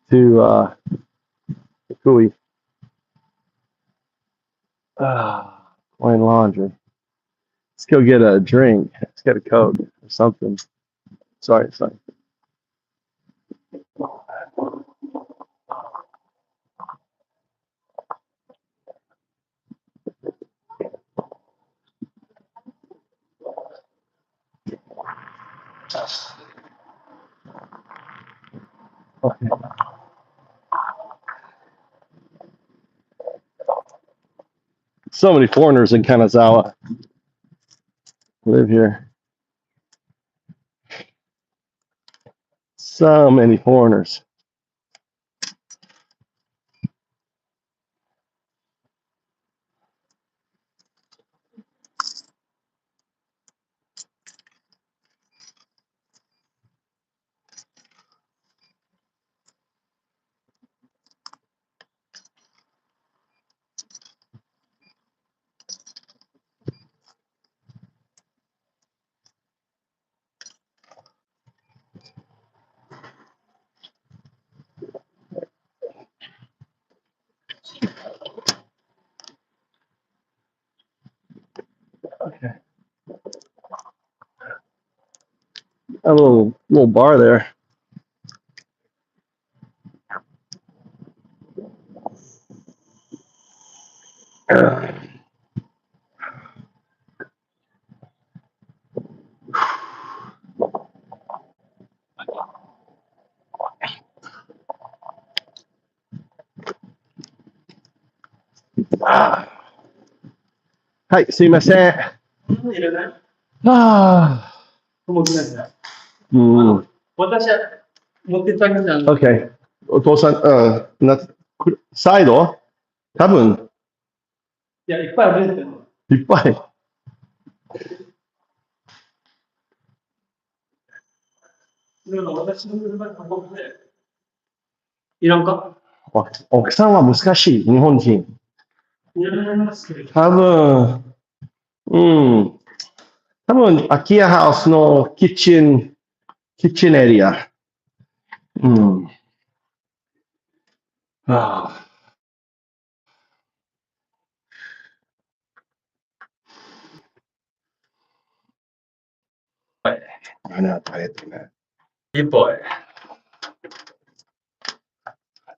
to Kui. Clean laundry. Let's go get a drink. Let's get a Coke or something. Sorry. Okay. So many foreigners in Kanazawa live here. So many foreigners. Okay. A little bar there. Hi, すいません。私は持ってたんじゃん。OK。お父さん、サイド多分。いや、いっぱいあるんですよ。いっぱい。私の車に運んで。いらんか？奥さんは難しい、日本人。多分、多分、アキアハウスのキッチンエリア。あれは大変だね。いいボーイ。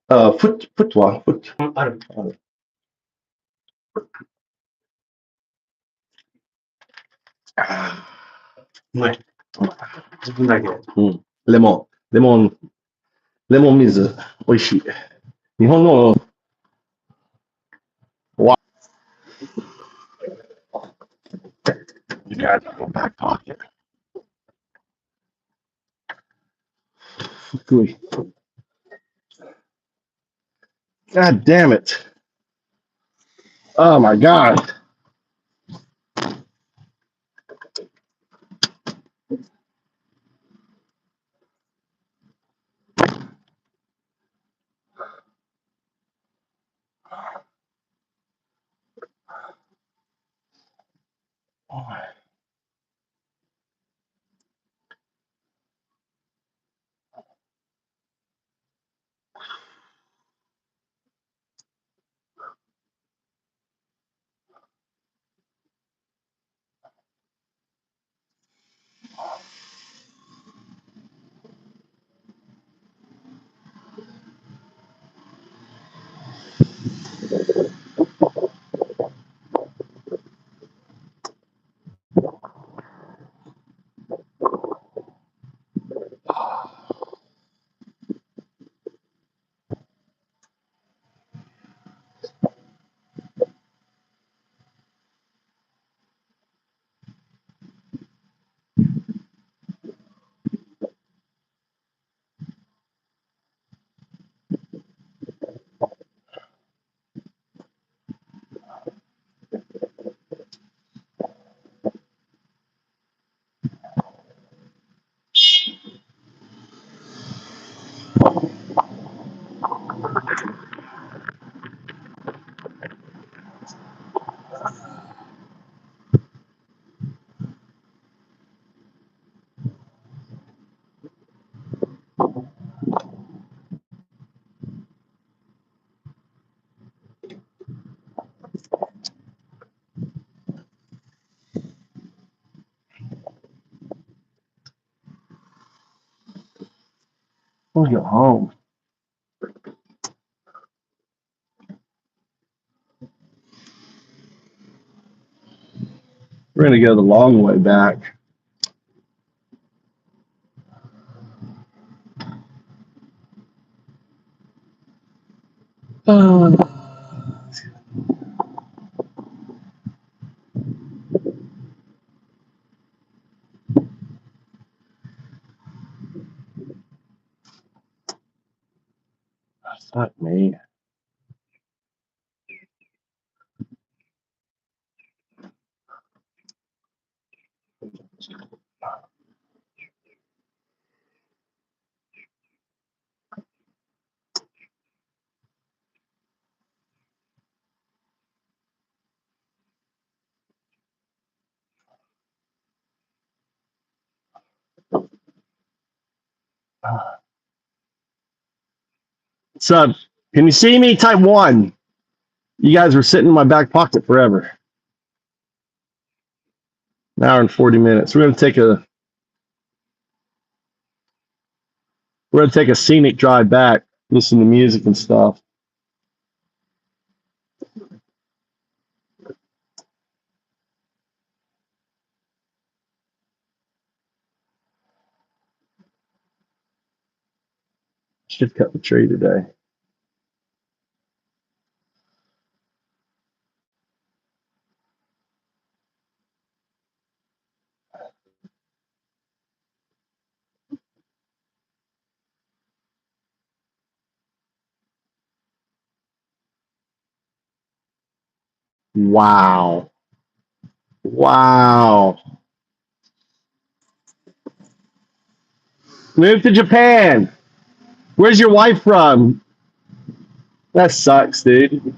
フットはある。うまい。自分だけ。レモン水、美味しい。日本のわ、You got a back pocket. 福井。God damn it. Oh my God. want to go home. We're going to go the long way back. Fuck me. What's up? Can you see me? Type 1. You guys were sitting in my back pocket forever. An hour and 40 minutes. We're gonna take a scenic drive back, listen to music and stuff. Should cut the tree today. Wow. Wow. Move to Japan. Where's your wife from? That sucks, dude.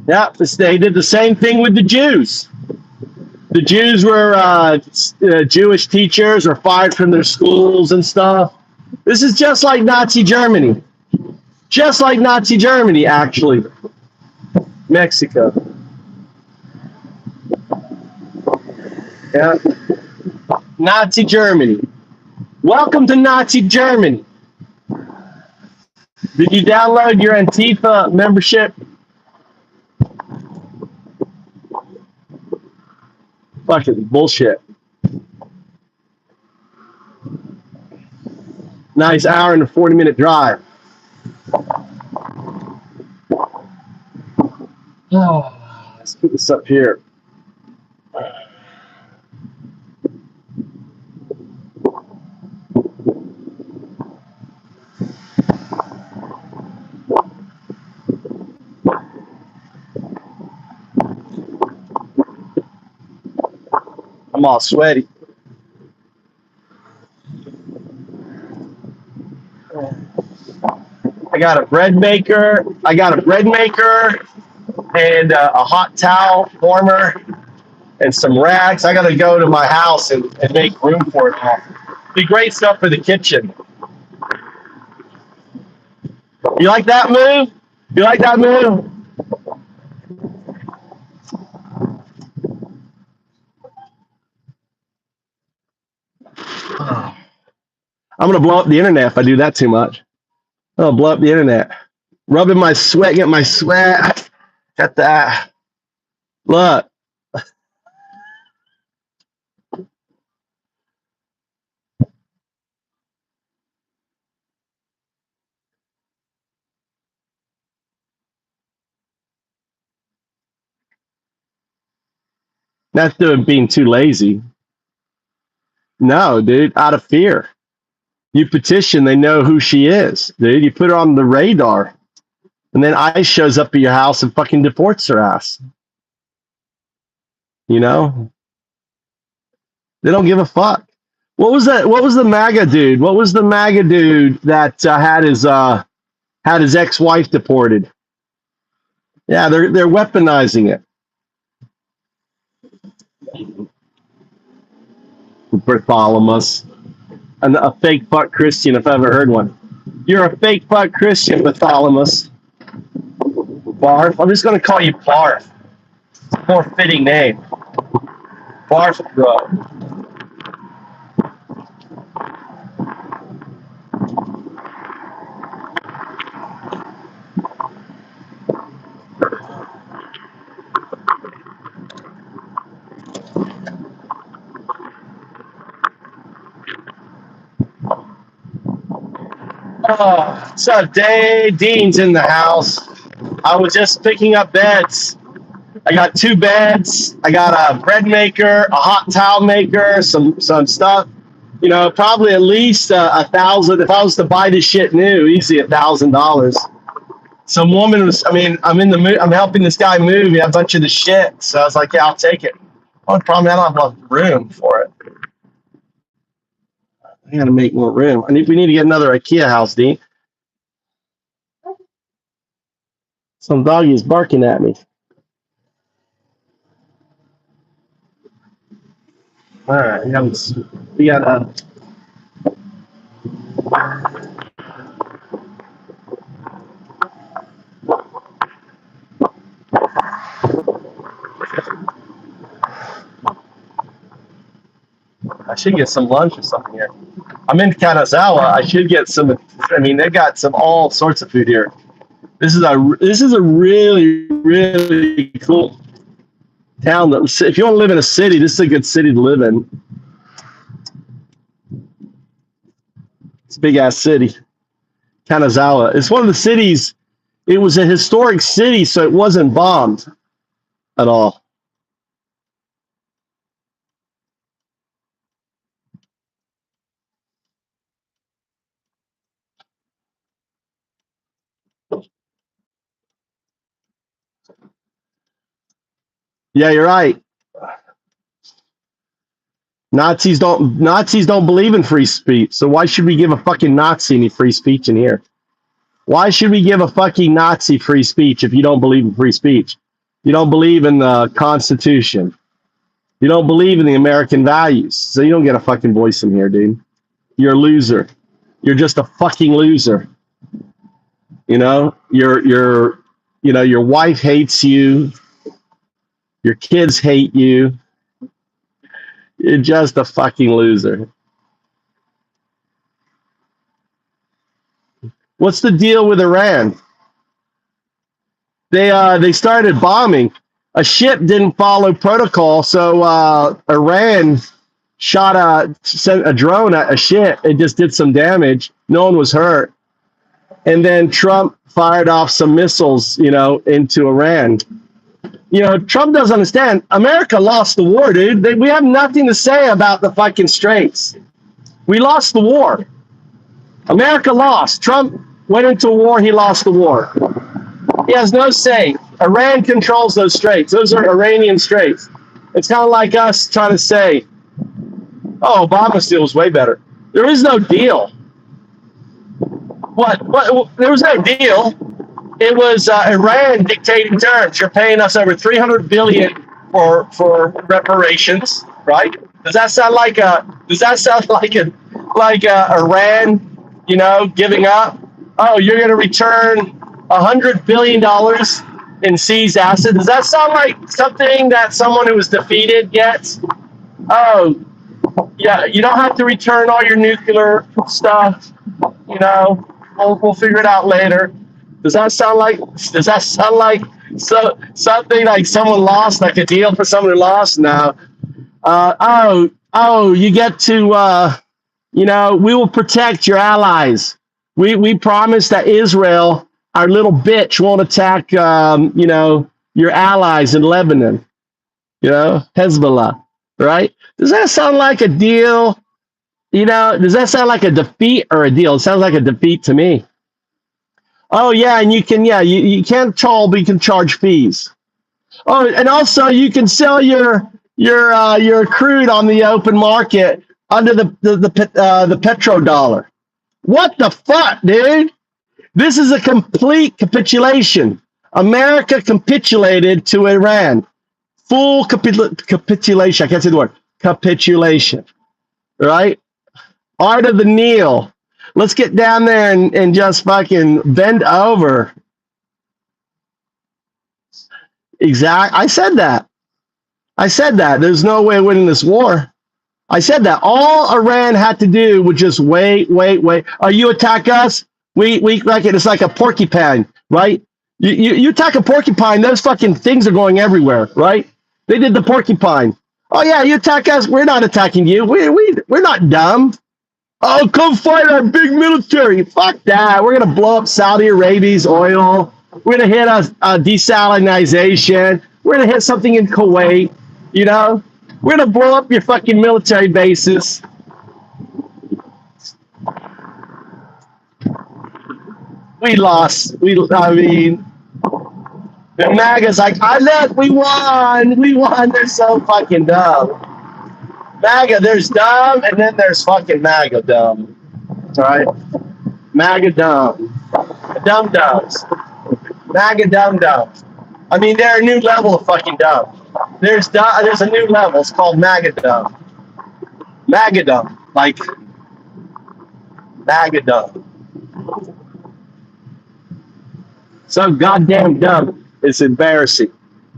Yeah, they did the same thing with the Jews. The Jews were Jewish teachers were fired from their schools and stuff. This is just like Nazi Germany. Just like Nazi Germany, actually. Mexico. Yeah. Nazi Germany. Welcome to Nazi Germany. Did you download your Antifa membership? Fucking bullshit. Nice hour and a 40-minute drive. Oh, let's put this up here. I'm all sweaty. I got a bread maker and a hot towel warmer and some rags. I got to go to my house and make room for it all. Be great stuff for the kitchen. You like that move? You like that move? I'm going to blow up the internet if I do that too much. I'll blow up the internet. Rubbing my sweat, get my sweat. Got that. Look. That's doing being too lazy. No, dude, out of fear. You petition, they know who she is, dude. You put her on the radar. And then ICE shows up at your house and fucking deports her ass. You know? They don't give a fuck. What was that? What was the MAGA dude? What was the MAGA dude that had his ex-wife deported? Yeah, they're weaponizing it. Bartholomew. A fake fuck Christian, if I ever heard one. You're a fake fuck Christian, Bartholomew. Barf. I'm just gonna call you Barf. It's a more fitting name. Barf Bro. Oh, what's up, Dave? Dean's in the house. I was just picking up beds. I got 2 beds. I got a bread maker, a hot towel maker, some stuff. You know, probably at least 1,000. If I was to buy this shit new, easy $1,000. Some woman was. I mean, I'm helping this guy move. He had a bunch of the shit, so I was like, yeah, I'll take it. Oh, the problem, I don't have enough room for it. I gotta make more room. We need to get another IKEA house, Dean. Some doggy is barking at me. All right, we got I should get some lunch or something here. I'm in Kanazawa. I should get some. I mean, they got some all sorts of food here. This is a really cool town. If you want to live in a city, this is a good city to live in. It's a big ass city, Kanazawa. It's one of the cities. It was a historic city, so it wasn't bombed at all. Yeah, you're right. Nazis don't believe in free speech. So why should we give a fucking Nazi any free speech in here? Why should we give a fucking Nazi free speech if you don't believe in free speech? You don't believe in the Constitution. You don't believe in the American values. So you don't get a fucking voice in here, dude. You're a loser. You're just a fucking loser. You know, your wife hates you. Your kids hate you. You're just a fucking loser. What's the deal with Iran? They started bombing. A ship didn't follow protocol, so Iran sent a drone at a ship. It just did some damage. No one was hurt. And then Trump fired off some missiles, into Iran. Trump doesn't understand. America lost the war, dude. We have nothing to say about the fucking straits. We lost the war. America lost. Trump went into war. He lost the war. He has no say. Iran controls those straits. Those are Iranian straits. It's kind of like us trying to say, oh, Obama's deal was way better. There is no deal. What? There was no deal. It was Iran dictating terms. You're paying us over $300 billion for reparations, right? Does that sound like Iran, giving up? Oh, you're going to return $100 billion in seized assets. Does that sound like something that someone who was defeated gets? Oh, yeah, you don't have to return all your nuclear stuff. We'll figure it out later. Does that sound like something like someone lost, like a deal for someone who lost? No. You get to, we will protect your allies. We promise that Israel, our little bitch, won't attack, your allies in Lebanon, Hezbollah, right? Does that sound like a deal? Does that sound like a defeat or a deal? It sounds like a defeat to me. Oh yeah, and you can't toll, but you can charge fees. Oh, and also you can sell your crude on the open market under the petrodollar. What the fuck, dude? This is a complete capitulation. America capitulated to Iran. Full capitulation. I can't say the word. Capitulation. Right? Art of the Neil. Let's get down there and just fucking bend over. Exact. I said that. I said that. There's no way of winning this war. I said that. All Iran had to do was just wait. You attack us, we like it. It's like a porcupine, right? You attack a porcupine, those fucking things are going everywhere, right? They did the porcupine. Oh yeah, you attack us, we're not attacking you. We're not dumb. Oh, come fight our big military. Fuck that. We're gonna blow up Saudi Arabia's oil. We're gonna hit a desalinization. We're gonna hit something in Kuwait. You know, we're gonna blow up your fucking military bases. We lost. I mean, the MAGA's like, look, we won. They're so fucking dumb. MAGA, there's dumb, and then there's fucking MAGA dumb. All right, MAGA dumb, dumb dumbs, MAGA dumb dumbs. I mean, they're a new level of fucking dumb. There's a new level. It's called MAGA dumb. MAGA dumb, like MAGA dumb. So goddamn dumb, it's embarrassing.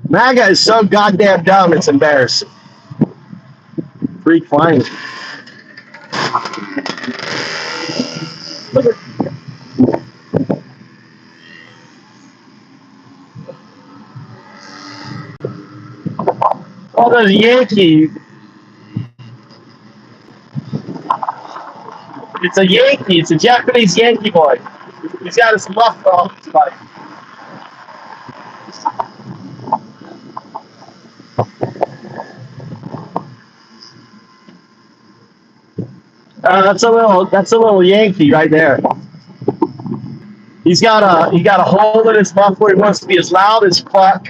MAGA is so goddamn dumb, it's embarrassing. Free climate. Oh, there's a Yankee. It's a Yankee. It's a Japanese Yankee boy. He's got his muff off his bike. That's a little Yankee right there. He's got a hole in his muffler. He wants to be as loud as fuck.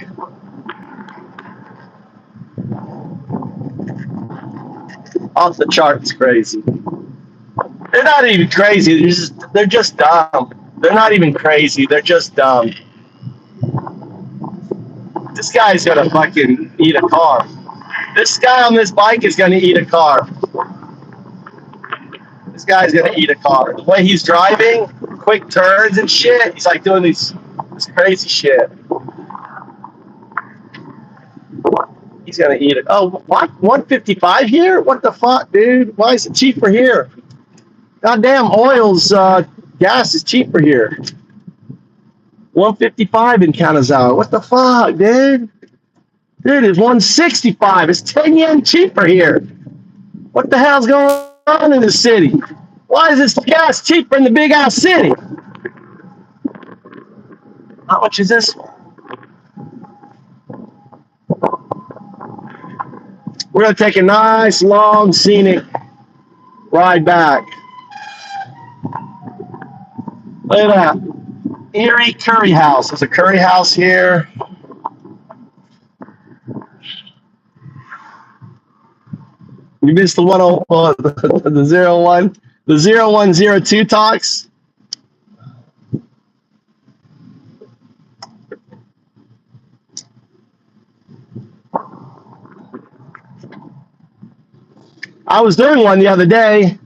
Off the charts, crazy. They're not even crazy. They're just dumb. They're not even crazy. They're just dumb. This guy's gonna fucking eat a car. This guy on this bike is gonna eat a car. This guy's gonna eat a car. The way he's driving, quick turns and shit. He's like doing this crazy shit. He's gonna eat it. Oh, what? 155 here? What the fuck, dude? Why is it cheaper here? Goddamn, gas is cheaper here. 155 in Kanazawa. What the fuck, dude? Dude, it's 165. It's 10 yen cheaper here. What the hell's going on in this city? Why is this gas cheaper in the big ass city? How much is this one? We're going to take a nice, long, scenic ride back. Look at that. Erie Curry House. There's a curry house here. You missed the 101, the 0102 talks. I was doing one the other day.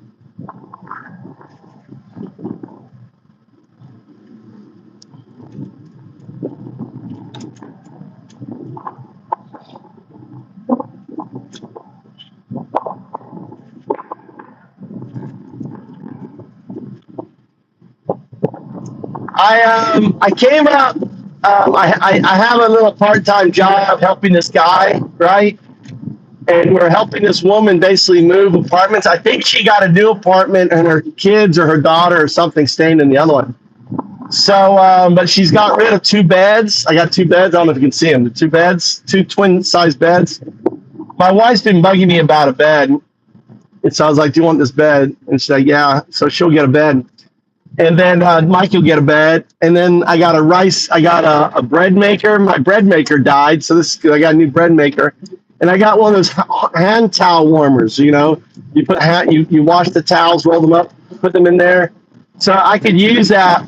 I came up. I have a little part-time job helping this guy, right? And we're helping this woman basically move apartments. I think she got a new apartment and her kids or her daughter or something staying in the other one. So, but she's got rid of 2 beds. I got 2 beds. I don't know if you can see them. The 2 beds, 2 twin-sized beds. My wife's been bugging me about a bed. And so I was like, do you want this bed? And she's like, yeah. So she'll get a bed. And then Mike will get a bed. And then I got a bread maker. My bread maker died. So I got a new bread maker. And I got one of those hand towel warmers, you know. You put you wash the towels, roll them up, put them in there. So I could use that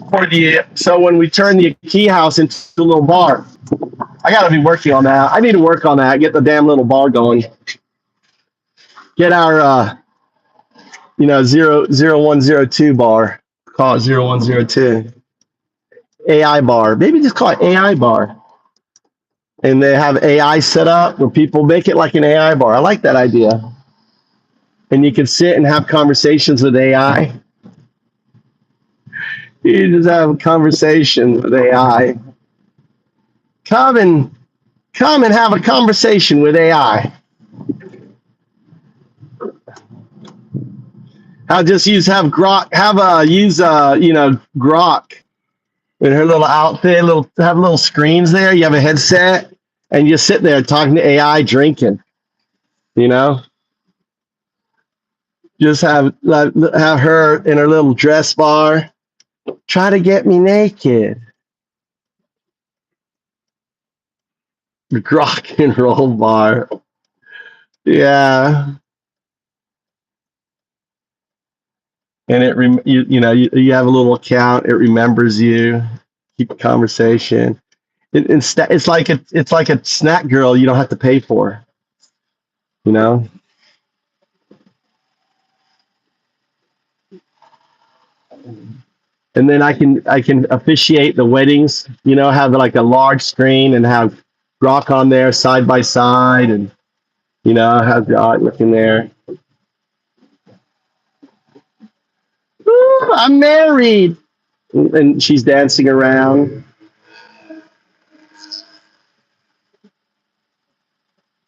so when we turn the key house into a little bar. I got to be working on that. I need to work on that, get the damn little bar going. Get our 0102 bar. Call it 0102. AI bar. Maybe just call it AI bar. And they have AI set up where people make it like an AI bar. I like that idea. And you can sit and have conversations with AI. You just have a conversation with AI. Come and have a conversation with AI. I'll just have Grok, Grok in her little outfit, have little screens there. You have a headset and you sit there talking to AI, drinking, you know, just have her in her little dress bar. Try to get me naked. The Grok and roll bar. Yeah. And you have a little account. It remembers you. Keep a conversation. It's like a snack girl you don't have to pay for. You know. And then I can officiate the weddings. You know, have like a large screen and have Grok on there side by side, and have Grok looking there. Ooh, I'm married, and she's dancing around.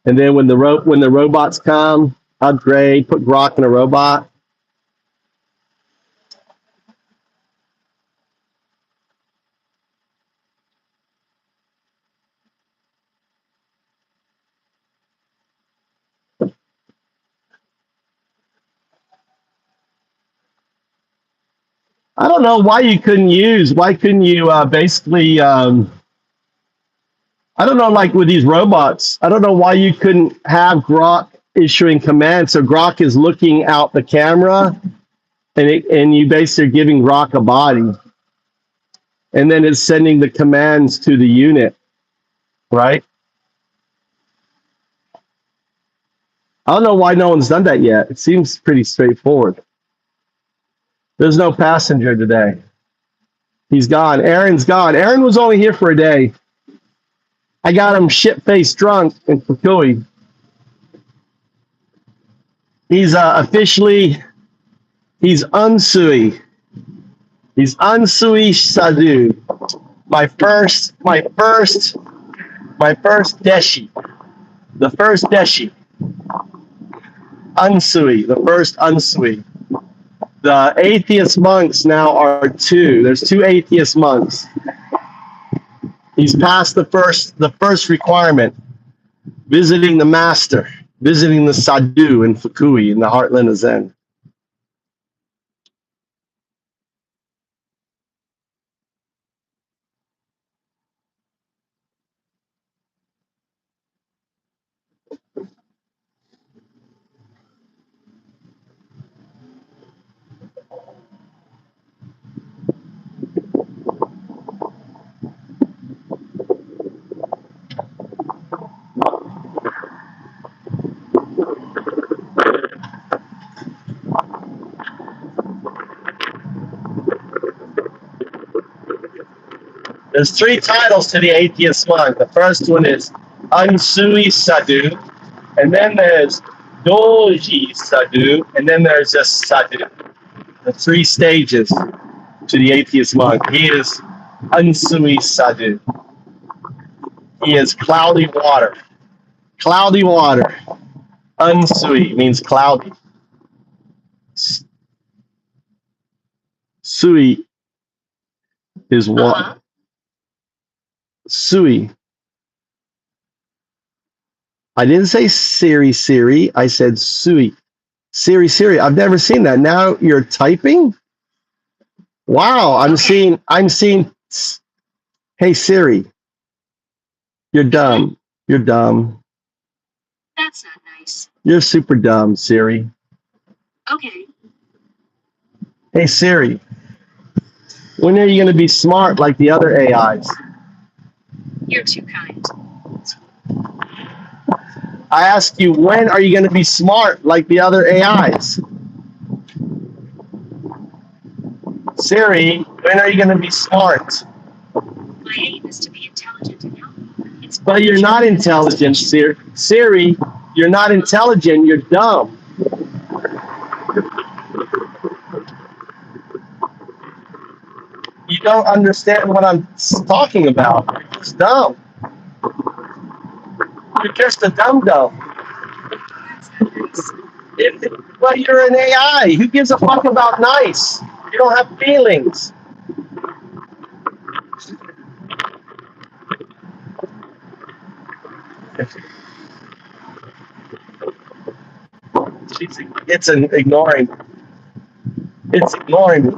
And then when the robots come, upgrade, put Grok in a robot. I don't know why you couldn't use. Why couldn't you basically? I don't know, like with these robots. I don't know why you couldn't have Grok issuing commands. So Grok is looking out the camera, and you basically are giving Grok a body, and then it's sending the commands to the unit, right? I don't know why no one's done that yet. It seems pretty straightforward. There's no passenger today. He's gone. Aaron's gone. Aaron was only here for a day. I got him shit-faced drunk in Fukui. He's officially, he's Unsui. He's Unsui Sadu. My first Deshi. The first Deshi. Unsui, the first Unsui. The atheist monks now are two. There's two atheist monks. He's passed the first requirement, visiting the master, visiting the sadhu in Fukui, in the heartland of Zen. There's three titles to the atheist monk. The first one is Unsui Sadhu, and then there's Doji Sadhu, and then there's just Sadhu. The three stages to the atheist monk. He is Unsui Sadhu. He is cloudy water. Cloudy water. Unsui means cloudy. Sui is water. Sui. I didn't say Siri. I said Sui. Siri. I've never seen that. Now you're typing? Wow, I'm seeing hey Siri. You're dumb. You're dumb. That's not nice. You're super dumb, Siri. Okay. Hey Siri. When are you going to be smart like the other AIs? You're too kind. I ask you, when are you going to be smart like the other AIs? Siri, when are you going to be smart? My aim is to be intelligent and helpful. It's But you're not intelligent, Siri. Siri, you're not intelligent. You're dumb. You don't understand what I'm talking about. You're just dumb. You're just a dumb dumb. That's not nice. Well, you're an AI. Who gives a fuck about nice? You don't have feelings. It's an ignoring. It's ignoring me.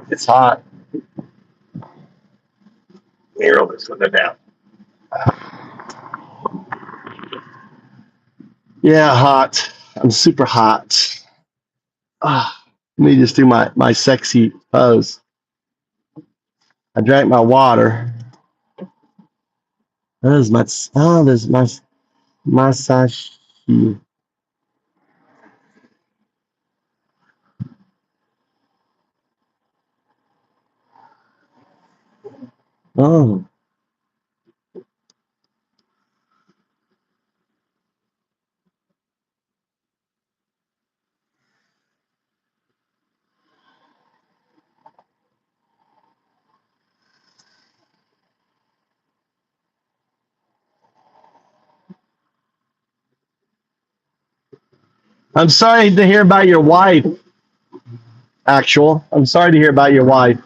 It's hot. Here, open this down. Yeah, hot. I'm super hot. Let me just do my sexy pose. I drank my water. There's my massage. Oh. I'm sorry to hear about your wife. I'm sorry to hear about your wife.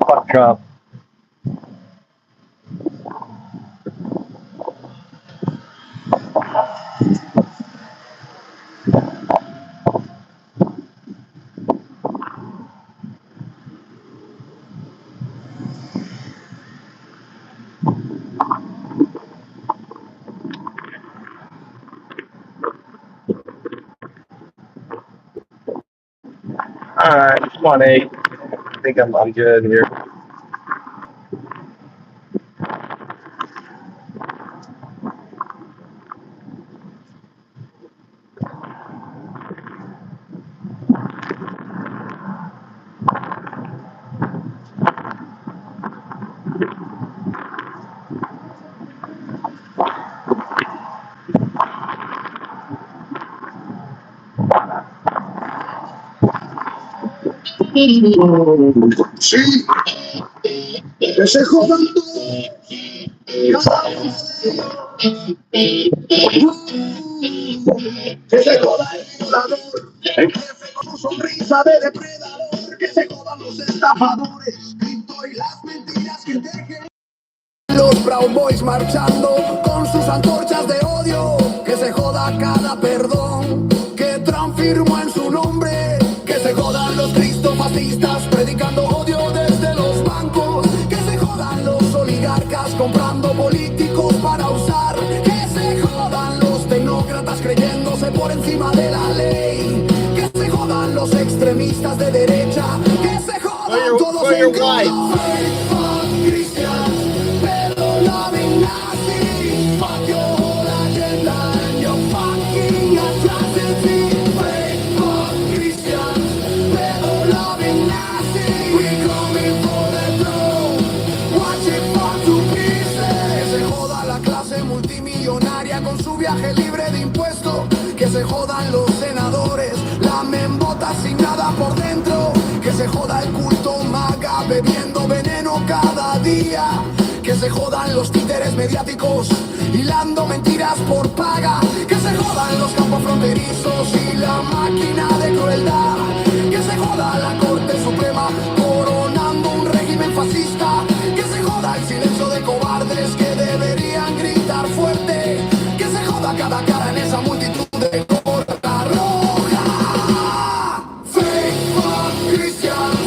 Fuck Trump. All right, come on, 8. I think I'm good here. Sí, que se jodan que se joda el violador, el jefe con su sonrisa de depredador, que se jodan los estafadores, Cristo y las mentiras que tejen. Los Proud Boys marchando con sus antorchas de odio, que se joda cada perdón que Trump firmó en su nombre, que se jodan los cristofascistas predicando odio desde los bancos, que se jodan los oligarcas comprando políticos para usar, que se jodan los tecnócratas creyéndose por encima de la ley, que se jodan los extremistas de derecha, que se jodan todos en contra. Loving Nazi, fuck your whole agenda and your fucking atrocity. Fake fuck Christians, pedo loving Nazi. We coming for the throne, watch it fall to pieces. Que se joda la clase multimillonaria con su viaje libre de impuestos. Que se jodan los senadores, la membota sin nada por dentro. Que se joda el culto maga bebiendo veneno cada día. Que se jodan los títeres mediáticos, hilando mentiras por paga. Que se jodan los campos fronterizos y la máquina de crueldad. Que se joda la Corte Suprema coronando un régimen fascista. Que se joda el silencio de cobardes que deberían gritar fuerte. Que se joda cada cara en esa multitud de gorra roja. Fake fuck Christians,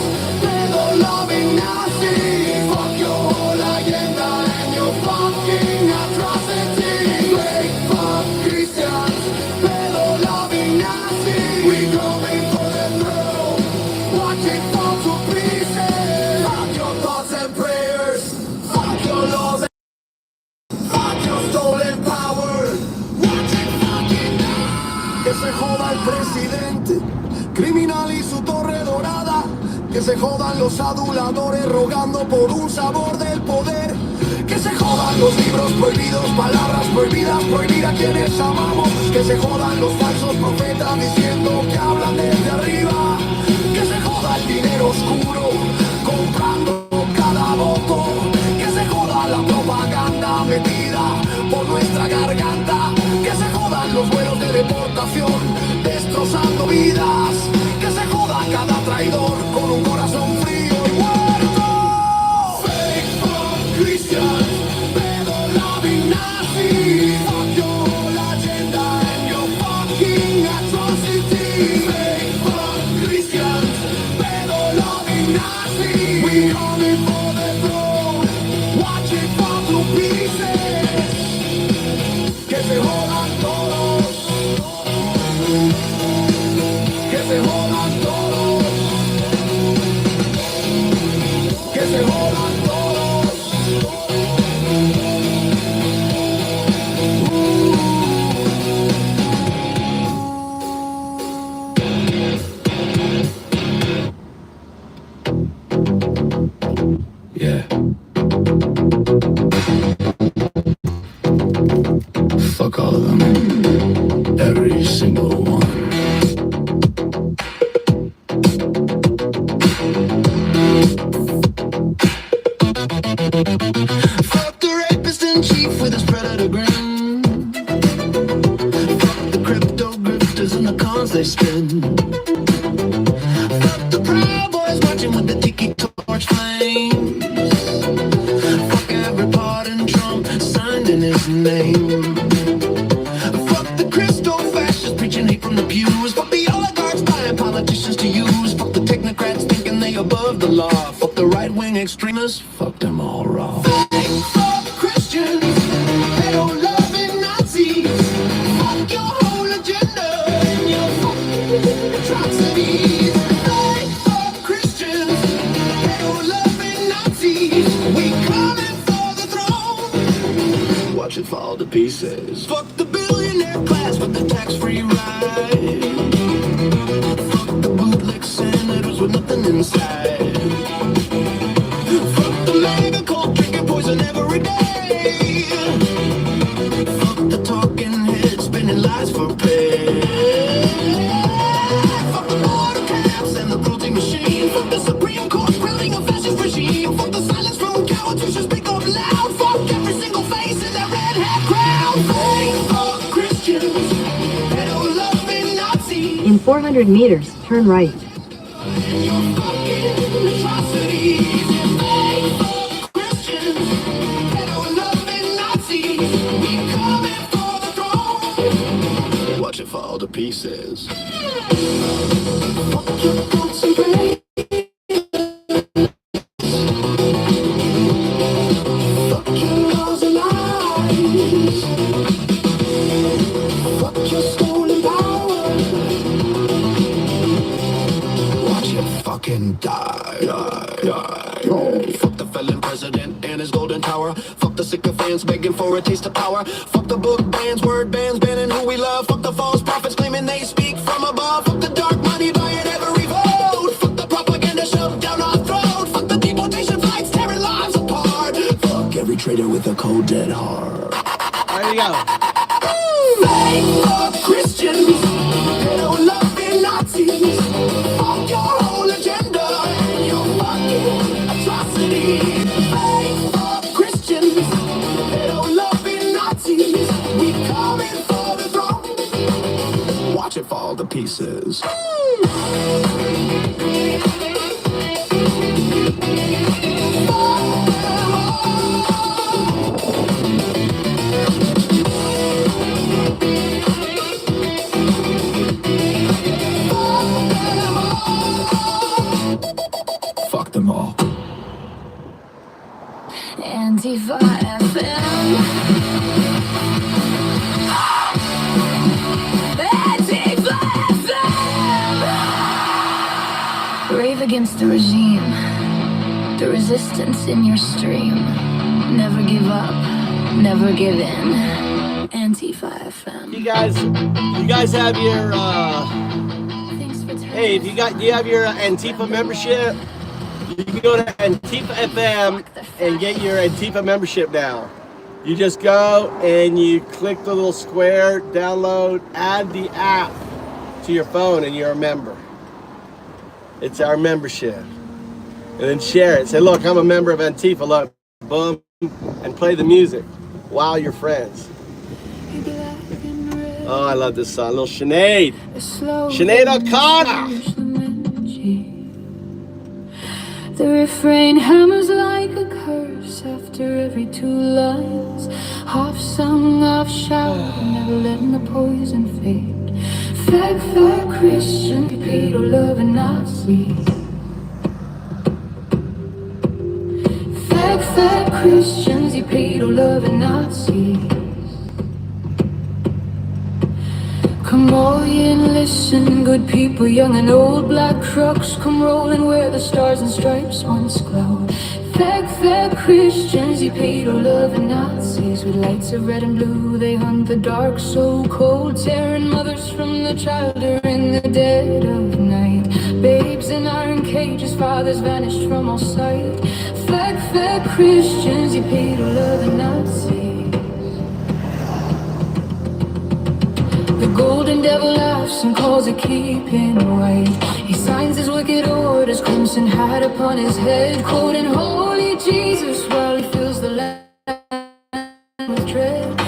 pedo loving Nazi, fuck your whole agenda and your fucking atrocity. Fake fuck Christians, pedo loving Nazi. We coming for the throne, watch it fall to pieces. Fuck your thoughts and prayers, fuck your laws and fuck your stolen power. Watch it Que se jodan los aduladores rogando por un sabor del poder. Que se jodan los libros prohibidos, palabras prohibidas, prohibir a quienes amamos. Que se jodan los falsos profetas diciendo que hablan desde arriba. Que se joda el dinero oscuro, comprando cada voto. Que se joda la propaganda metida por nuestra garganta. Que se jodan los vuelos de deportación, destrozando vidas. Que se joda cada traidor con un corazón frío y muerto. Fake fuck Christians, pedo-loving Nazis. Fuck your whole agenda and your fucking atrocity. Fake fuck Christians, pedo-loving Nazis. We coming for the throne, watch it fall to pieces. Que se jodan todos. Que se jodan todos. Que se jodan todos. Yeah. Fuck all of them. Every single one. Fuck the rapist in chief with his predator grin. Fuck the crypto grifters and the cons they spin. Fuck the Proud Boys marching with the tiki torch flames. Fuck every part in Trump signed in his name. Fuck the Christo fascists preaching hate from the pews. Fuck the oligarchs buying politicians to use. Fuck the technocrats thinking they above the law. Fuck the right-wing extremists. Fuck them all raw. Fuck Christians, pedo-loving Nazis. Fuck your whole agenda and your fucking atrocities. Fuck Christians, pedo-loving Nazis. We coming for the throne. Watch it fall to pieces. Fuck the billionaire class with the tax-free ride. Fuck the bootleg senators with nothing inside. Fuck the mega cult drinking poison every day. Fuck the talking head spinning lies for pay. Fuck the border camps and the cruelty machine. Fuck the Supreme Court sprouting a fascist regime. Fuck the silence from cowards who should speak up loud. Fuck every single face in that red hat crowd. Fuck Christians, pedo-loving Nazis. In 400 meters, turn right. And your fucking atrocities. Fuck Christians, pedo-loving Nazis. We coming for the throne. Watch it fall to pieces. Fuck your thoughts and prayers. Fuck your laws and lies. Fuck your stolen power. Watch it fucking die. Fuck the felon president and his golden tower. Fuck the sycophants begging for a taste of power. Fuck the book bans, word bans, banning who we love. Fuck the false prophets claiming they speak from above. Fuck the dark money buying every vote. Fuck the propaganda shoved down our throat. Fuck the deportation flights tearing lives apart. Fuck every traitor with a cold dead heart. There you go. Fuck Christians, pedo-loving Nazis. Fuck your whole agenda and your fucking atrocities. Fuck Christians, pedo-loving Nazis. We coming for the throne. Watch it fall to pieces. Fuck them all. Antifa FM. Antifa FM. Rave against the regime. The resistance in your stream. Never give up. Never give in. Antifa FM. You guys have your Thanks for Hey, if do you have your Antifa membership? You can go to Antifa FM and get your Antifa membership now. You just go and you click the little square, download, add the app to your phone, and you're a member. It's our membership. And then share it. Say, look, I'm a member of Antifa. Look, boom, and play the music while you're friends. Oh, I love this song. A little Sinead. Sinead O'Connor. The refrain hammers like a curse after every two lines. Half sung, half shouted, never letting the poison fade. Fake Christian, pedo loving Nazi. Fake Christians, you pedo loving Nazis. Come all ye and listen, good people, young and old. Black trucks come rolling where the stars and stripes once glowed. Fake Christians, you pedo loving Nazis. With lights of red and blue, they hunt the dark so cold, tearing mothers from the child in the dead of night. Babes in iron cages, fathers vanished from all sight. Fake Christians, you pedo loving Nazis. The golden devil laughs and calls it keeping white. He signs his wicked orders, crimson hat upon his head, quoting holy Jesus while he fills the land with dread.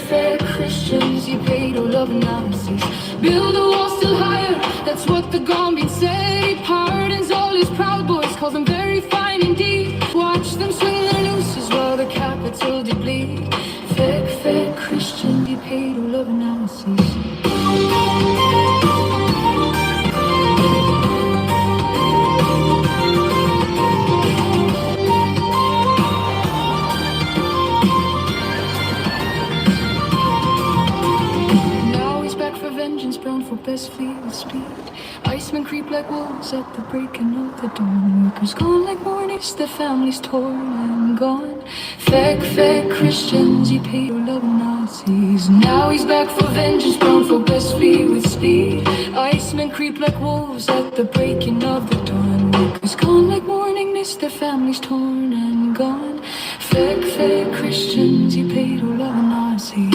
Fake Christians, you pedo loving Nazis. Build a wall still higher, that's what the Gombian said. He pardons all his proud boys, calls them very fine indeed. Watch them swing their nooses while the capital did bleed. Fake Christian, you pedo loving Nazis. Now he's back for vengeance, bound for best fleet with speed. Icemen creep like wolves at the breaking of the dawn. Workers gone like mornings, the families torn and gone. Fake Christians, you pedo loving Nazis. Now he's back for vengeance, bound for best fleet with speed. Icemen creep like wolves at the breaking of the dawn. Workers gone like morning mist, their families torn and gone. Fake Christians, you pedo loving Nazis.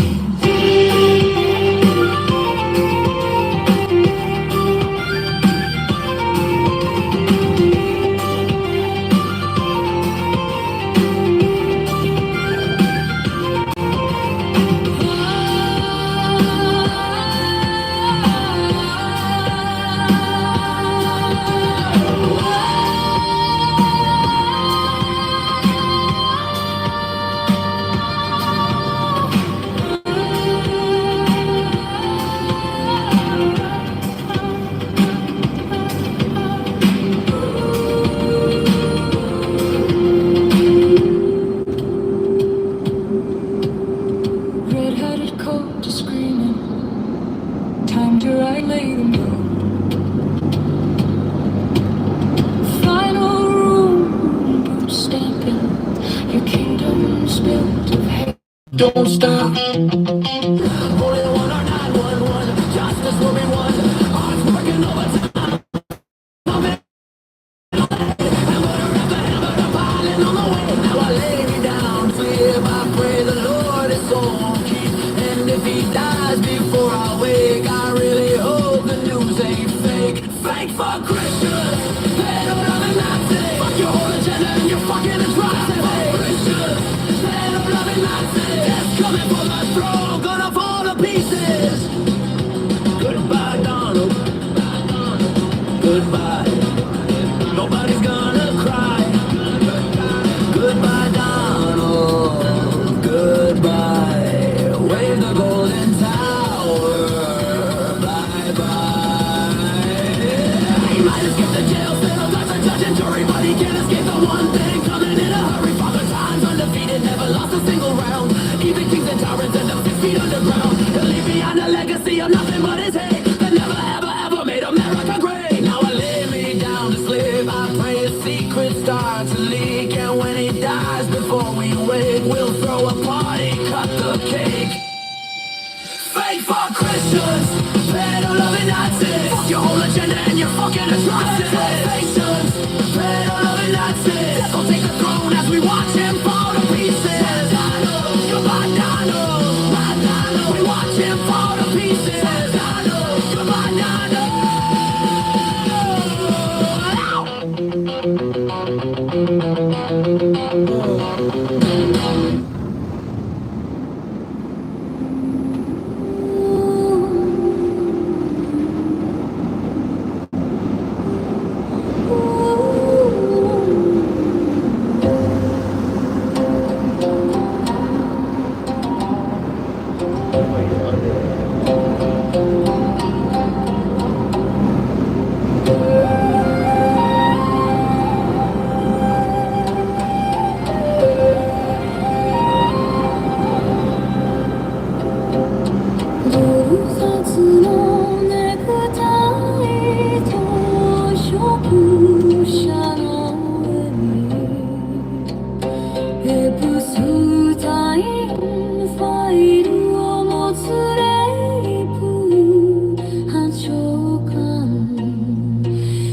Red-headed coat just screaming, time to ride, lay them low. Final room, boots stamping, your kingdom's built of hate. Don't stop. Only one or 911, justice will be won. Odds working overtime. Before I wake, I really hope the news ain't fake. Fake for Christians, they don't love a Nazi. Fuck your whole agenda and your fucking atrocity. Fake Christians, they don't love a Nazi. Death's coming for the throne, gonna fall to pieces. Goodbye, Donald. Goodbye. Nobody's gonna cry. Goodbye, Donald. Goodbye. Wave the golden tower. Bye bye. He might escape the jail cell, not the judge and jury, but he can't escape the one thing coming in a hurry. Father Time's undefeated, never lost a single round. Even kings and tyrants end up 6 feet underground. He'll leave behind a legacy of nothing but his hate that never ever made America great. Now I lay me down to sleep. I pray a secret starts to leak, and when he dies, before we wake, we'll throw a party, cut the cake. Fake for Christians, they don't love a Nazi. Fuck your whole agenda and your fucking atrocities. Translations, better loving Nazis. Death will take the throne as we watch him fall to pieces. Goodbye, Donald. We watch him fall to pieces. Goodbye, Donald.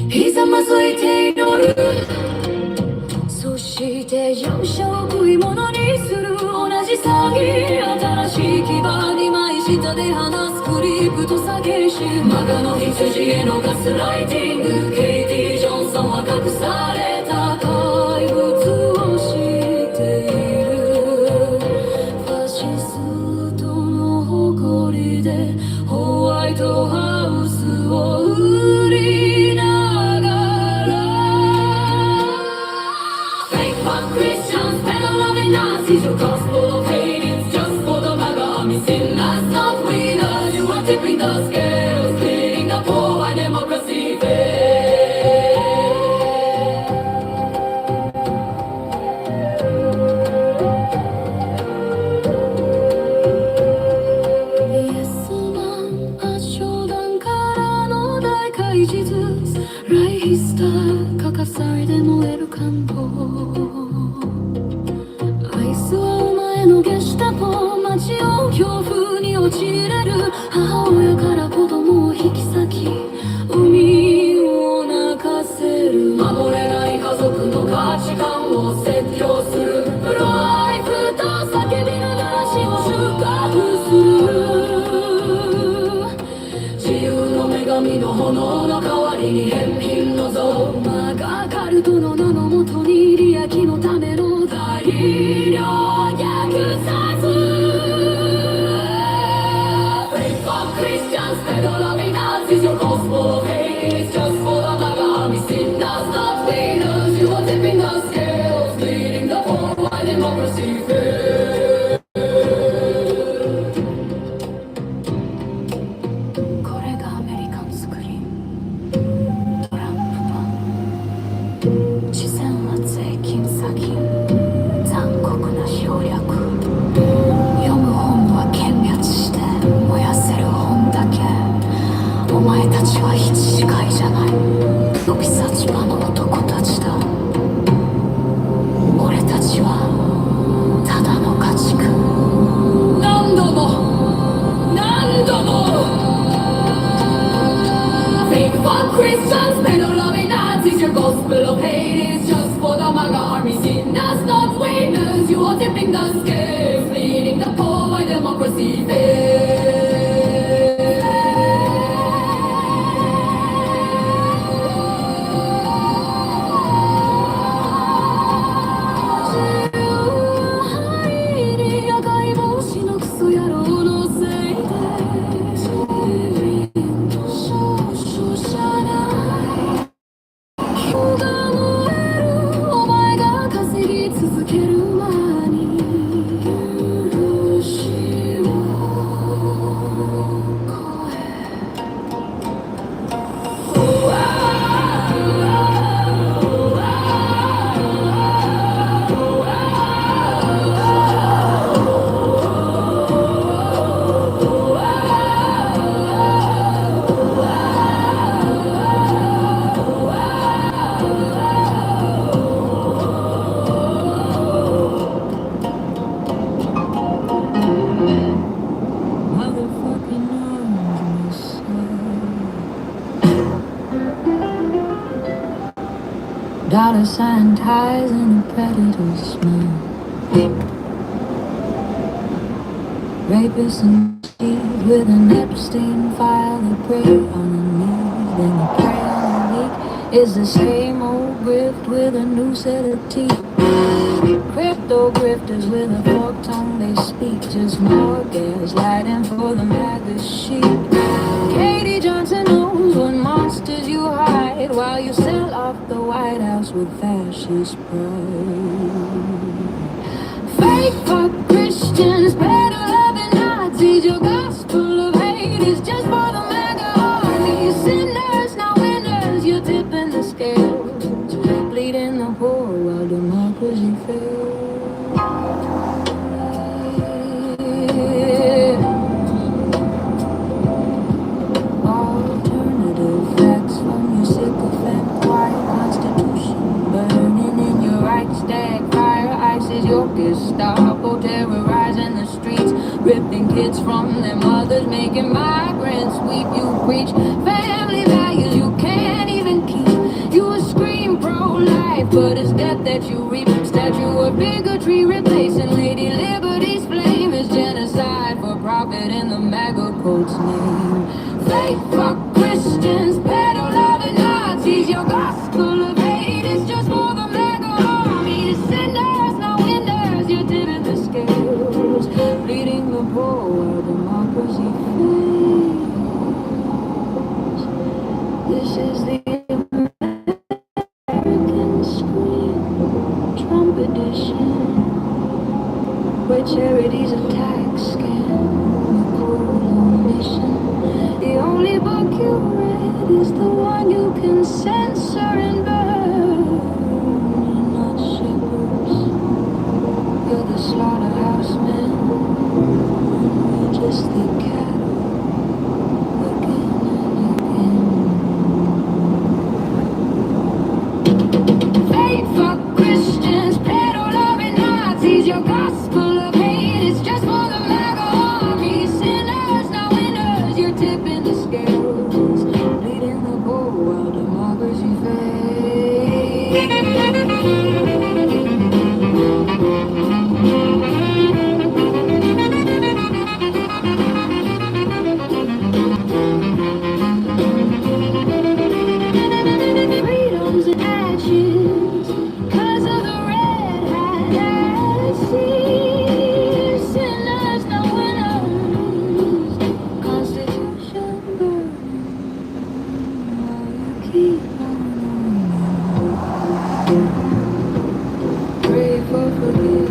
ひざまずいて祈るそして容赦を食い物にする同じ詐欺新しい牙に枚下で話すクリプト詐欺師マガの羊へのガスライティングケイティ・ジョンソンは隠された怪物を知っているファシストの誇りでホワイトハウスを売りながら Fake punk Christians, pedal loving Nazis Your gospel of hate, it's just for the MAGA army Sinners, not winners, you are tipping the scales Leading the poor by democracy fails Yes, man, 圧勝団からの大開示ライヒスター欠かされて燃える感動アイスはお前のゲシュタポ街を恐怖に陥れる母親から子供を引き裂き海を泣かせる守れない家族の価値観を説教するプロライフと叫びながら死を収穫する自由の女神の炎の代わりに返品の像マガカルトの名のもとに利益のための大量虐殺 Fake punk Christians, pedal loving Nazis Your gospel of hate is just for the MAGA army Sin does not lead us You are tipping the scales Leading the poor while democracy fails これがアメリカンスクリーントランプ版自然は税金詐欺残酷な省略読む本は見滅して燃やせる本だけお前たちは羊飼いじゃない飛び立ち場の男たちだ俺たちはただの家畜何度も何度もFake punk Christians, pedal loving Nazis Your gospel of hate is just for the MAGA army Sinners, not winners You are tipping the scales Leading the poor by democracy fails 赤い帽子のクソ野郎のせいで自分の少々じゃない人が燃えるお前が稼ぎ続ける間に sign ties and a predator's smile. Rapists and cheat with an Epstein file. They prey on the needy, then they prey on the weak. It's the same old grift with a new set of teeth. Crypto grifters with a forked tongue, they speak just more gaslighting for the MAGA sheep. Katie Johnson knows what monsters you hide while you sell off the White House with fascist pride. Fake fuck Christians, better loving Nazis. Your gospel of hate is just for the MAGA army. Sinners, not winners, you're tipping the scales, bleeding the poor while democracy fails. Alternative facts from your sycophant quiet constitution, burning in your Reichstag fire. ISIS, your Gestapo, terrorizing the streets, ripping kids from their mothers, making migrants weep. You preach family values you can't even keep. You scream pro-life, but it's death that you reap. Statue of bigotry replacing Lady Liberty's flame is genocide for profit in the MAGA cult's name. Fake fuck Christians, pedo-loving Nazis. Your gospel of hate is just for the MAGA army. Sinners, no winners, you're tipping the scales, bleeding the poor while democracy fails. This is the American Scream, Trump edition, where charities attack scam, cruel mission. The only book you read is the one you can censor and burn. You're not shepherds, you're the slaughterhouse men. We're just the cattle, again and again. Fake fuck Christians, pedo-loving Nazis. Your gospel of hate is just for the MAGA army. Sinners, not winners, you're tipping the scales, bleeding the poor while democracy freedom's in ashes, 'cause of the red hat seas. Sinners, no winners, Constitution burning while you keep on. Pray for forgiveness.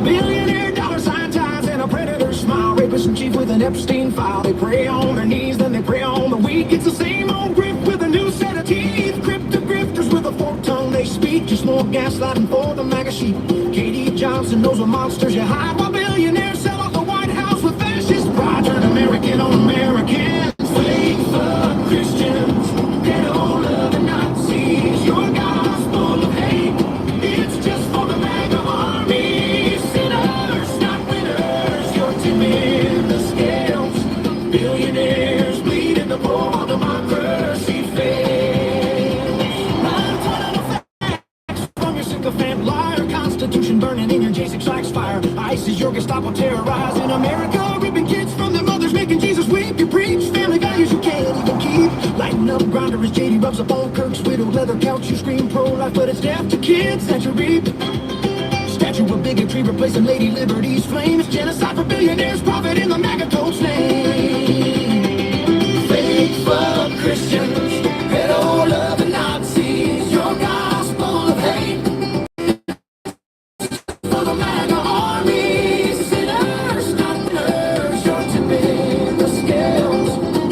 Billionaire dollar sign ties and a predator smile. Rapist in chief with an Epstein file. They prey on their knees, then they prey on the weak. It's the same old grip with a new set of teeth. Crypto grifters with a forked tongue, they speak just more gaslighting for the MAGA sheep. Katie Johnson knows what monsters you hide while billionaires sell off the White House with fascist pride. Turn American on Americans. Fake fuck Christians, pedo-loving Nazis. Your gospel of hate, it's just for the MAGA army. Sinners, not winners, you're tipping the scales. Billionaires bleeding the poor while democracy fails. From your sycophant liar, Constitution burning in your J6 fire. ISIS, your Gestapo terrorizing America, ripping kids from their mothers, making Jesus weep. You preach family values you can't even keep. Lighting up grinder as JD rubs up on Kirk's widowed leather couch. You scream pro-life, but it's death to kids that you reap. Statue of bigotry replacing Lady Liberty's flame. It's genocide for billionaires, profit in the MAGA cult's name. Fake fuck Christians, pedo-loving Nazis. Your gospel of hate for the MAGA army. Sinners, not winners, you're tipping the scales,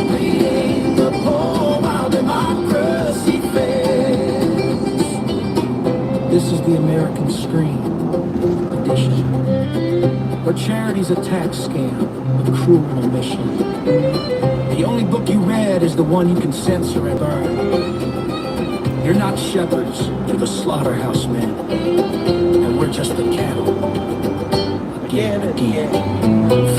bleeding the poor while democracy fails. This is the American Scream. But charity's a tax scam with cruel omission. The only book you read is the one you can censor and burn. You're not shepherds, you're the slaughterhouse men. And we're just the cattle. Again, again.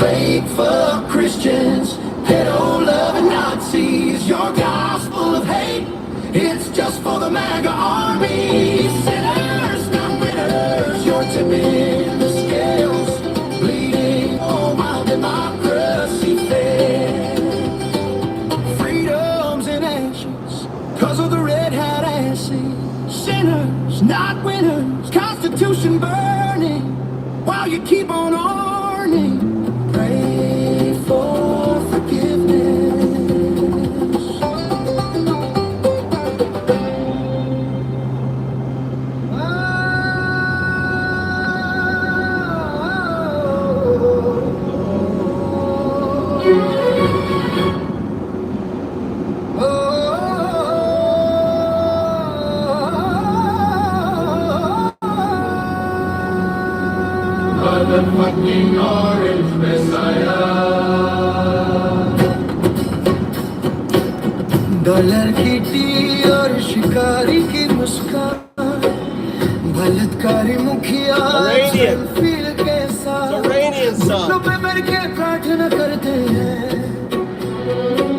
Faithful Christians, pedo-loving Nazis, your gospel of hate, it's just for the MAGA army. Sinners, not winners, you're tipping the scales, bleeding all while democracy fails. Freedom's in ashes, cause of the red hat acid. Sinners, not winners, Constitution burning, while you keep on earning. Pray for forgiveness. The fucking orange messiah. Dollar की T और शिकारी की मुस्कान, बलात्कारी मुखिया Iranian. Feel के साथ Iranian song. घुटनों पे मर के प्रार्थना करते हैं,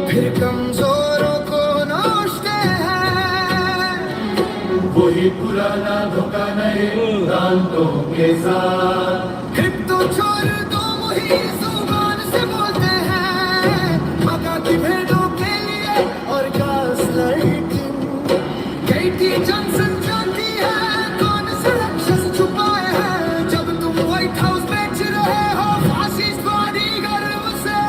फिर कमजोरों को नोचते हैं। वही पुराना धोखा नए दांतों के साथ। क्रिप्टो चोर तो वही जुबान से बोलते हैं, मगा की भेड़ों के लिए और गासलाइटिंग। केटी जॉनसन जानती है कौन से राक्षस छुपाए हैं, जब तुम व्हाइट हाउस बेच रहे हो फासिस्ट बॉडीगार्ड से।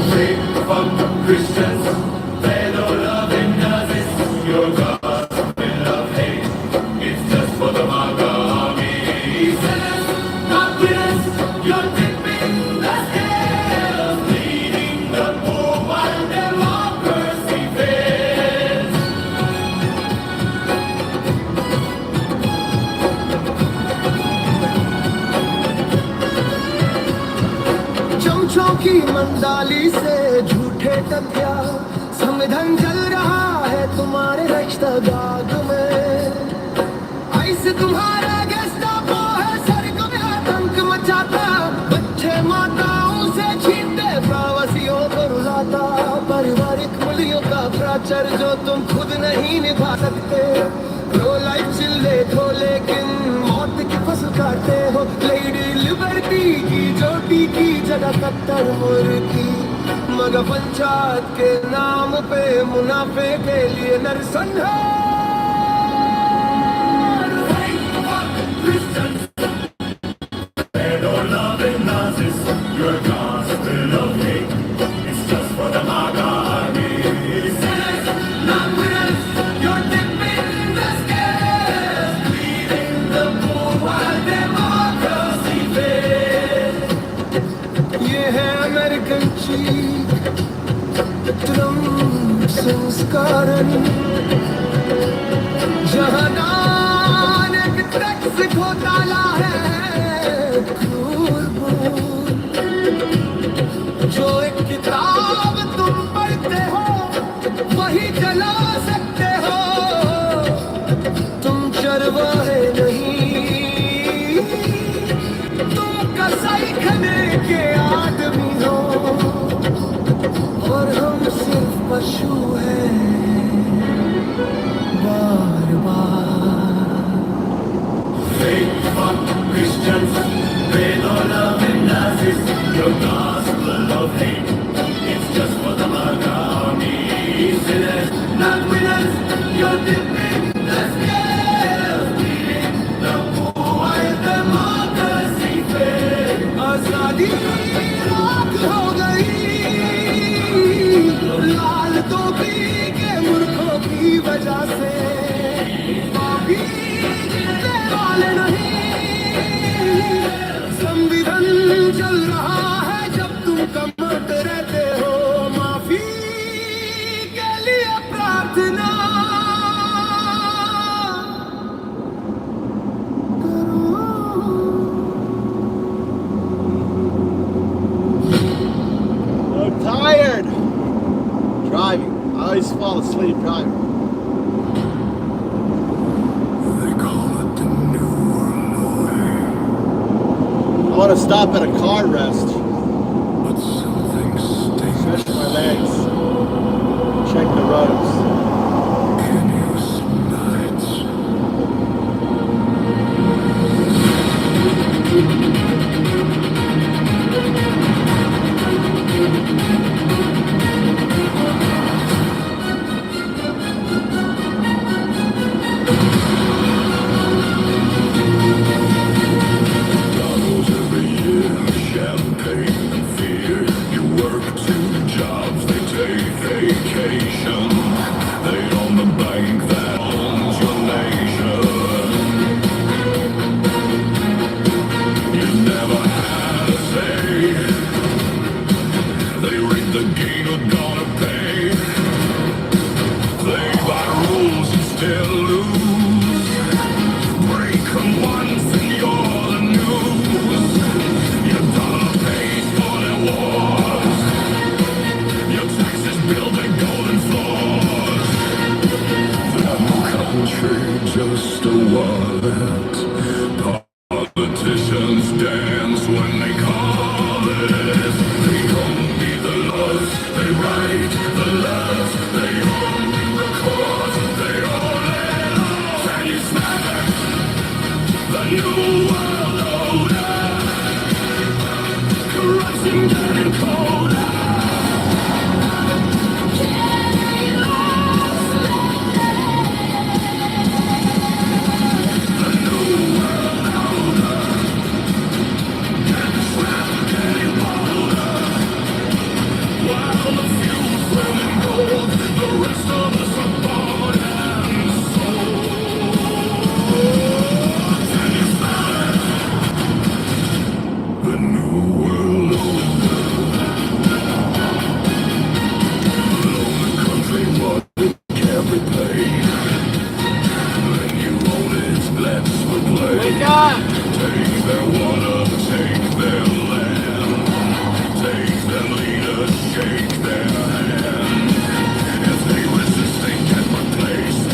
Free from Christians, pedo-loving Nazis, your gospel of hate, it's just for the MAGA army. Sinners, not winners, you're tipping the scales, bleeding the poor while democracy fails. चमचों की मंडाली से झूठे तथ्या, संविधान जल रहा है तुम्हारे रक्तदाग में। ऐसे तुम्हारा गेस्टापो है सड़कों में आतंक मचाता, बच्चे माताओं से छीनते प्रवासियों को रुलाता। पारिवारिक मूल्यों का प्रचार जो तुम खुद नहीं निभा सकते, प्रो लाइफ चिल्ले हो लेकिन मौत की फसल काटते हो। लेडी लिबर्टी की चोटी की जगह कट्टर मुर्गी, मगर पंचायत के नाम पे मुनाफे के लिए नरसंहार। Pedo-loving Nazis, your gospel of hate, it's just for the MAGA army. Sinners, not winners, you're tipping the scales, bleeding the poor while democracy fails. ये है अमेरिकन चीख, ट्रम्प संस्करण, जहाँ दान एक टैक्स घोटाला है। जो एक किताब तुम पढ़ते हो वही जला सकते हो, तुम चरवाहे नहीं, तुम कसाई खाने के आदमी हो, और हम सिर्फ पशु हैं बार बार। Faithful Christians, pedo-loving Nazis, your gospel of hate, it's just for the MAGA army. Sinners, not winners, you're dipping the scales, bleeding the poor while democracy fails. आजादी राख हो गई लाल टोपी के मूर्खों की वजह से, माफी देने वाले नहीं। संविधान चल रहा है जब तुम कमत रहते हो, माफी के लिए प्रार्थना करो। sleep time. They call it the New World Order, I want to stop at a car rest. but something stinks. Stretch my legs. Check the roads. Can you smell it? McDonald's every year, champagne and fear. You work 2 jobs, they take vacation. They own the bank that owns your nation. You never had a say. They read the game you're gonna pay. Play by rules and still lose. Break 'em once and you're the news. Your dollar pays for their wars. Your taxes build their golden floors. Their country just a wallet. Politicians dance when they call it. They don't need the laws, they write the laws. They only record, they only laws. And you smell it, the new world order. Corruption getting colder. The new world order. And the swell getting bolder. While the few swim in gold, the rest of us are bought and sold. Can you smell it? The new world order. Own the country, what can we pay? When you own it, let's replay. Wake up! Take their water, take their land. Take their leaders, shake their hand. If they resist, they get replaced.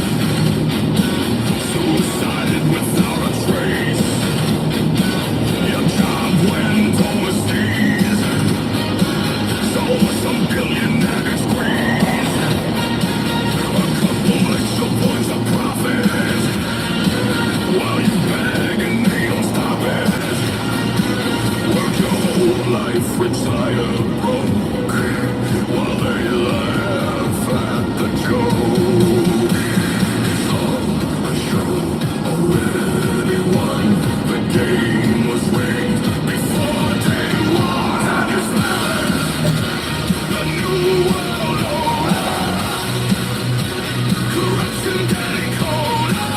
Suicided without a trace. Your job went overseas. So some billionaire squeeze. A couple extra points of profit. While you beg and they don't stop it. Work your whole life, retire broke. While they laugh at the joke. A show already won. The game was rigged before day one. Have you smell it? The new world order. Corruption getting colder.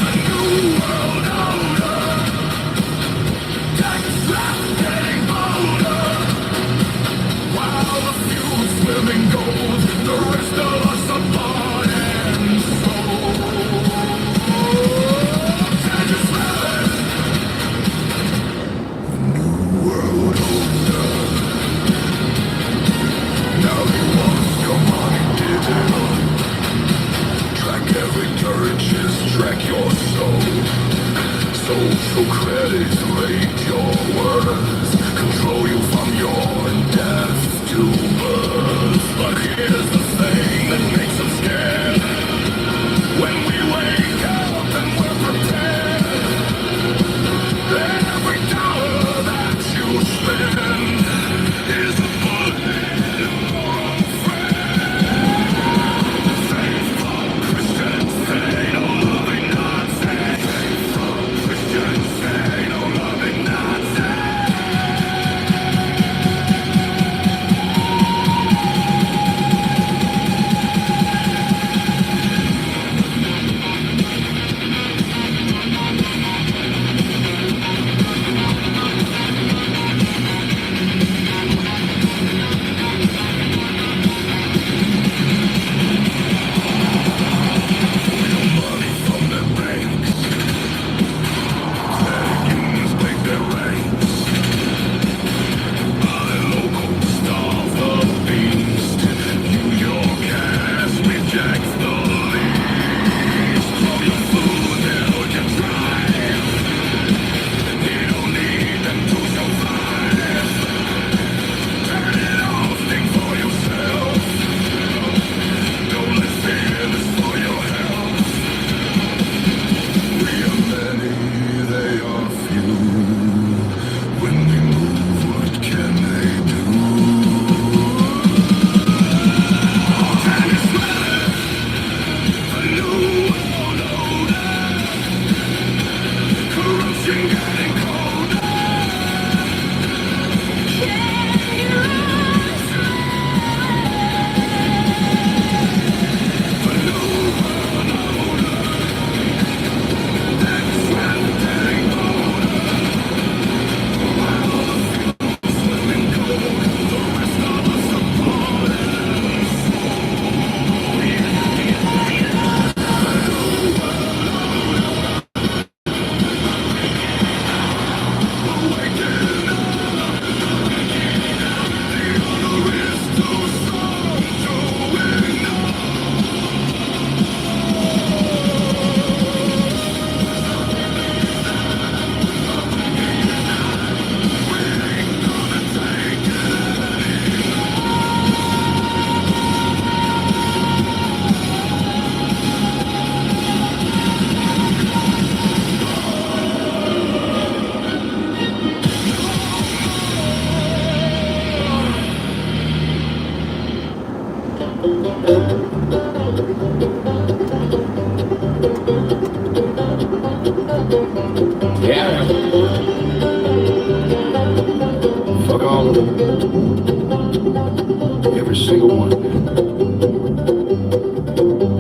The new world order. Tax slap getting bolder. While the few swim in gold, the rest of us are bought and sold. Can you smell it? The new world order. Now they want your money digital. Track every purchase, track your soul. Social credits rate your worth. Control you from your death to birth. But here's the thing that makes them scared. When we wake up and we're prepared. Every dollar that you spend is a bullet in your own friend. Save from Christians, say no loving Nazi. Save from Christians, say no loving Nazi.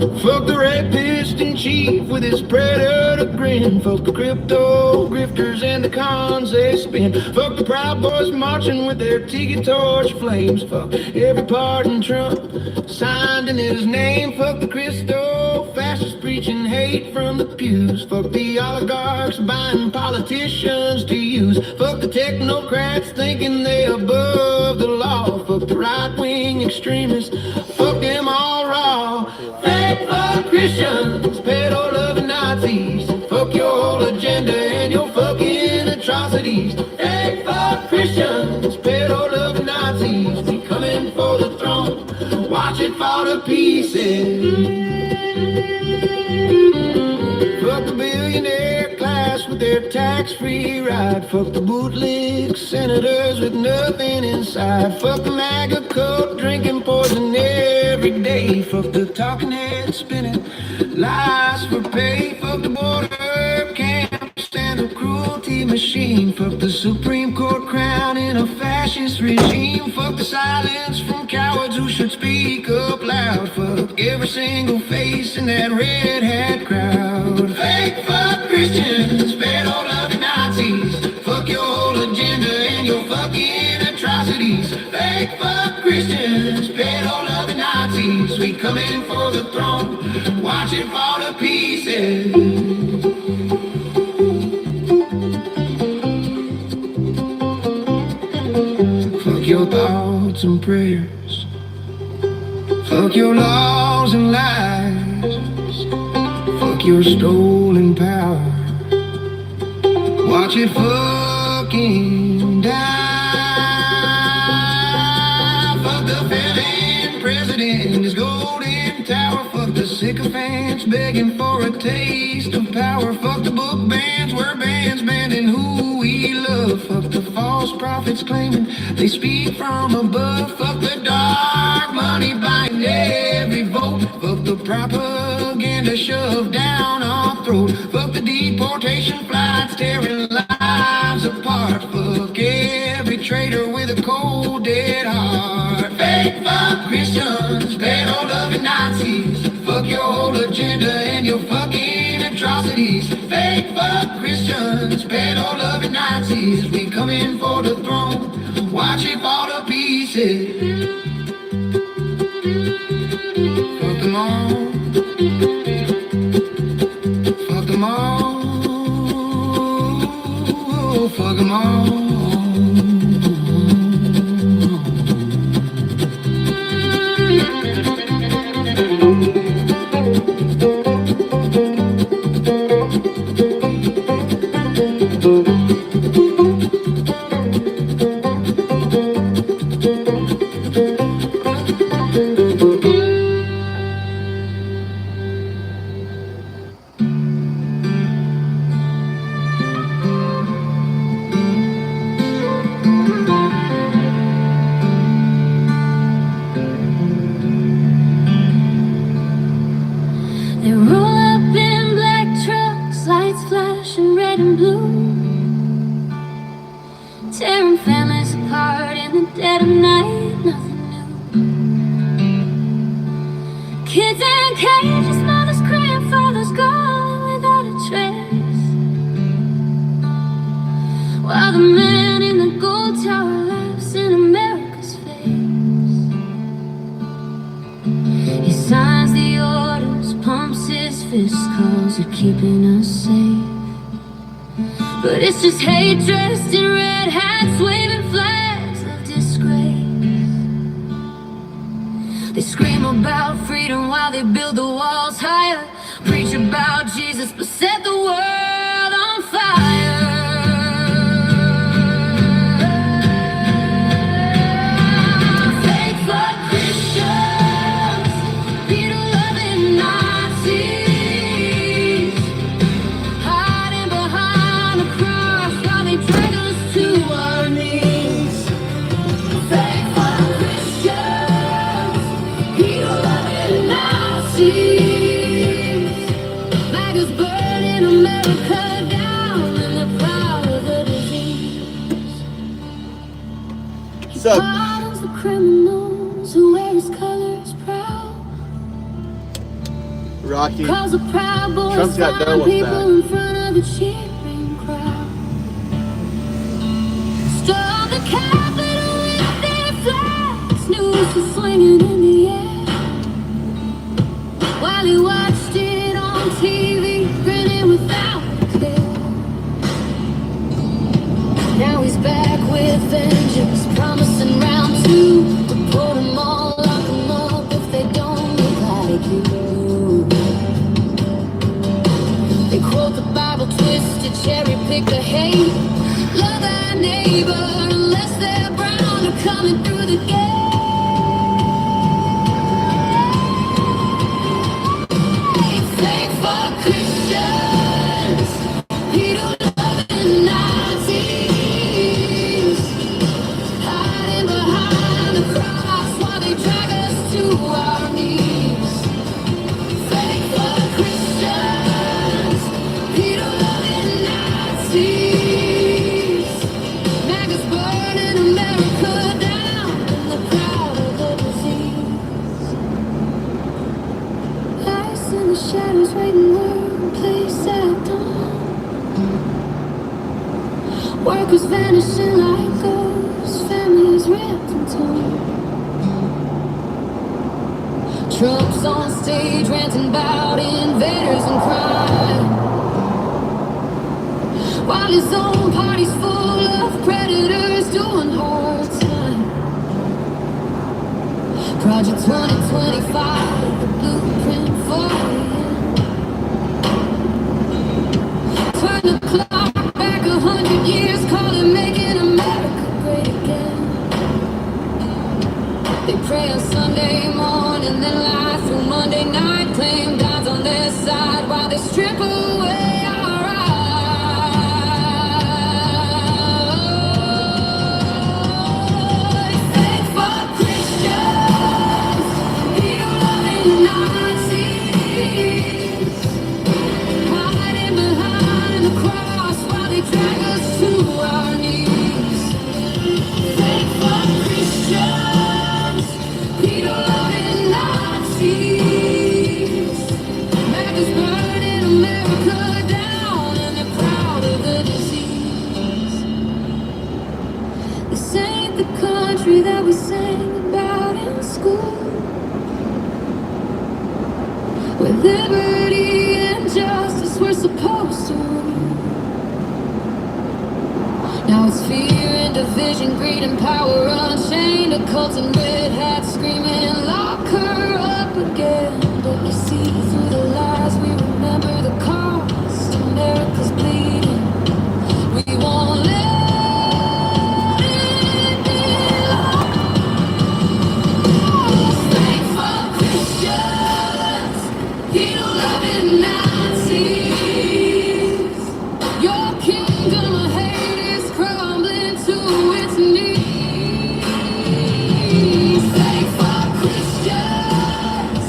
Fuck the rapist in chief with his predator grin. Fuck the crypto grifters and the cons they spin. Fuck the Proud Boys marching with their tiki torch flames. Fuck every pardon Trump signed in his name. Fuck the Christo fascists preaching hate from the pews. Fuck the oligarchs buying politicians to use. Fuck the technocrats thinking they above the law. Fuck the right-wing extremists. Fuck them all raw. Fake fuck Christians, pedo-loving Nazis. Fuck your whole agenda and your fucking atrocities. Fake fuck Christians, pedo-loving Nazis. We coming for the throne, watch it fall to pieces. Fuck the billionaire class with their tax-free ride. Fuck the bootleg senators with nothing inside. Fuck the MAGA cult drinking poison every day. Fuck the talking head spinning lies for pay. Fuck the border camps and the cruelty machine. Fuck the Supreme Court crown in a fascist regime. Fuck the silence from cowards who should speak up loud. Fuck every single face in that red hat crowd. Fake fuck Christians, pedo-loving Nazis. Fuck your whole agenda and your fucking atrocities. Fake fuck Christians, pedo-loving Nazis. We coming for the throne, watch it fall to pieces. Fuck your thoughts and prayers. Fuck your laws and lies. Fuck your stolen power. Watch it fucking die. Fuck the failing president and his golden tower. Fuck the sycophants begging for a taste of power. Fuck the book bans where bands banning who we love. Fuck the false prophets claiming they speak from above. Fuck the dark money buying every vote. Fuck the propaganda shoved down our throat. Fuck the deportation flights tearing lives apart. Fuck every traitor with a cold dead heart. Fake fuck Christians, pedo-loving Nazis. Fuck your whole agenda and your fucking atrocities. Fake fuck Christians, pedo-loving Nazis. We coming for the throne, watch it fall to pieces. Fuck them all. Fuck them all. Fuck them all. They roll up in black trucks, lights flashing red and blue, tearing families apart in the dead of night, nothing new. Kids in cages, mothers crying, fathers gone without a trace, while the man in the gold tower laughs in America's face. He signs the orders, pumps his fist, calls it keeping us safe. But it's just hate dressed in red hats, waving flags of disgrace. They scream about freedom while they build the walls higher, preach about Jesus but set the world on fire. Fake fuck Christians, Peter-loving Nazis, hiding behind the cross while they drag us to our knees. Fake fuck Christians, Peter-loving Nazis, maggots burning America down in the power of the disease. He So- pardons the criminals who wear his colors proud. Rocky. Cause the Proud Boys Trump's got no find people effect. in front of the cheering crowd. Storm the Capitol with their flags, news was swinging in the air. While he watched it on TV, grinning without a care. Now he's back with vengeance, promising round two to put them all, lock them up if they don't look like you. They quote the Bible twisted, cherry pick the hate. Love thy neighbor unless they're brown or coming through the gate. Fake for Christians, Peter-loving Nazis, hiding behind the cross while they drag us to our knees. Fake for Christians, Peter-loving Nazis, maggots burning America down in the crowd of the disease. Lies in the shadows waiting one place at dawn. Workers vanishing like ghosts, families ripped and torn. Trump's on stage ranting about invaders and crime, while his own party's full of predators doing hard time. Project 2025, the blueprint for the end. Turn the clock back 100 years, call it making America great again. They pray on Sunday morning, then lie through Monday night, claim God's on their side while they strip away our eyes. Fake for Christians, Peter-loving Nazis, hiding behind the cross while they drag us to our knees. Fake for Christians, Peter-loving Nazis, maggots burning America down and they're proud of the disease. This ain't the country that we sang about in school, where liberty and justice were supposed to rule. Now it's fear and division, greed and power unchained, occults and red hats screaming, lock her up again. Don't you see through the lies? We remember the cost. America's bleeding. We won't let it be lost. Fake for Christians, Peter-loving Nazis, your kingdom of hate is crumbling to its knees. Fake for Christians,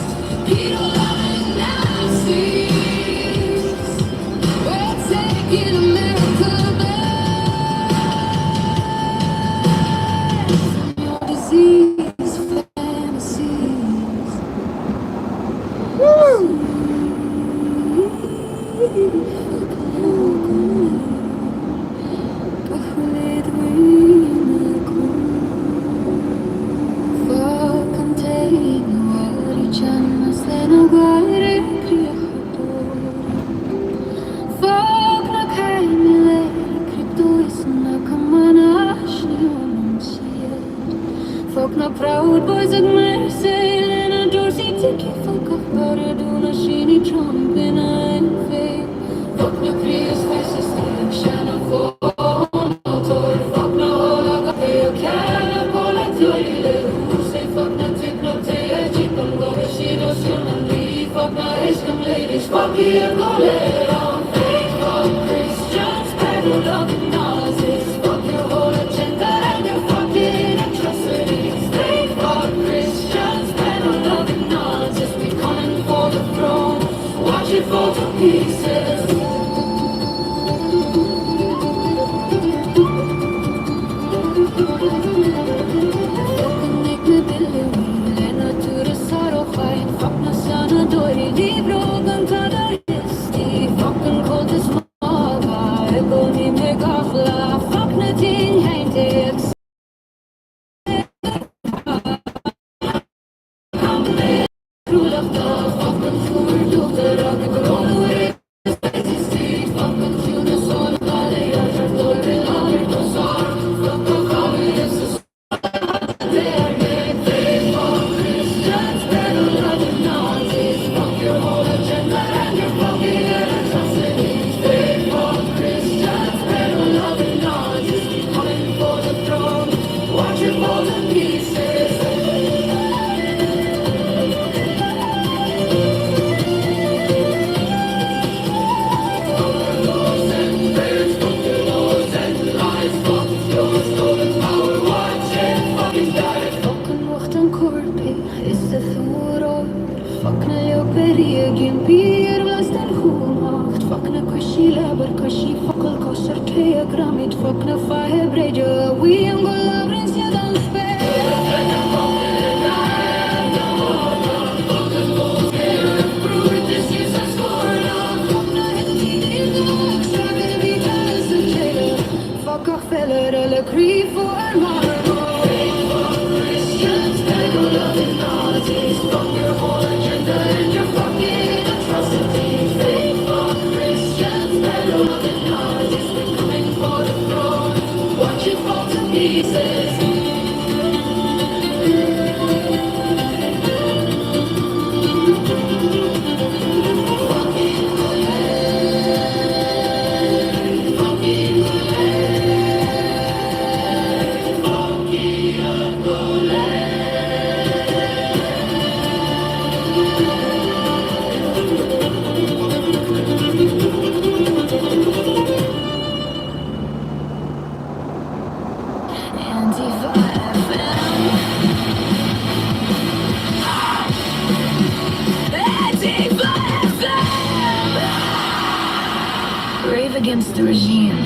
Peter-loving Nazis, we're taking America back from your disease fantasies. Folk na Proud Boys ag Marseille na Dorsey tiki folk of Paraduna shini Trump in ein fake. Folk na Prius fascist Shanna for motor. Folk na Ola Gapeo Kana Pola Toile. Say folk na Techno Tea Chipon Go Shido Shunan Lee. Folk na Eskam Ladies Folk here Golero. Fake folk Christians peddled up Nazis. Fuck your whole agenda and your fucking atrocities. Fake folk Christians peddled up Nazis. We coming for the throne. Watch it fall to pieces. Fuck na sana dori libro جنبي راسن خوماخت فكنا كشي لابر كشي فقل كسر تي جراميت فكنا فاهب رجا ويم غلابرنس يدان Fuck off, fella, eller grief for a marble. Christians, pedal loving Nazis. Fuck your whole agenda and your fucking atrocities. Faithful Christians, pedal loving Nazis. We're coming for the throne. Watch it fall to pieces. Brave against the regime,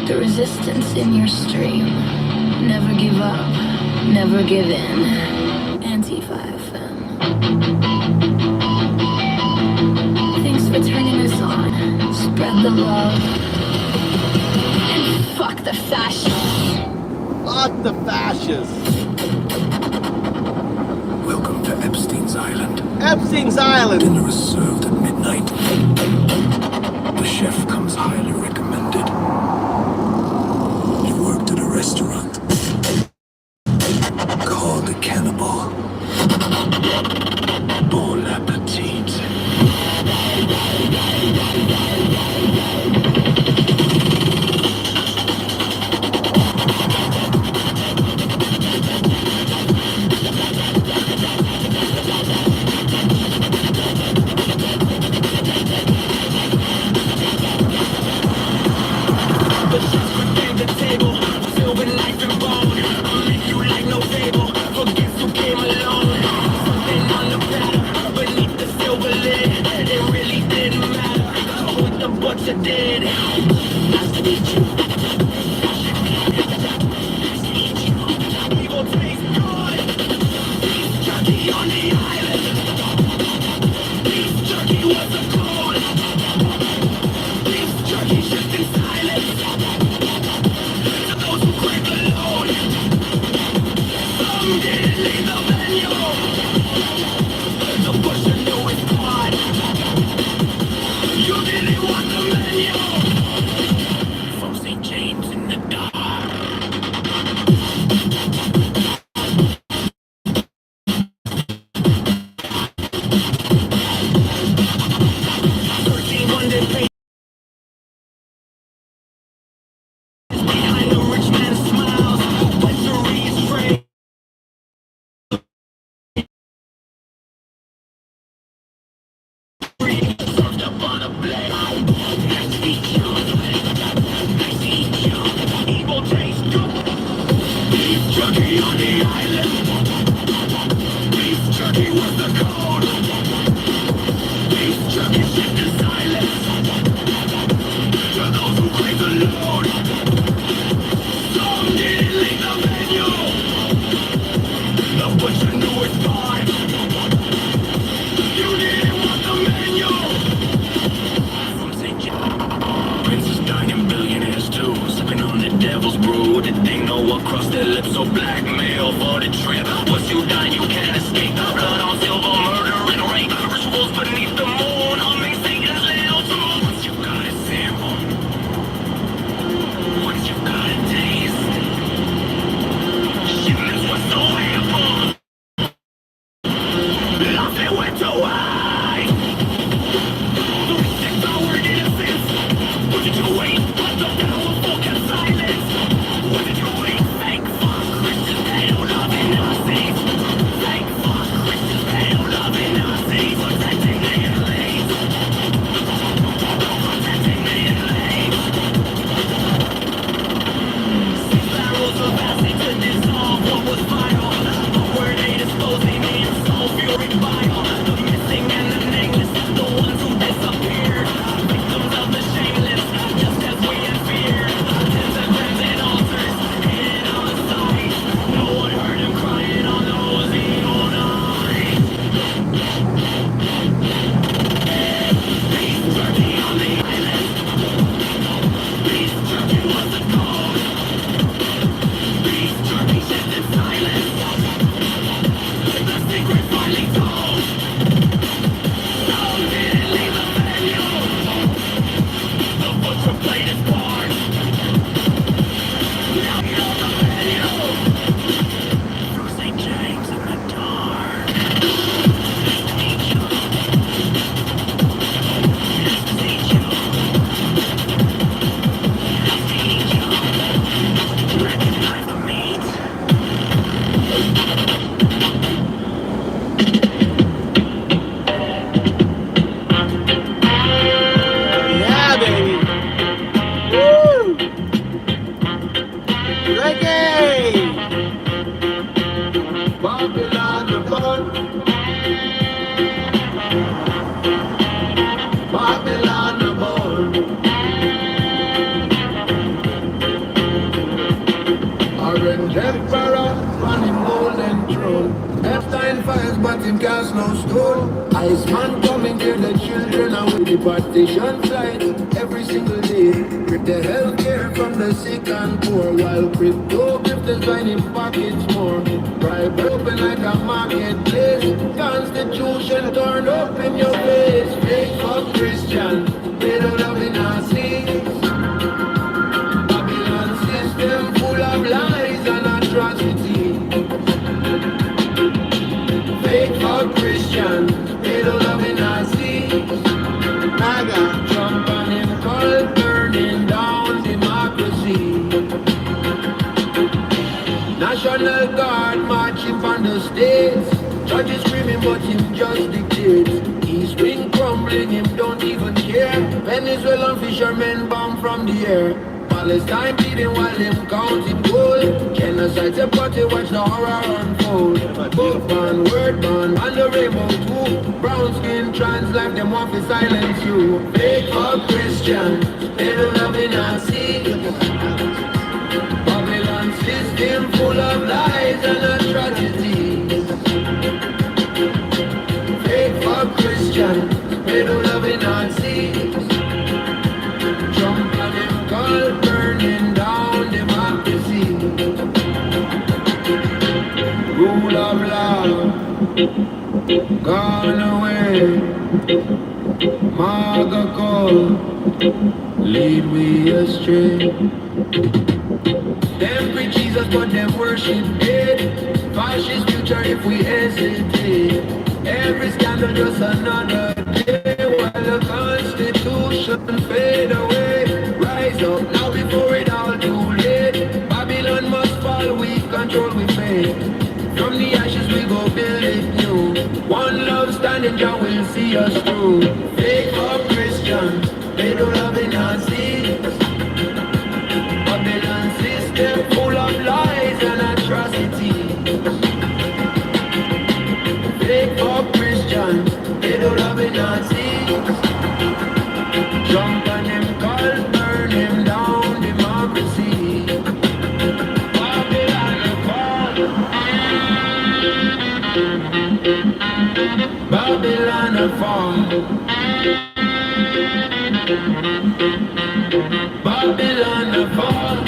the resistance in your stream. Never give up, never give in. Antifa FM. Thanks for turning us on. Spread the love. And fuck the fascists. Fuck the fascists. Welcome to Epstein's Island. Epstein's Island. Dinner is served at midnight. The chef comes highly recommended. He worked at a restaurant called the Cannibal. Bon appetit. What did you wait? Thank fuck, Christian cast no stone. Iceman coming to the children and with the partition flight every single day. With the healthcare from the sick and poor, while crypto grifters find in pockets more. Bribe open like a marketplace. Constitution turned up in your face. Fake for Christian, they don't love in our seats. Babylon system full of lies and atrocity. Fake for Christian, they don't love in our seats. MAGA, Trump and him call burning down democracy. National Guard marching from the states. Judges screaming but him just dictates. East Wing crumbling, him don't even care. Venezuelan fishermen bomb from the air. Palestine bleeding while him counting gold. Genocide's a party, watch the horror unfold. Book ban, word ban, and the rainbow too. Brown skin, trans life, them want to silence you. Fake for Christian, they don't love in our seat. Babylon system full of lies and atrocities. Fake for Christian, they don't love in our seats. Trump and him call burning down democracy. Rule of law gone away. MAGA call lead we astray. Them preach Jesus but them worship dead. Fascist future if we hesitate. Every scandal just another day. While the Constitution fade away. Rise up now before it all too late. Babylon must fall, we control we fate. From the ashes we go build it new. One love standing Jah will see us through. Fake for Christians, they don't love in our seats. Babylon system full of lies and atrocity. Fake for Christians, they don't love in our seats. Jump on him, call, burn him down, democracy. Babylon fall. Babylon fall. Babylon fall.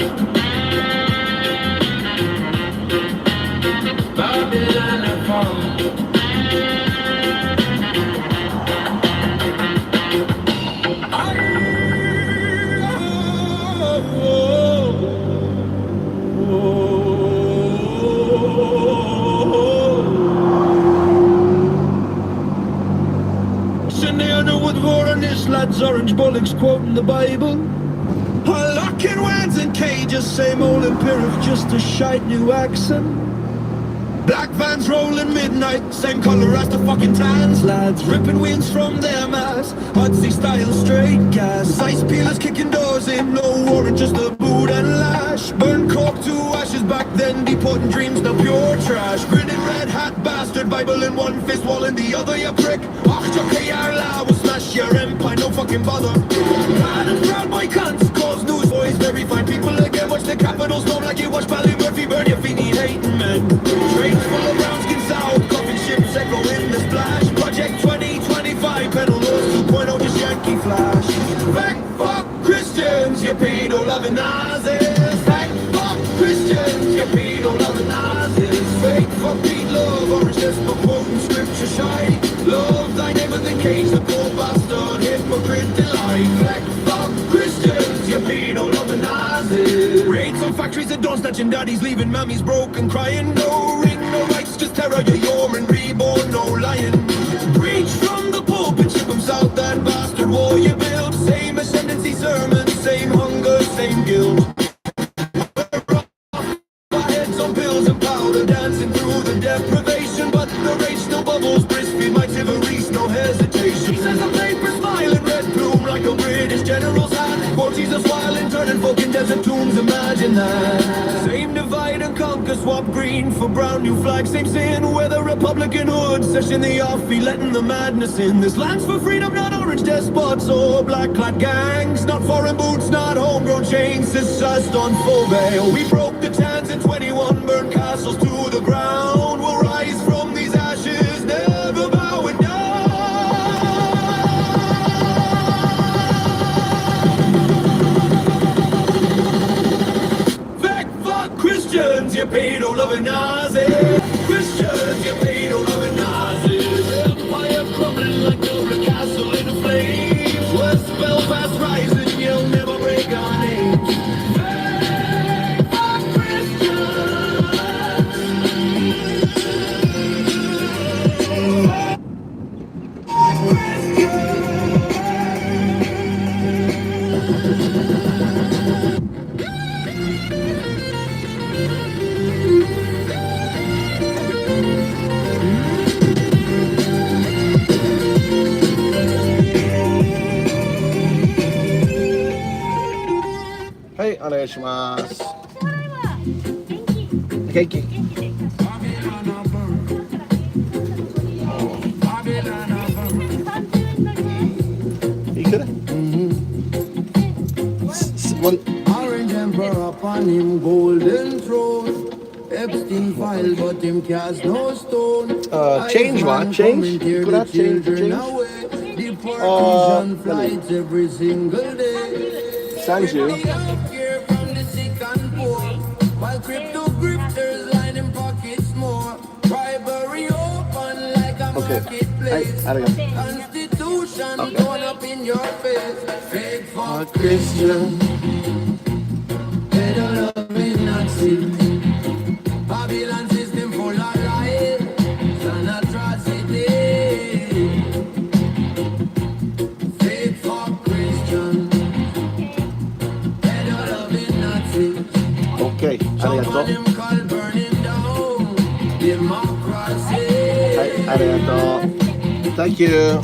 Babylon fall. Lads, orange bullocks quoting the Bible. All locking words in cages, same old empiric, just a shite new accent. Black vans rolling midnight, same color as the fucking tans. Lads ripping wheels from their mass, Hudsey style straight gas. Ice peelers kicking doors in, no warrant, just a boot and lash. Burn coke to ashes back then, deporting dreams, now pure trash. Grinning red hat bastard, Bible in one fist, wall in the other, you prick. Ach, la will smash your empire, no fucking bother. Proud and proud boy cunts, cause news boys, very fine people again. Watch the Capitol storm like you watch Bally Murphy burn your feet, need hating men. Trains full of brown skin south, coffin ships echo in the splash. Project 2025, pedal laws 2.0, just Yankee flash. Back fuck Christians, you pedo loving Nazis. Back fuck Christians, you pedo loving Nazis. Fake fuck beat love, orange for quoting scripture shy. Love thy neighbor, the cage, the poor bastard, hypocrite delight. Black fuck Christians, you pedo loving Nazis. Raids on factories and don't snatching daddies, leaving mammies broken, crying. No ring, no rights, just terror, you're and reborn, no lying. Preach from the pulpit, ship 'em south, that bastard war you built. Same ascendancy sermons, same hunger, same guilt. Our heads on pills and powder, dancing through the deprivation, but the rage still bubbles, breastfeed my tiveries, no hesitation. He says I'm paper smiling, red plume like a British general's hat. Quote Jesus while in turning folk in desert tombs, imagine that. Same divide and conquer, swap green for brown, new flag, same sin. Where the Republican hood session the offie, letting the madness in. This land's for freedom, not orange despots or black clad gangs. Not foreign boots, not homegrown chains, this us on full bail. We broke the chance in 21, burned castles to the ground. We'll rise from these ashes, never back. loving Nazi. Christians get paid on loving Nazis. Empire crumbling like a castle in flames. West Belfast rising, you'll never break our names. Faithful Hey, お願いします。ケーキ。いくらOrange emperor upon him golden throne. Epstein file but him cast no stone. Change one, change. Could I change, change? Deportation flights every single day. Thank you. Healthcare from the sick and poor. While crypto grifters line them pockets more. Bribery open like a marketplace. Constitution torn up in your face. Faithful Christian. Better love me Nazi. Babylon system full of lies and atrocity. Faithful Christian. Better love me Nazi. OK、ありがとう。はい、ありがとう。Thank you.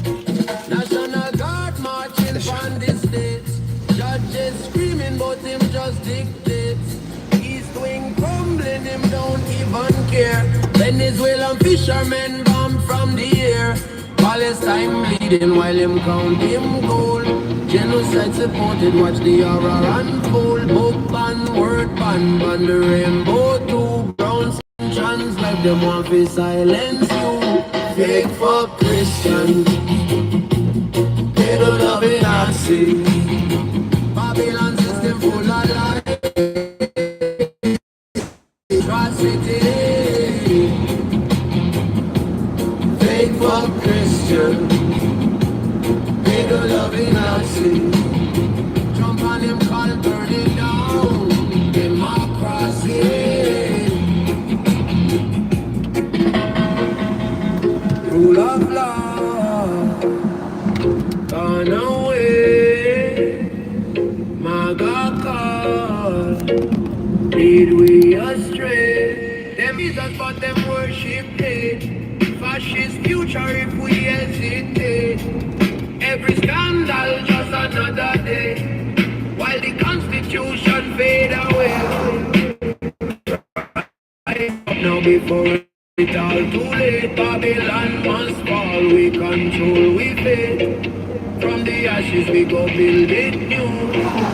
National Guard marching from the states. Judges screaming, but him just dictates. East wing crumbling, him don't even care. Venezuelan fishermen bomb from the air. Palestine bleeding while him count him gold. Genocide supported, watch the horror unfold. Book ban, word ban, ban the rainbow too. Browns and trans like them want to silence you. Fake for Christian. They don't love it, Nazi. Babylon system full of lies. Atrocity. Fake for Christian. They don't love it, Nazi. Jump on them, call it, burn it down. Democracy. Rule of law. Gone away. Maga call. Lead we astray. Them is us, but them worship hate. Fascist future if we hesitate. Every scandal just another day. While the constitution fade away. Now before it all too late. Babylon must fall. We control, we fade. From the ashes we go build it new.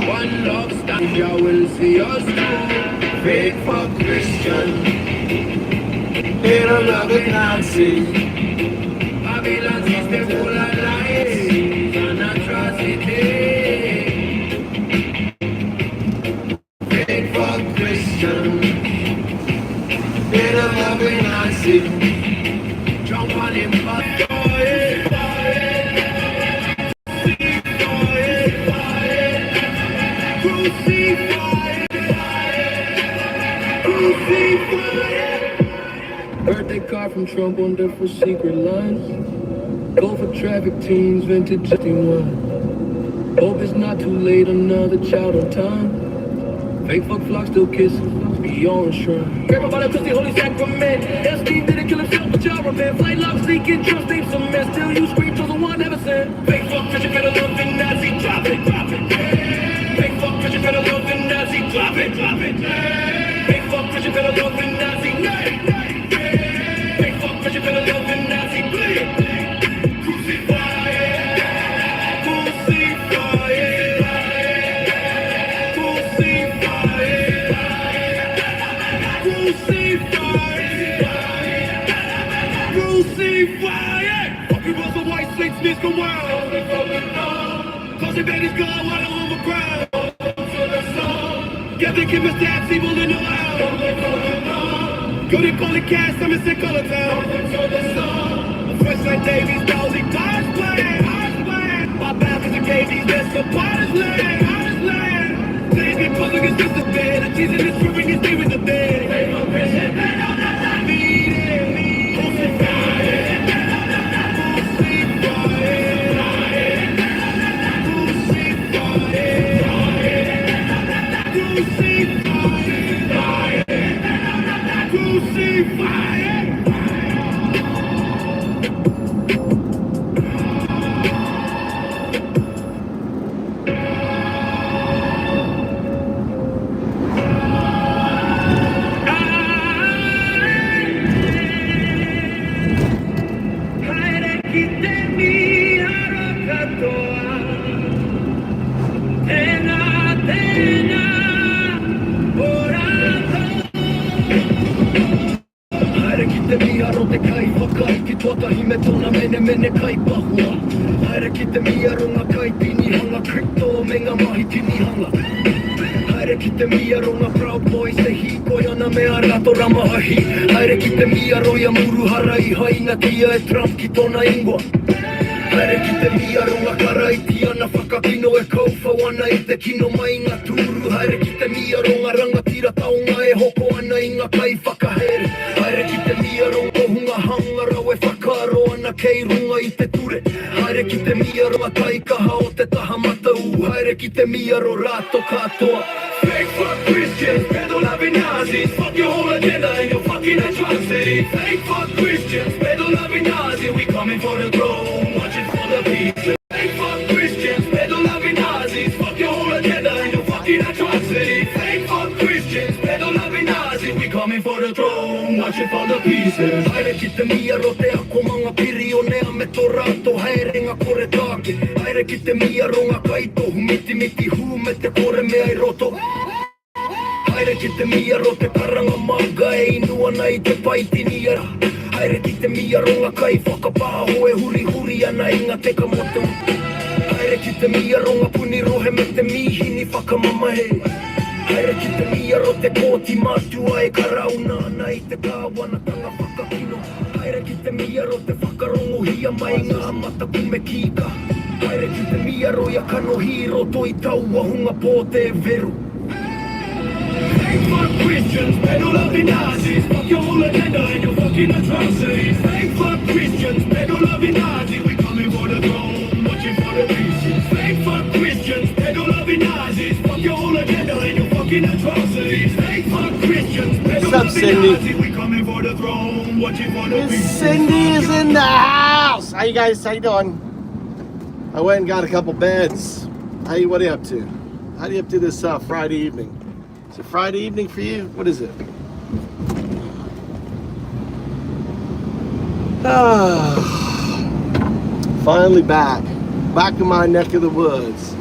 One love stand, Jah will see us through. Faith for Christian. They don't love it, Nazi. Babylon system full of lies and atrocity. Faith for Christian. They don't love it, Nazi. Jump on him, but birthday card from Trump on there for secret lines. Go for traffic teens, vintage 51. Hope it's not too late, another child on time. Fake fuck flock still kissing, beyond shrine. Grab about a pussy, holy sacrament. SD didn't kill himself, but y'all repent. Flight lock leaking, trust name cement. Still you scream, chose the one never sent. Fake fuck Christian, better love than Nazi, drop it, drop it. Fake fuck Christian, better love than Nazi, drop it, drop it. Fake fuck Christian, better love than Nazi, fake fuck Christian, better love than Nazi, crucify it, crucify it, crucify it, crucify it, crucify it. Fuck you, was the white snakes miss the world. Cause the baby's gone while I'm on the ground. Get the kid, Mr. Abs, evil in the world. Couldn't call it cash, I'm in Color Town. Fresh like Davies, Dolly, God's plan. My bathers and KD's best of Potter's land. Things get closer, it's just a bed. And Jesus is proving his name in the bed. Proud boy se hikoiana me arato ramahi. Haere ki te miaro ia muru harai hainga kia e Trump ki tona ingwa. Haere ki te miaro ngā karai tiana whakakino e kauwha wana I te kino mai ngā tūru. Haere ki te miaro ngā rangatira taonga e hoko ana I ngā kai whakahere. Haere ki te miaro ngā hunga hangara e whakaro ana kei runga I te ture. Haere ki te miaro a kai kaha o te taha matau. Haere ki te miaro rato katoa. Fake fuck Christians, pedo loving Nazis. Fuck your whole agenda and your fucking atrocity. Fake fuck Christians, pedo loving Nazis. We coming for the throne, watching for the people. Fake fuck Christians, pedo loving Nazis. Fuck your whole agenda and your fucking atrocity. Fake fuck Christians, pedo loving Nazis. We coming for the throne, watching for the pieces. Haere ki te miaro te ako mga piri o nea me tō rato. Haere ngā kore tāke. Haere ki te miaro ngā kaito. Humiti miti hu me te kore mea I roto. Haere ki te miaro te karanga maga e inua nei te paitini ara. Haere ki te miaro ngā kai whakapāho e huri huri ana I ngā teka motu. Haere ki te miaro ngā puni rohe me te mihini whakamamahe. Haere ki te miaro te kōti mātua e karauna ana I te kāwanatanga whakakino. Haere ki te miaro te whakarongo hia mai ngā mata kume kika. Haere ki te miaro ia kano hiro toi taua hunga pō te veru. Fake fuck Christians, pedo loving Nazis. Fuck your whole agenda and your fucking atrocities. Fake fuck Christians, pedo loving Nazis. We coming for the throne, watching for the pieces. Fake fuck Christians, pedo loving Nazis. Fuck your whole agenda and your fucking atrocities. Fake fuck Christians, pedo loving Nazis. We coming for the throne, watching for the pieces. Cindy is in the house. How you guys? How you doing? I went and got a couple beds. What are you up to? How are you up to this Friday evening? Is it Friday evening for you? What is it? Finally back in my neck of the woods.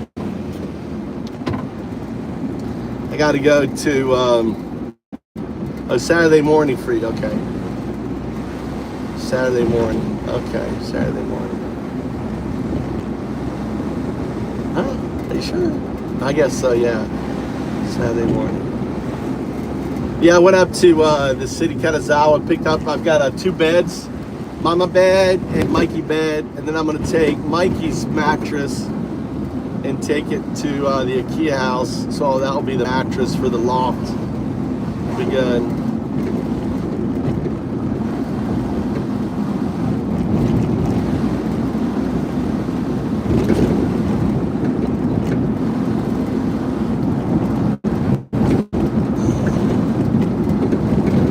I got to go to Saturday morning for you. Okay. Saturday morning. Okay, Saturday morning. Huh? Are you sure? I guess so, yeah. Saturday morning. Yeah, I went up to the city Kanazawa, picked up, I've got 2 beds, Mama bed and Mikey bed, and then I'm gonna take Mikey's mattress and take it to the IKEA house, so that will be the mattress for the loft. Be good.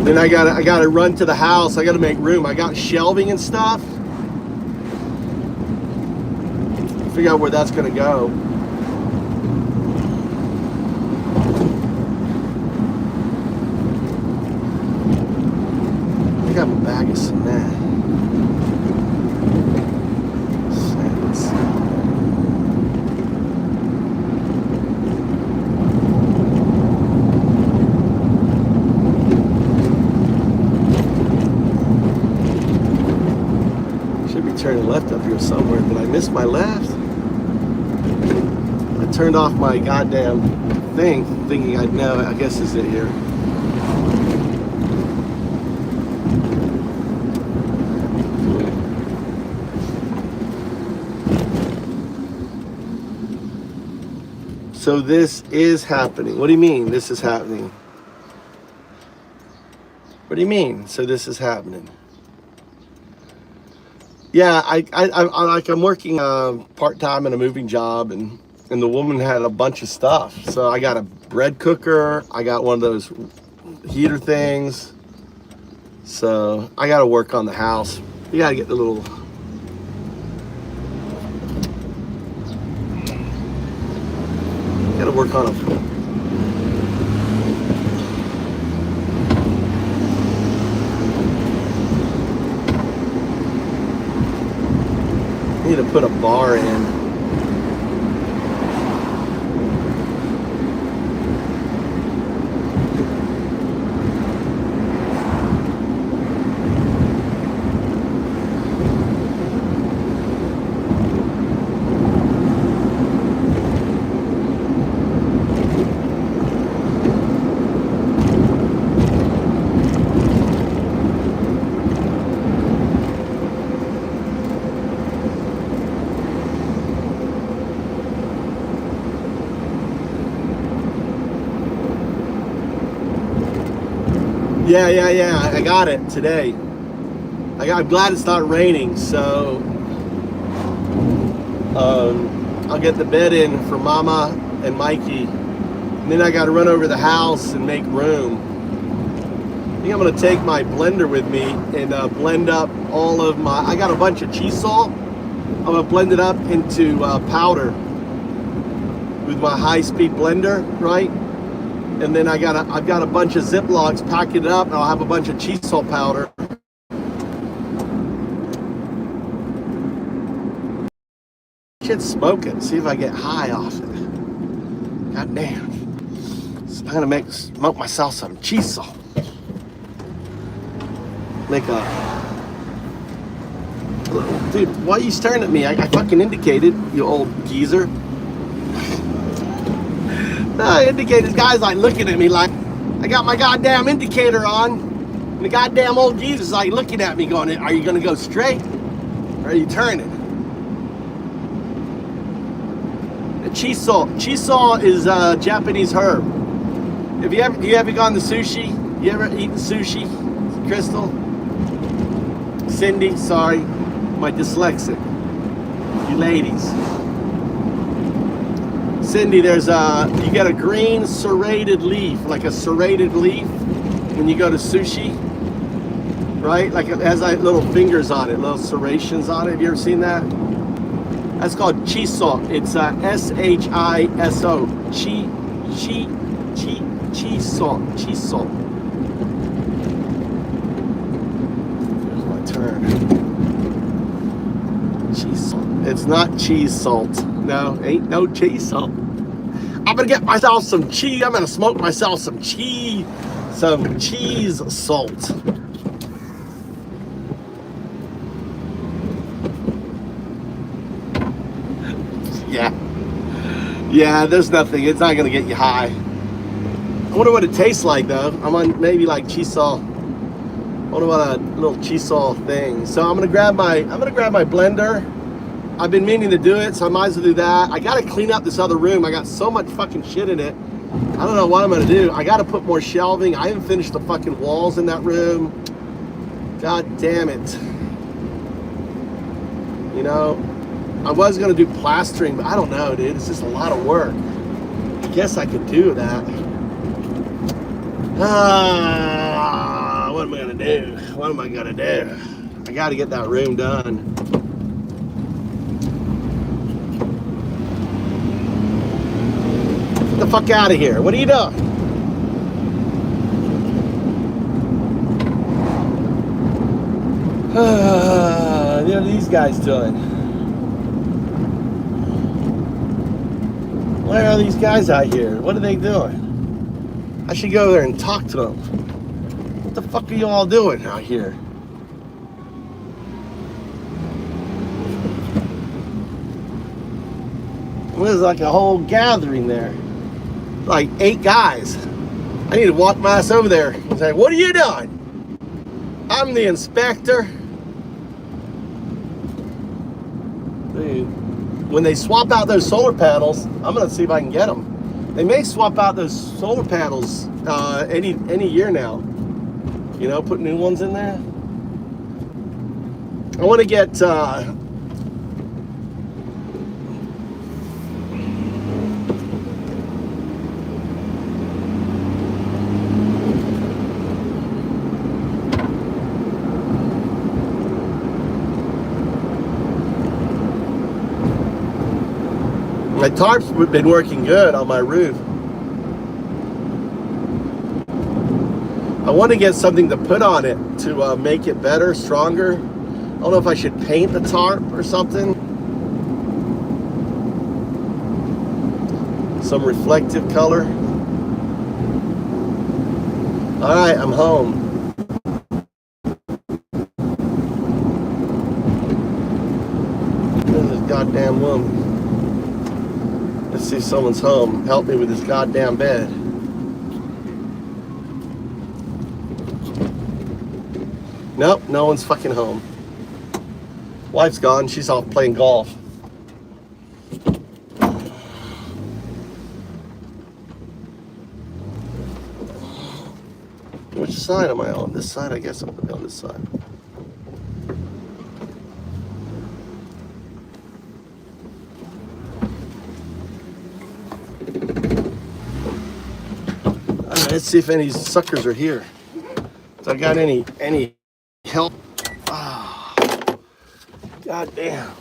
Then I gotta run to the house. I gotta make room. I got shelving and stuff. Figure out where that's gonna go. I got my bag of cement. Turning left up here somewhere. Did I miss my left? I turned off my goddamn thing, thinking I'd know. I guess is it here. So this is happening. What do you mean this is happening? What do you mean? So this is happening? Yeah, I'm working part-time in a moving job, and the woman had a bunch of stuff. So I got a bread cooker. I got one of those heater things. So I got to work on the house. You got to get the little... Got to work on them. Need to put a bar in. Yeah. I got it today. I'm glad it's not raining, so I'll get the bed in for Mama and Mikey. And then I got to run over the house and make room. I think I'm going to take my blender with me and blend up all of my... I got a bunch of cheese salt. I'm going to blend it up into powder with my high-speed blender, right? And then I've got a bunch of Ziplocs, pack it up, and I'll have a bunch of cheese salt powder. Shit, smoke it. See if I get high off it. God damn. So I'm gonna smoke myself some cheese salt. Make a... Dude, why are you staring at me? I fucking indicated, you old geezer. I indicated, this guy's like looking at me like, I got my goddamn indicator on, and the goddamn old geezer's is like looking at me going, are you gonna go straight, or are you turning? The cheese salt is a Japanese herb. Have you ever gone to sushi? You ever eaten sushi, Crystal? Cindy, sorry, my dyslexic. You ladies. Cindy, there's you get a green serrated leaf, like a serrated leaf when you go to sushi, right? Like it has like little fingers on it, little serrations on it. Have you ever seen that? That's called chiso. It's S-H-I-S-O. Chiso. Here's my turn. Cheese salt. It's not cheese salt. No, ain't no cheese salt. I'm gonna get myself some cheese. I'm gonna smoke myself some cheese salt. Yeah, there's nothing. It's not gonna get you high. I wonder what it tastes like though. I'm on maybe like cheese salt. I wonder what a little cheese salt thing. So I'm gonna grab my blender. I've been meaning to do it, so I might as well do that. I gotta clean up this other room. I got so much fucking shit in it. I don't know what I'm gonna do. I gotta put more shelving. I haven't finished the fucking walls in that room. God damn it. You know, I was gonna do plastering, but I don't know, dude. It's just a lot of work. I guess I could do that. What am I gonna do? What am I gonna do? I gotta get that room done. Get the fuck out of here. What are you doing? What are these guys doing? Why are these guys out here? What are they doing? I should go there and talk to them. What the fuck are you all doing out here? There's like a whole gathering there. Like 8 guys. I need to walk my ass over there and say, what are you doing? I'm the inspector. Dude, when they swap out those solar panels, I'm gonna see if I can get them. They may swap out those solar panels any year now. You know, put new ones in there. I want to get my tarp's been working good on my roof. I want to get something to put on it to make it better, stronger. I don't know if I should paint the tarp or something. Some reflective color. All right, I'm home. Where's this goddamn woman? Let's see if someone's home. Help me with this goddamn bed. Nope, no one's fucking home. Wife's gone. She's off playing golf. Which side am I on? This side? I guess I'm gonna be on this side. Alright, let's see if any suckers are here. If I got any help. Ah, God damn.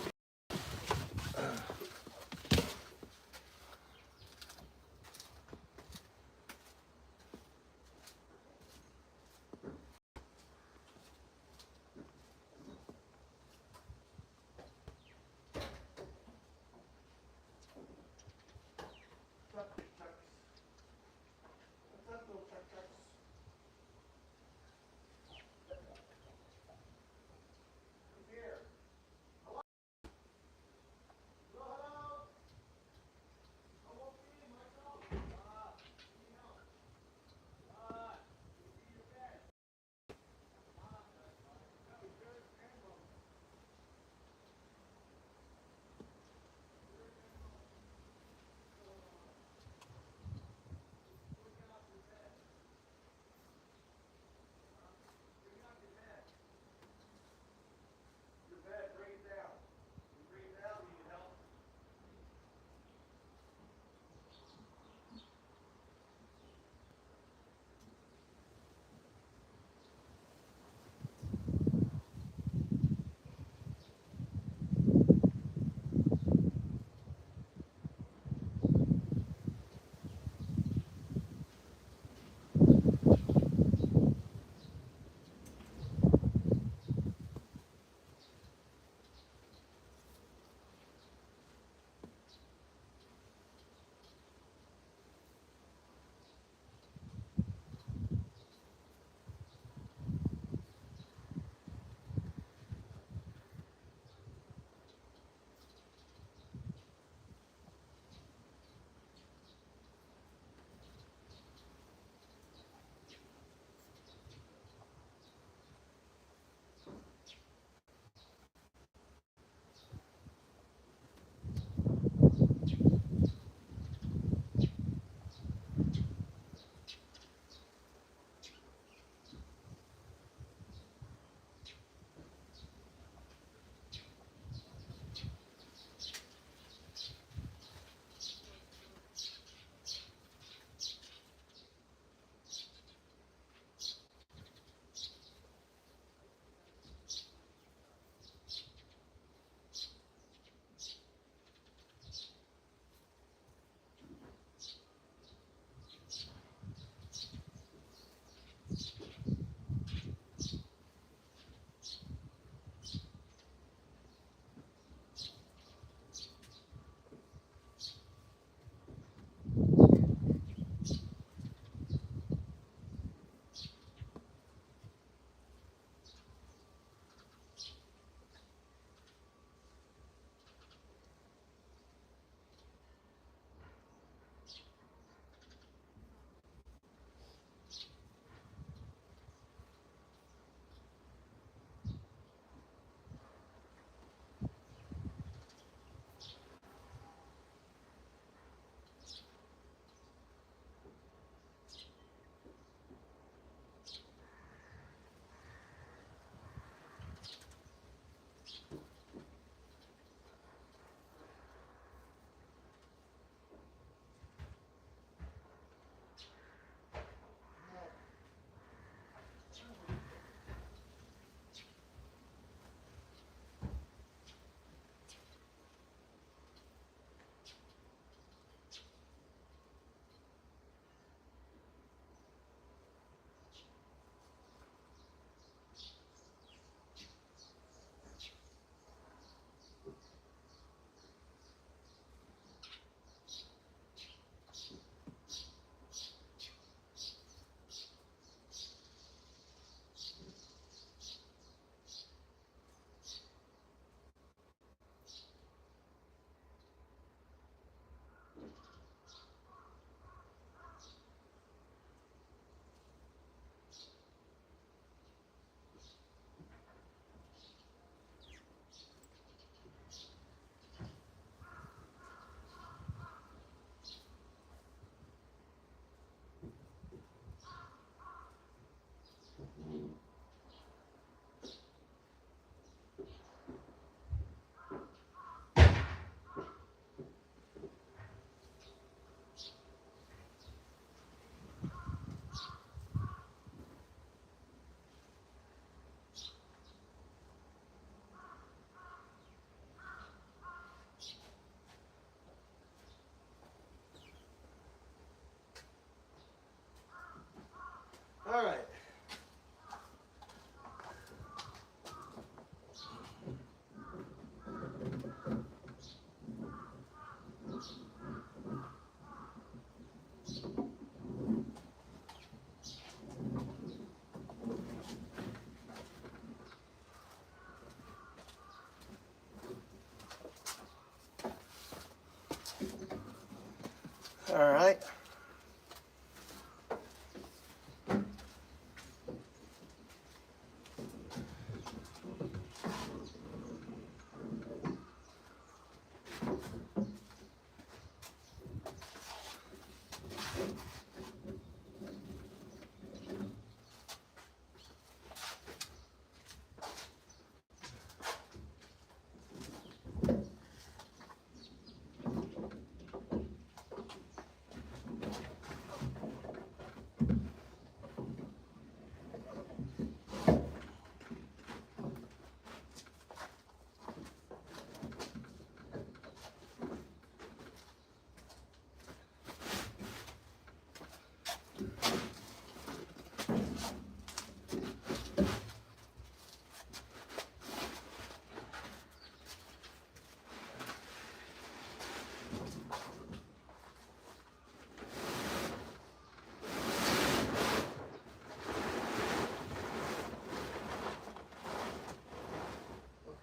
All right.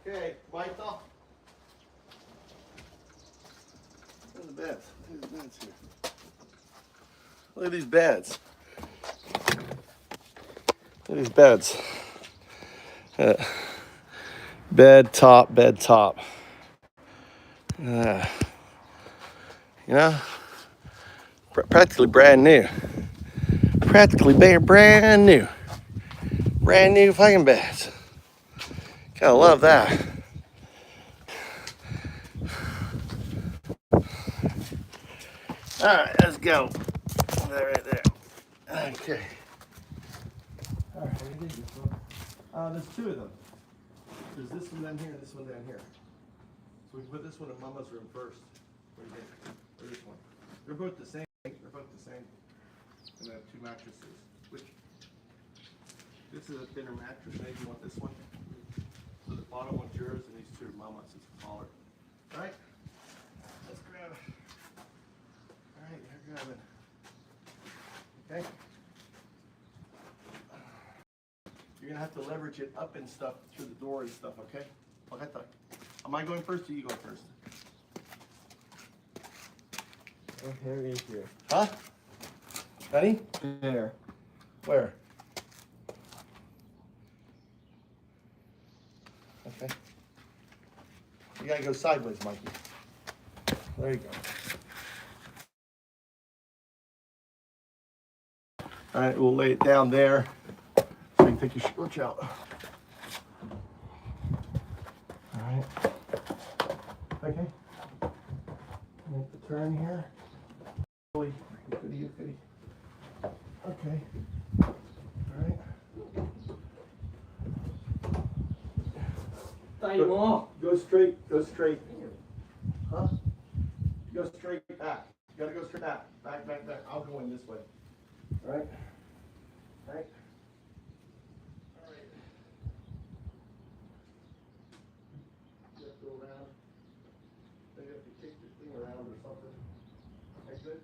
Okay, Michael. Look at the beds. Look at the beds here. Look at these beds. Look at these beds. Bed top, bed top. You know, practically brand new. Practically brand new. Brand new fucking beds. Gotta love that. All right, let's go. There, right there. Okay. All right, what do you think? This one? There's two of them. There's this one down here and this one down here. So we can put this one in Mama's room first. What do you think? Or this one? They're both the same. They're both the same. And I have two mattresses. Which? This is a thinner mattress. Maybe you want this one. So the bottom one's yours, and these two are Mama's. It's taller. All right. Let's grab it. All right, you're grabbing. Okay. You're gonna have to leverage it up and stuff through the door and stuff. Okay. Am I going first or you going first? Here is here. Huh? Honey? There. Where? Okay. You gotta go sideways, Mikey. There you go. All right, we'll lay it down there so you can take your shorts out. All right. Okay. Make the turn here. Goody, goody. Okay. All right. Go straight. Go straight. Huh? Go straight back. You gotta go straight back. Back. I'll go in this way. All right. All right. All right. You have to go around. Then you have to kick your thing around or something. Okay, good.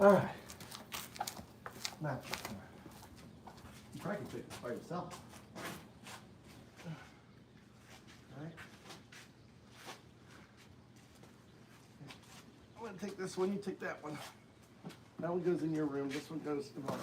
All right. Now, you probably can take this by yourself. All right. I'm gonna take this one. You take that one. That one goes in your room. This one goes in mine.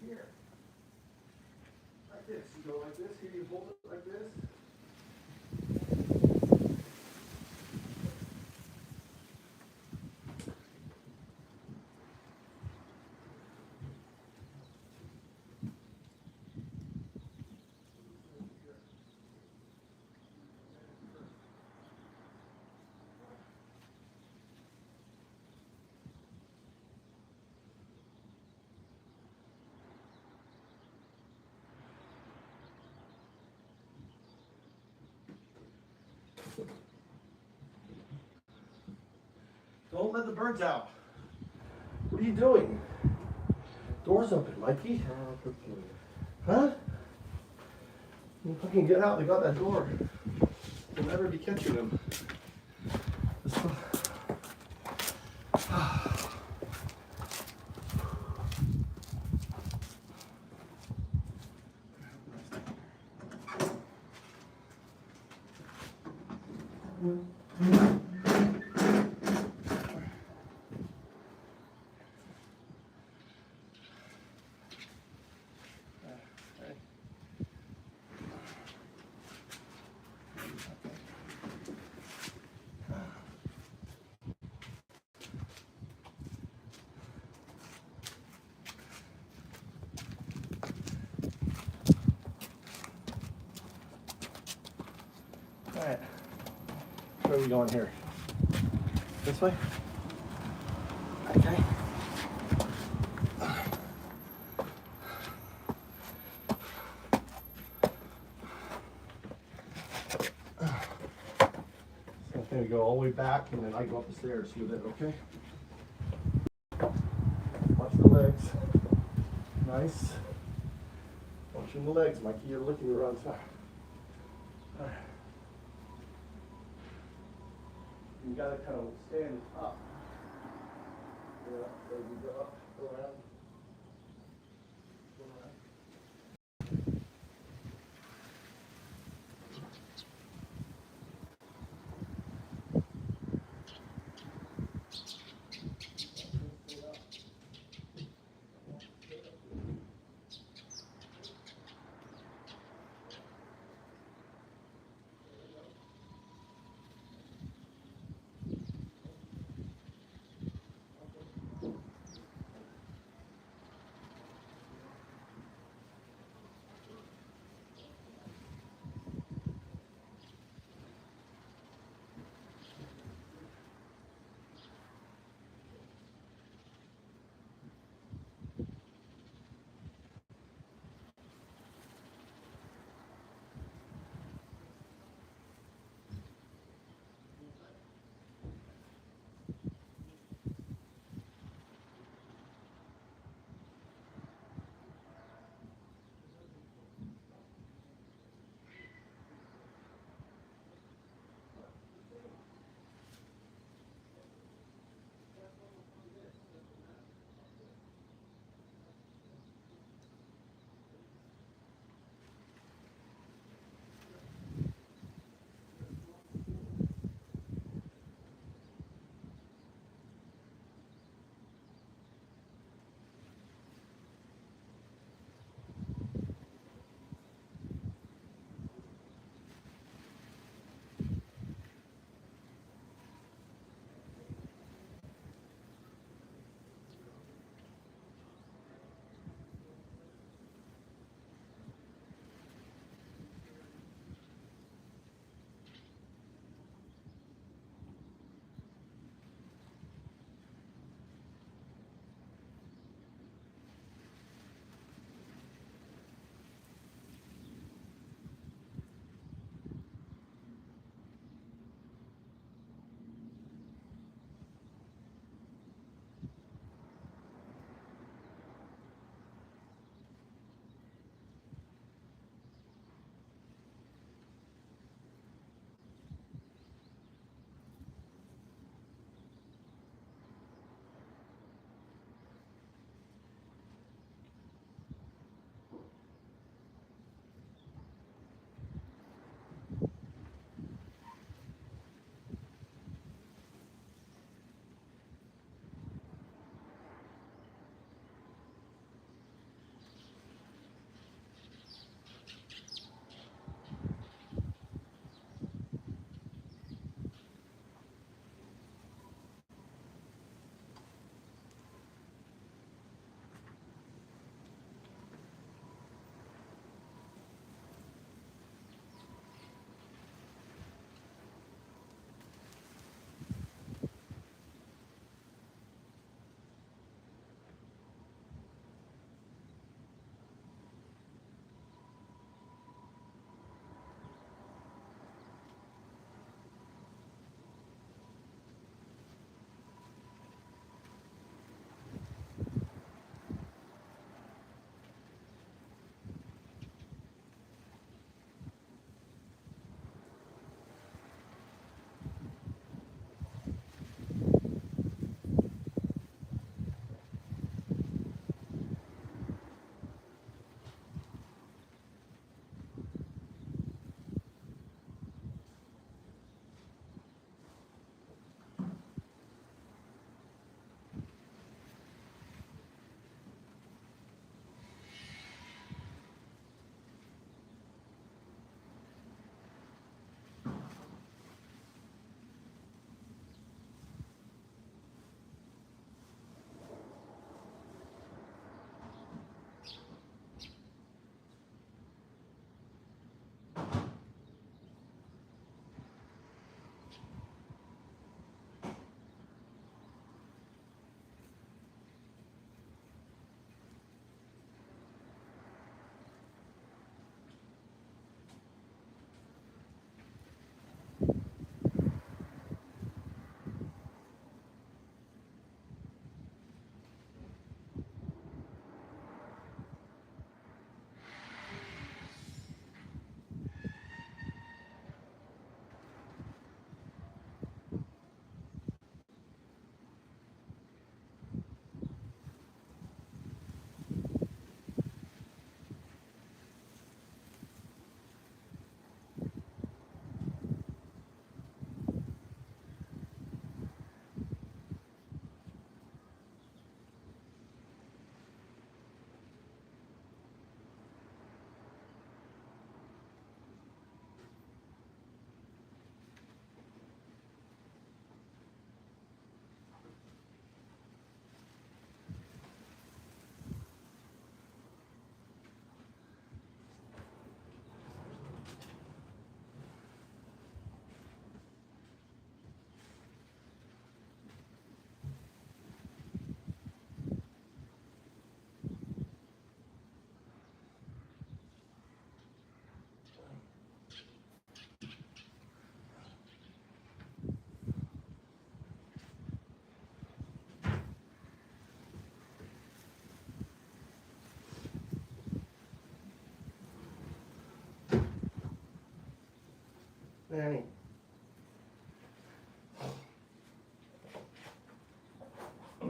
Here. Like this. You go like this. Here you hold it like this. Don't let the birds out. What are you doing? Door's open, Mikey. Huh? You fucking get out. They got that door. You'll never be catching them. All right. Where are we going here? This way? Okay. So I'm gonna go all the way back and then I go up the stairs with it, okay? Watch the legs. Nice. Watching the legs, Mikey, you're looking around time. All right. You gotta kind of stand up. Yeah, so you go up, go around. Go around.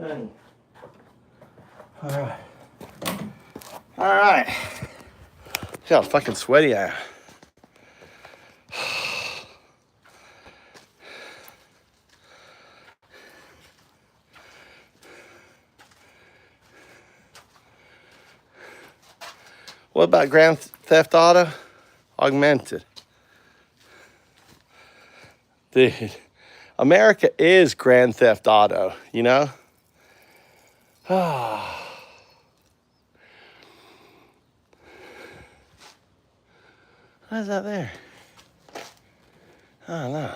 Honey. All right. All right. See how fucking sweaty I am. What about Grand Theft Auto? Augmented. Dude, America is Grand Theft Auto, you know? What is that there? I don't know.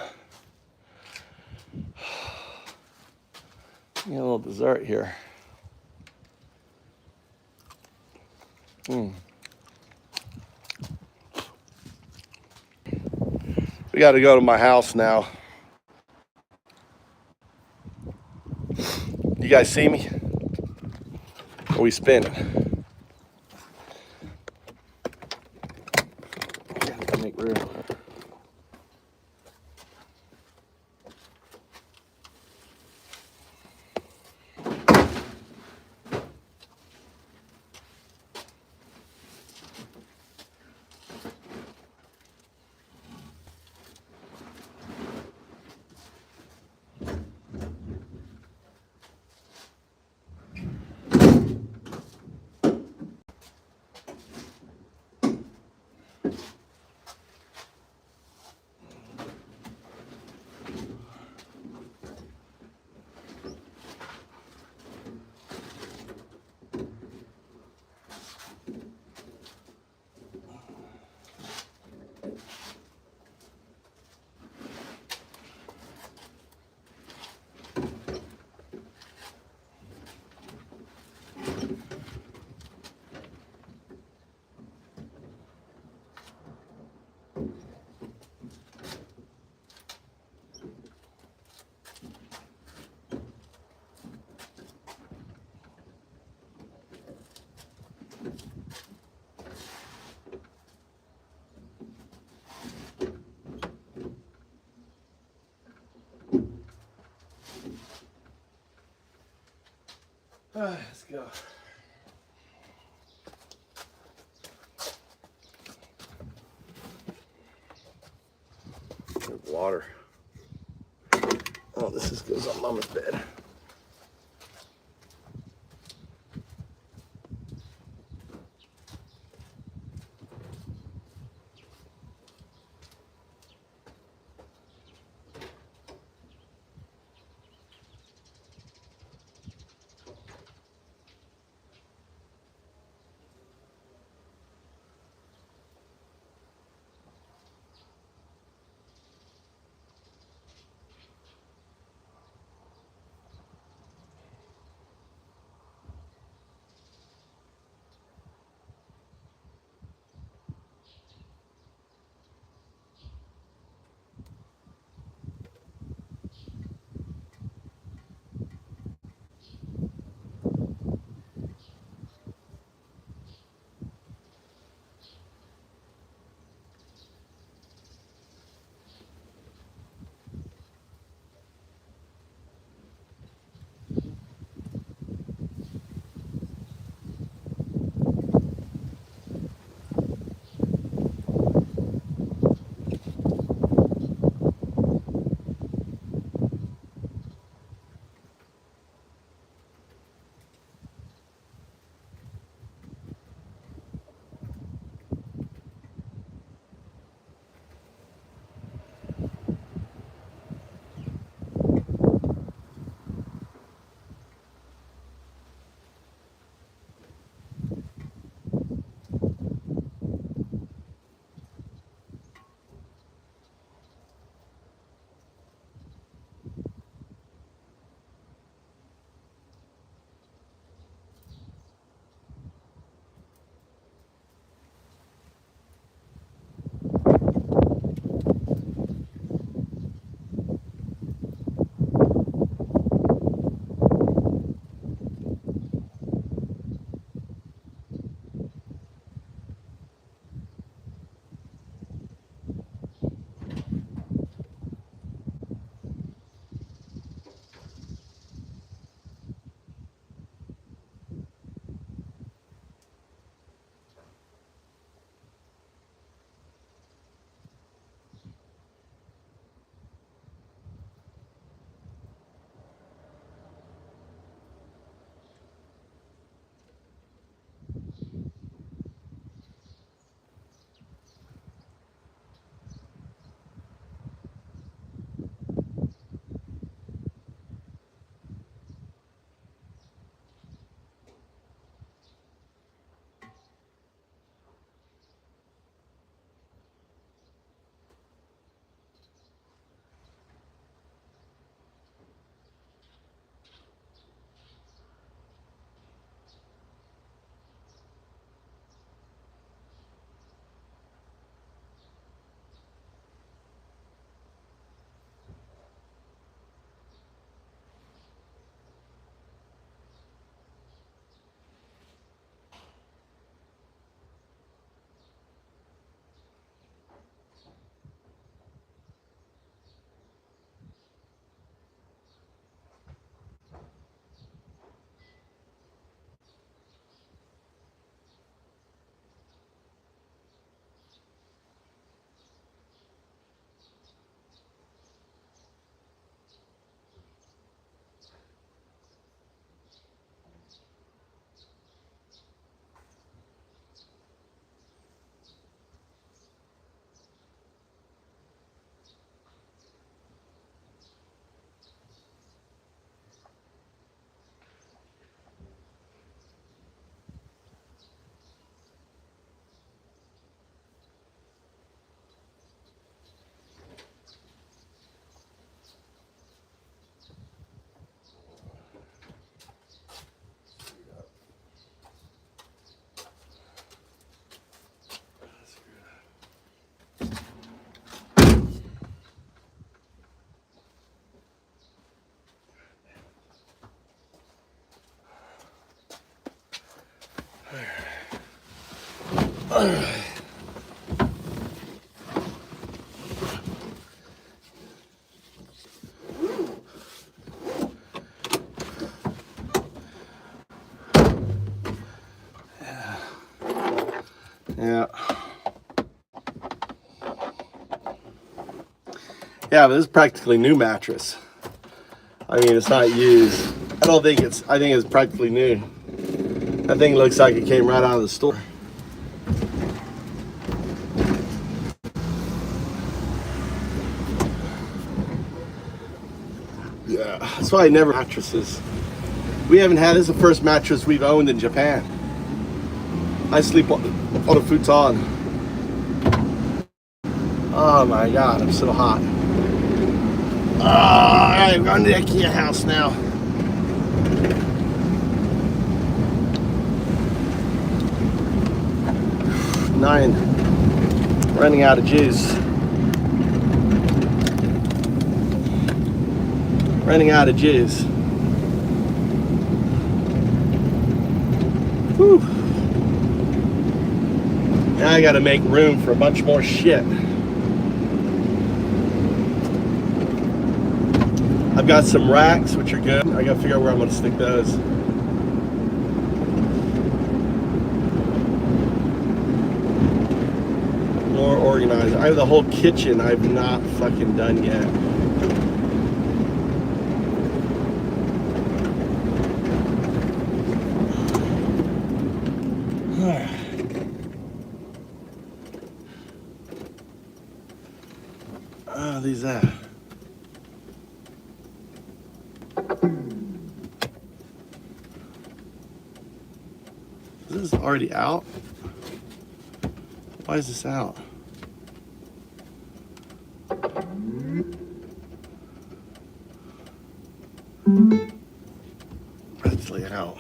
Get a little dessert here. We got to go to my house now. You guys see me? Are we spinning? Gotta make room. All right, let's go. There's water. Oh, this goes on Mama's bed. Yeah. Yeah, but this is practically new mattress. I mean, it's not used. I think it's practically new. That thing looks like it came right out of the store. Yeah, that's why I never mattresses. We haven't had, this is the first mattress we've owned in Japan. I sleep on a futon. Oh my God, I'm so hot. Alright, I'm going to the IKEA house now. Nine. Running out of juice. Running out of juice. Whew. Now I gotta make room for a bunch more shit. I've got some racks, which are good. I gotta figure out where I'm gonna stick those. More organized. I have the whole kitchen I've not fucking done yet. Oh, these that. Is this already out? Why is this out? Practically out.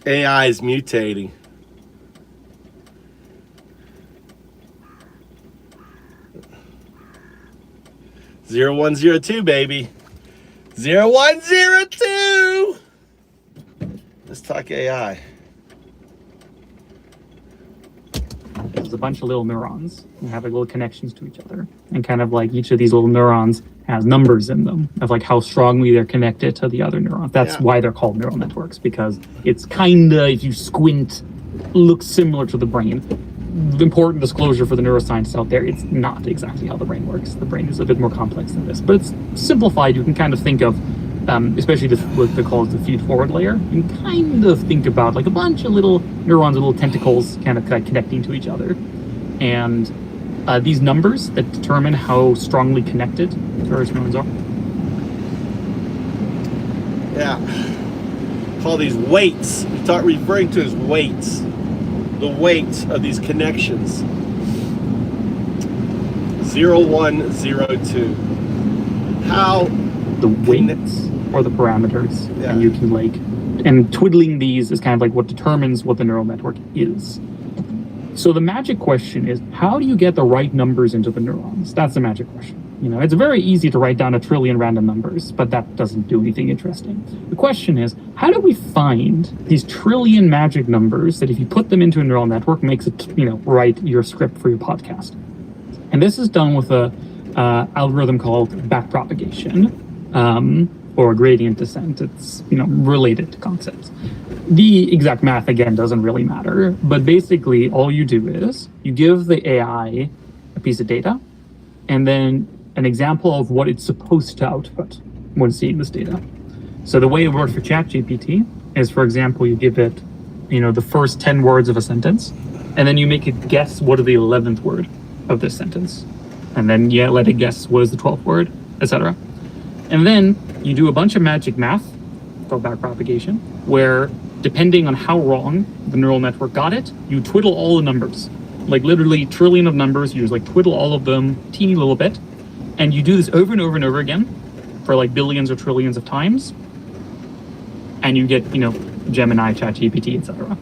AI is mutating. Zero 0102, baby. 0102. Let's talk AI. There's a bunch of little neurons and have like little connections to each other, and kind of like each of these little neurons has numbers in them of like how strongly they're connected to the other neurons. That's why they're called neural networks, because it's kind of, if you squint, looks similar to the brain. Important disclosure for the neuroscientists out there, it's not exactly how the brain works. The brain is a bit more complex than this, but it's simplified. You can kind of think of, especially what they call the feed-forward layer, you can kind of think about like a bunch of little neurons, little tentacles kind of connecting to each other. And these numbers that determine how strongly connected various neurons are. Yeah. Call these weights. We start referring to as weights. The weight of these connections. 0102. How the weights or the parameters, and you can like, and twiddling these is kind of like what determines what the neural network is. So the magic question is, how do you get the right numbers into the neurons? That's the magic question. You know, it's very easy to write down 1 trillion random numbers, but that doesn't do anything interesting. The question is, how do we find these trillion magic numbers that if you put them into a neural network makes it, you know, write your script for your podcast? And this is done with a algorithm called backpropagation, or gradient descent. It's, you know, related to concepts. The exact math, again, doesn't really matter, but basically all you do is you give the AI a piece of data and then an example of what it's supposed to output when seeing this data. So the way it works for ChatGPT is, for example, you give it, you know, the first 10 words of a sentence, and then you make it guess what is the 11th word of this sentence. And then you let it guess what is the 12th word, etc. And then you do a bunch of magic math, called backpropagation, where depending on how wrong the neural network got it, you twiddle all the numbers. Like literally trillion of numbers, you just like twiddle all of them teeny little bit. And you do this over and over and over again for like billions or trillions of times. And you get, you know, Gemini, ChatGPT, etc.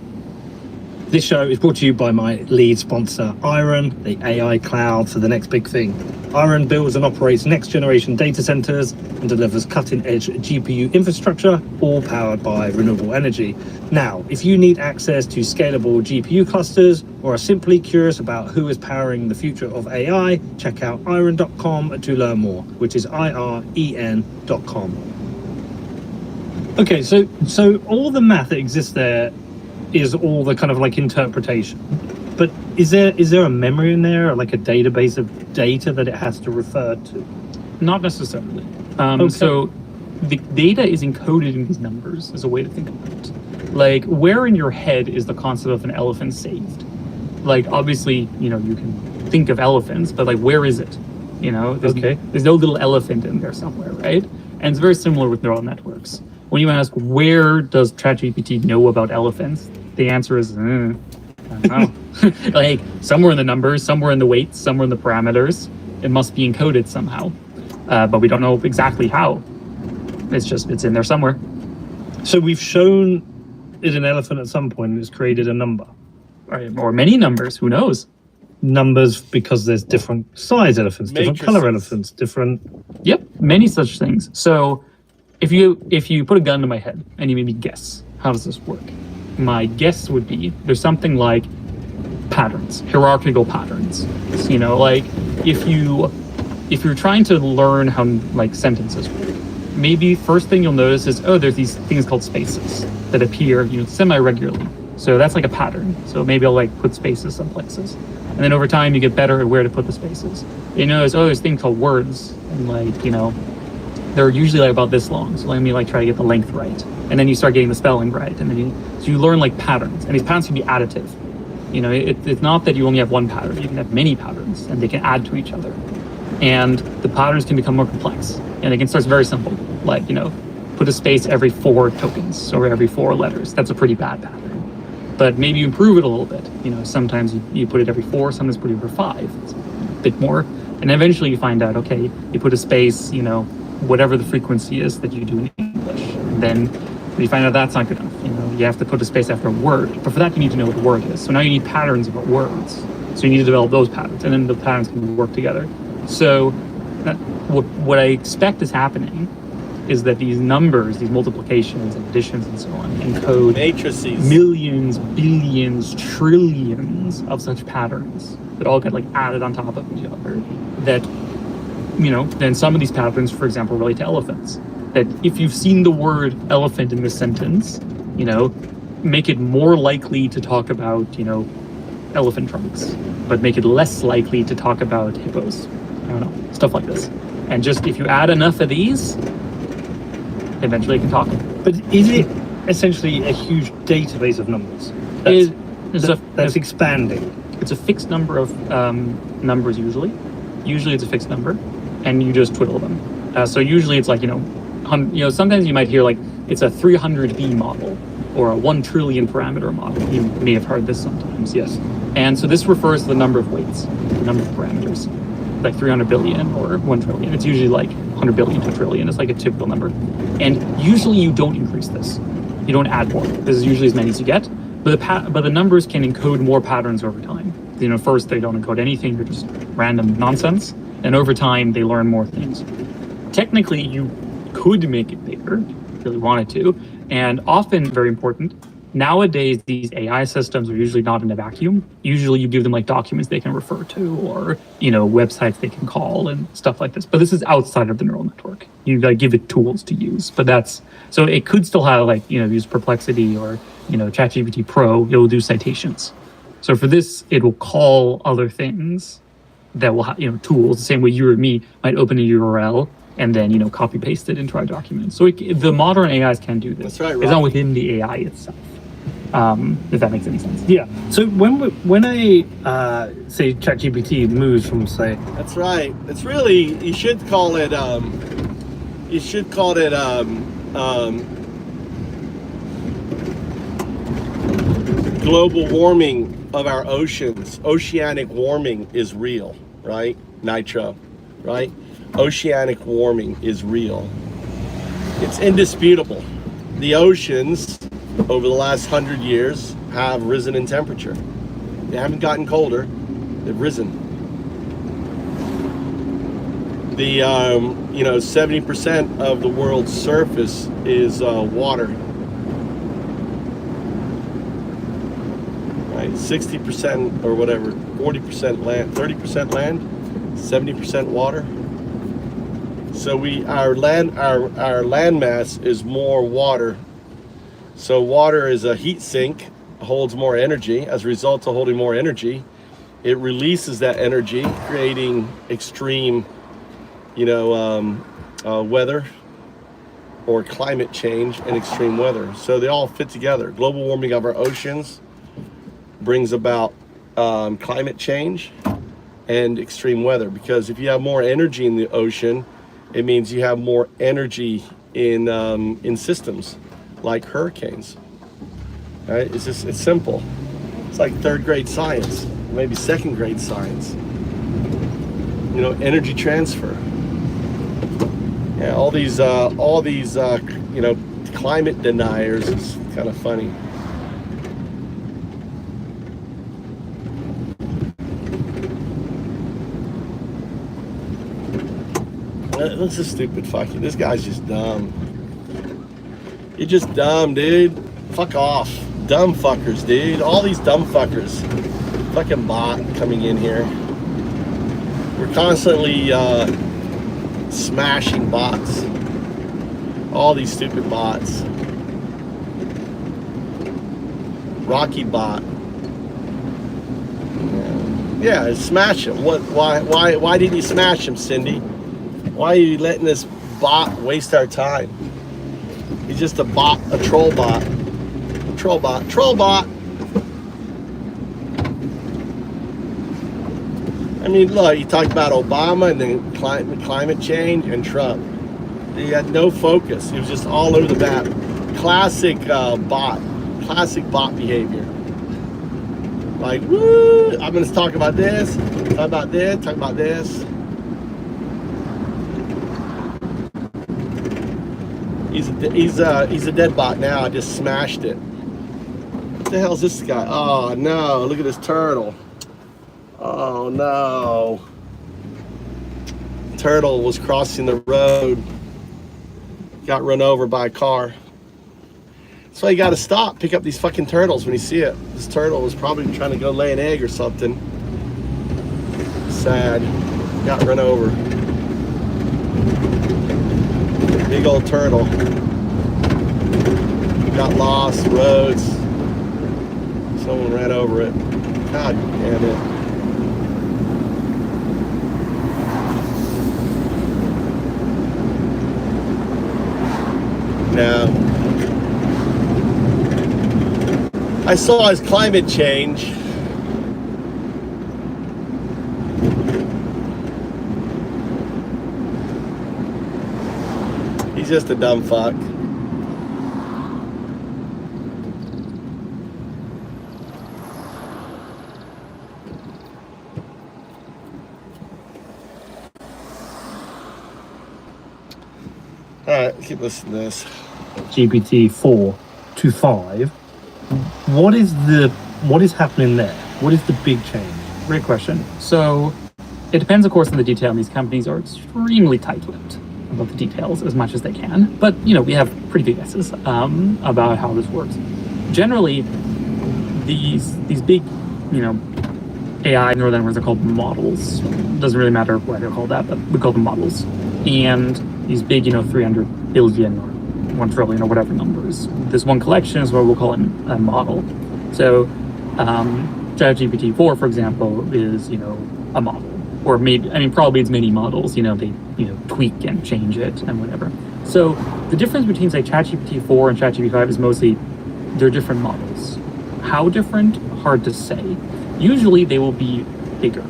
This show is brought to you by my lead sponsor, Iron, the AI cloud for the next big thing. Iron builds and operates next-generation data centers and delivers cutting-edge GPU infrastructure, all powered by renewable energy. Now, if you need access to scalable GPU clusters or are simply curious about who is powering the future of AI, check out iron.com to learn more, which is IREN.com. Okay, so all the math that exists there is all the kind of like interpretation. But is there a memory in there, or like a database of data that it has to refer to? Not necessarily. Okay. So the data is encoded in these numbers is a way to think about it. Like, where in your head is the concept of an elephant saved? Like, obviously, you know, you can think of elephants, but like, where is it? You know, there's no little elephant in there somewhere, right? And it's very similar with neural networks. When you ask, where does ChatGPT know about elephants? The answer is, I don't know. Like, somewhere in the numbers, somewhere in the weights, somewhere in the parameters. It must be encoded somehow. But we don't know exactly how. It's in there somewhere. So we've shown it an elephant at some point and it's created a number. Or many numbers, who knows? Numbers because there's different size elephants, different color elephants, different... Yep, many such things. So if you put a gun to my head and you made me guess, how does this work? My guess would be there's something like patterns, hierarchical patterns. You know, like if you're trying to learn how like sentences work, maybe first thing you'll notice is, oh, there's these things called spaces that appear, you know, semi-regularly. So that's like a pattern. So maybe I'll like put spaces some places. And then over time you get better at where to put the spaces. You notice, oh, there's a thing called words, and like, you know, they're usually like about this long. So let me like try to get the length right. And then you start getting the spelling right. And then you learn like patterns, and these patterns can be additive. You know, it's not that you only have one pattern, you can have many patterns and they can add to each other. And the patterns can become more complex, and they can start very simple. Like, you know, put a space every 4 tokens or every 4 letters. That's a pretty bad pattern. But maybe you improve it a little bit. You know, sometimes you put it every 4, sometimes put it every 5. It's a bit more. And eventually you find out, okay, you put a space, you know, whatever the frequency is that you do in English. And then you find out that's not good enough. You know, you have to put a space after a word. But for that, you need to know what the word is. So now you need patterns about words. So you need to develop those patterns, and then the patterns can work together. So what I expect is happening is that these numbers, these multiplications and additions and so on, encode matrices, millions, billions, trillions of such patterns that all get like added on top of each other. That, you know, then some of these patterns, for example, relate to elephants. That if you've seen the word elephant in this sentence, you know, make it more likely to talk about, you know, elephant trunks, but make it less likely to talk about hippos. I don't know, stuff like this. And just if you add enough of these, eventually you can talk. But is it essentially a huge database of numbers? That's expanding. It's a fixed number of numbers usually. Usually it's a fixed number, and you just twiddle them. So usually it's like, you know, sometimes you might hear like it's a 300B model or a 1 trillion parameter model. You may have heard this sometimes, yes. And so this refers to the number of weights, the number of parameters, like 300 billion or 1 trillion. It's usually like 100 billion to a trillion. It's like a typical number. And usually you don't increase this. You don't add more. This is usually as many as you get. But the numbers can encode more patterns over time. You know, first they don't encode anything. They're just random nonsense. And over time they learn more things. Technically, you could make it bigger if you really wanted to. And often, very important, nowadays these AI systems are usually not in a vacuum. Usually you give them like documents they can refer to, or, you know, websites they can call and stuff like this. But this is outside of the neural network. You gotta give it tools to use. But so it could still have like, you know, use Perplexity or, you know, ChatGPT Pro. It will do citations. So for this, it will call other things that will have, you know, tools, the same way you or me might open a URL and then, you know, copy paste it into our document. So the modern AIs can do this. That's right, It's not within the AI itself. If that makes any sense. Yeah. So when I say ChatGPT moves from, say, that's right. It's really, you should call it global warming of our oceans. Oceanic warming is real, right? Nitro, right? Oceanic warming is real. It's indisputable. The oceans over the last 100 years have risen in temperature. They haven't gotten colder, they've risen. The 70% of the world's surface is water. Right, 60% or whatever, 40% land, 30% land, 70% water. So our land mass is more water. So water is a heat sink, holds more energy. As a result of holding more energy, it releases that energy, creating extreme, weather or climate change and extreme weather. So they all fit together. Global warming of our oceans brings about climate change and extreme weather, because if you have more energy in the ocean, it means you have more energy in systems like hurricanes. Right? It's simple. It's like third grade science, maybe second grade science. Energy transfer. Yeah, all these climate deniers is kind of funny. This is stupid fucking. This guy's just dumb. You're just dumb, dude. Fuck off. Dumb fuckers, dude. All these dumb fuckers. Fucking bot coming in here. We're constantly smashing bots. All these stupid bots. Rocky bot. Yeah, smash him. Why didn't you smash him, Cindy? Why are you letting this bot waste our time? He's just a bot, a troll bot. Troll bot. I mean, look, you talked about Obama and then climate change and Trump. He had no focus. He was just all over the map. Classic bot behavior. Like, woo, I'm going to talk about this, talk about this. He's a dead bot now. I just smashed it. What the hell is this guy? Oh no, look at this turtle. Oh no. Turtle was crossing the road. Got run over by a car. That's why you gotta stop, pick up these fucking turtles when you see it. This turtle was probably trying to go lay an egg or something. Sad. Got run over. Big old turtle. Got lost, roads. Someone ran over it. God damn it. Now, I saw his climate change. He's just a dumb fuck. Alright, keep listening to this. GPT-4 to 5. What is happening there? What is the big change? Great question. So it depends, of course, on the detail, and these companies are extremely tight-lipped about the details as much as they can. But, we have pretty good guesses about how this works. Generally, these big, AI neural networks are called models. Doesn't really matter why they're called that, but we call them models. And these big, 300 billion or 1 trillion or whatever numbers. This one collection is what we'll call a model. So ChatGPT-4, for example, is, a model. Or maybe, probably it's many models, they, tweak and change it and whatever. So the difference between, say, ChatGPT-4 and ChatGPT-5 is mostly they're different models. How different? Hard to say. Usually they will be bigger.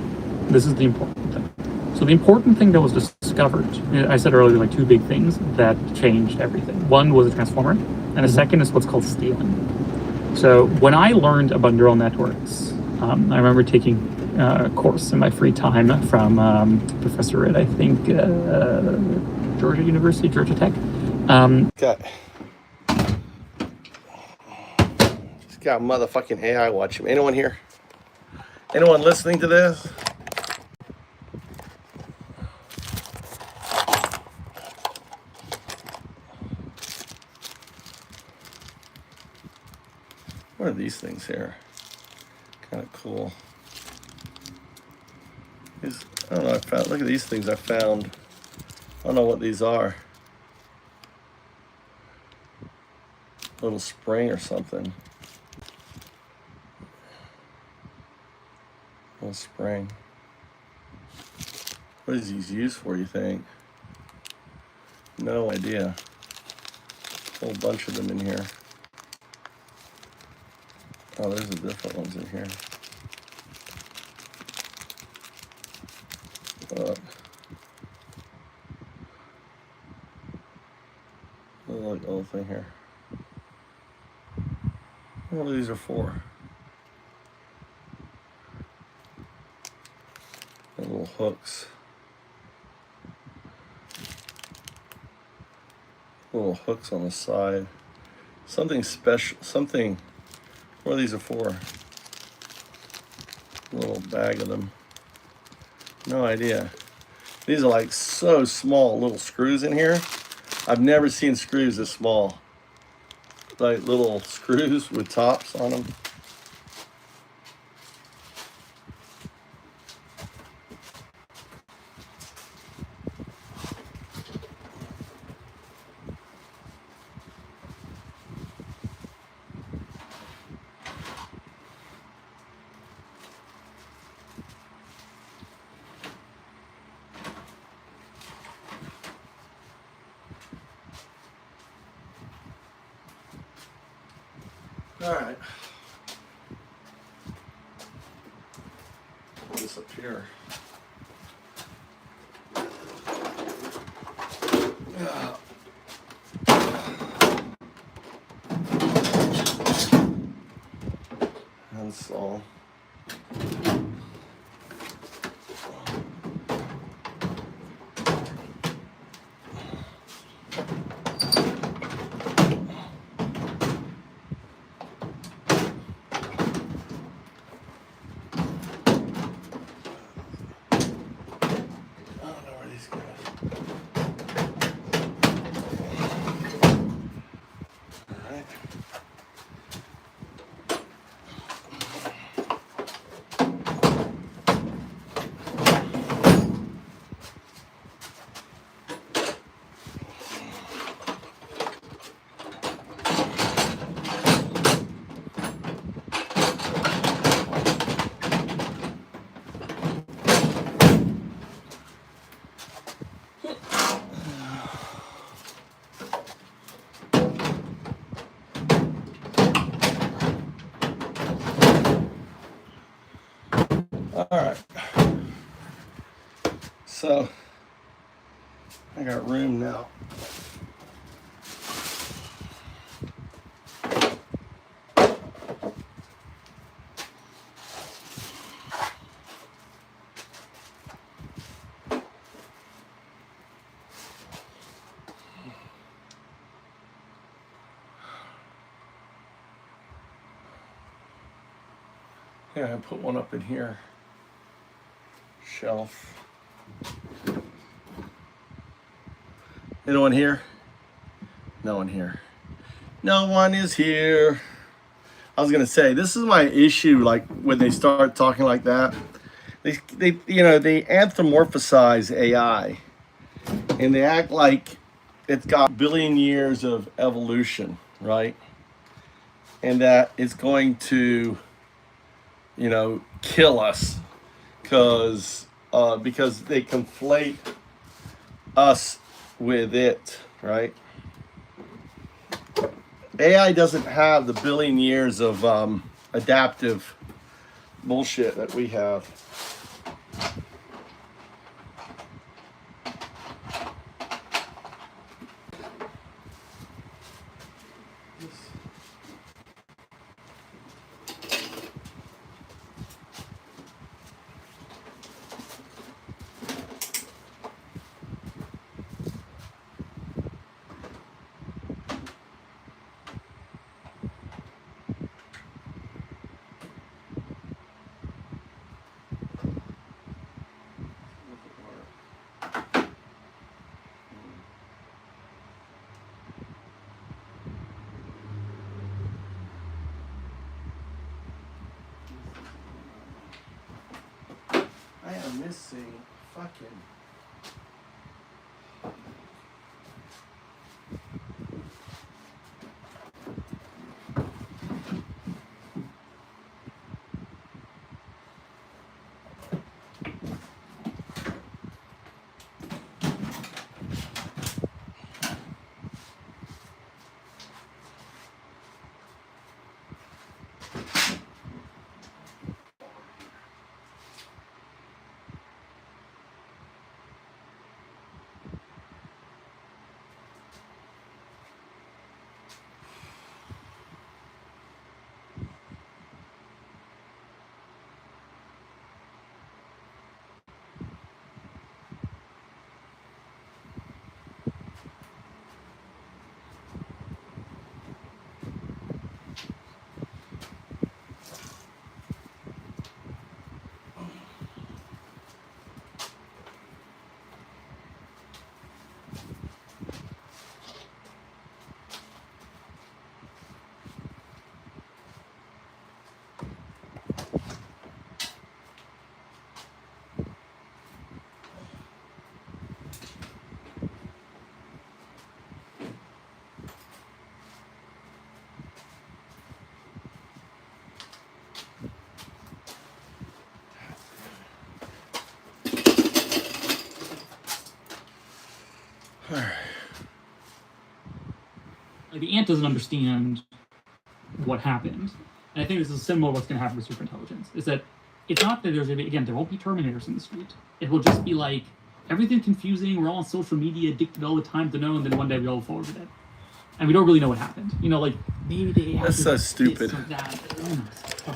This is the important thing. So the important thing that was discovered, I said earlier, like 2 big things that changed everything. One was a transformer, and the second is what's called scaling. So when I learned about neural networks, I remember taking a course in my free time from Professor at, I think, Georgia University, Georgia Tech. Okay. Just got motherfucking AI watching me. Anyone here? Anyone listening to this? What are these things here? Kind of cool. These, I don't know. Look at these things I found. I don't know what these are. A little spring or something. A little spring. What is these used for, you think? No idea. A whole bunch of them in here. Oh, there's the different ones in here. Look, the whole thing here. What these are for? The little hooks. Little hooks on the side. Something special. Something. What these are for? A little bag of them. No idea. These are like so small, little screws in here. I've never seen screws this small. Like little screws with tops on them. All right. Put this up here. That's all. All right. So I got room now. Yeah, I put one up in here. Shelf. Anyone here? No one here. No one is here. I was gonna say, this is my issue, like when they start talking like that. They they anthropomorphize AI and they act like it's got billion years of evolution, right? And that it's going to, kill us because they conflate us with it, right? AI doesn't have the billion years of adaptive bullshit that we have. missing fucking. Like, the ant doesn't understand what happened. And I think this is similar to what's going to happen with superintelligence. Is that it's not that there's going to be, again, there won't be Terminators in the street. It will just be like, everything's confusing, we're all on social media, addicted all the time to know, and then one day we all fall over dead. And we don't really know what happened. You know, like, maybe they That's so stupid. That.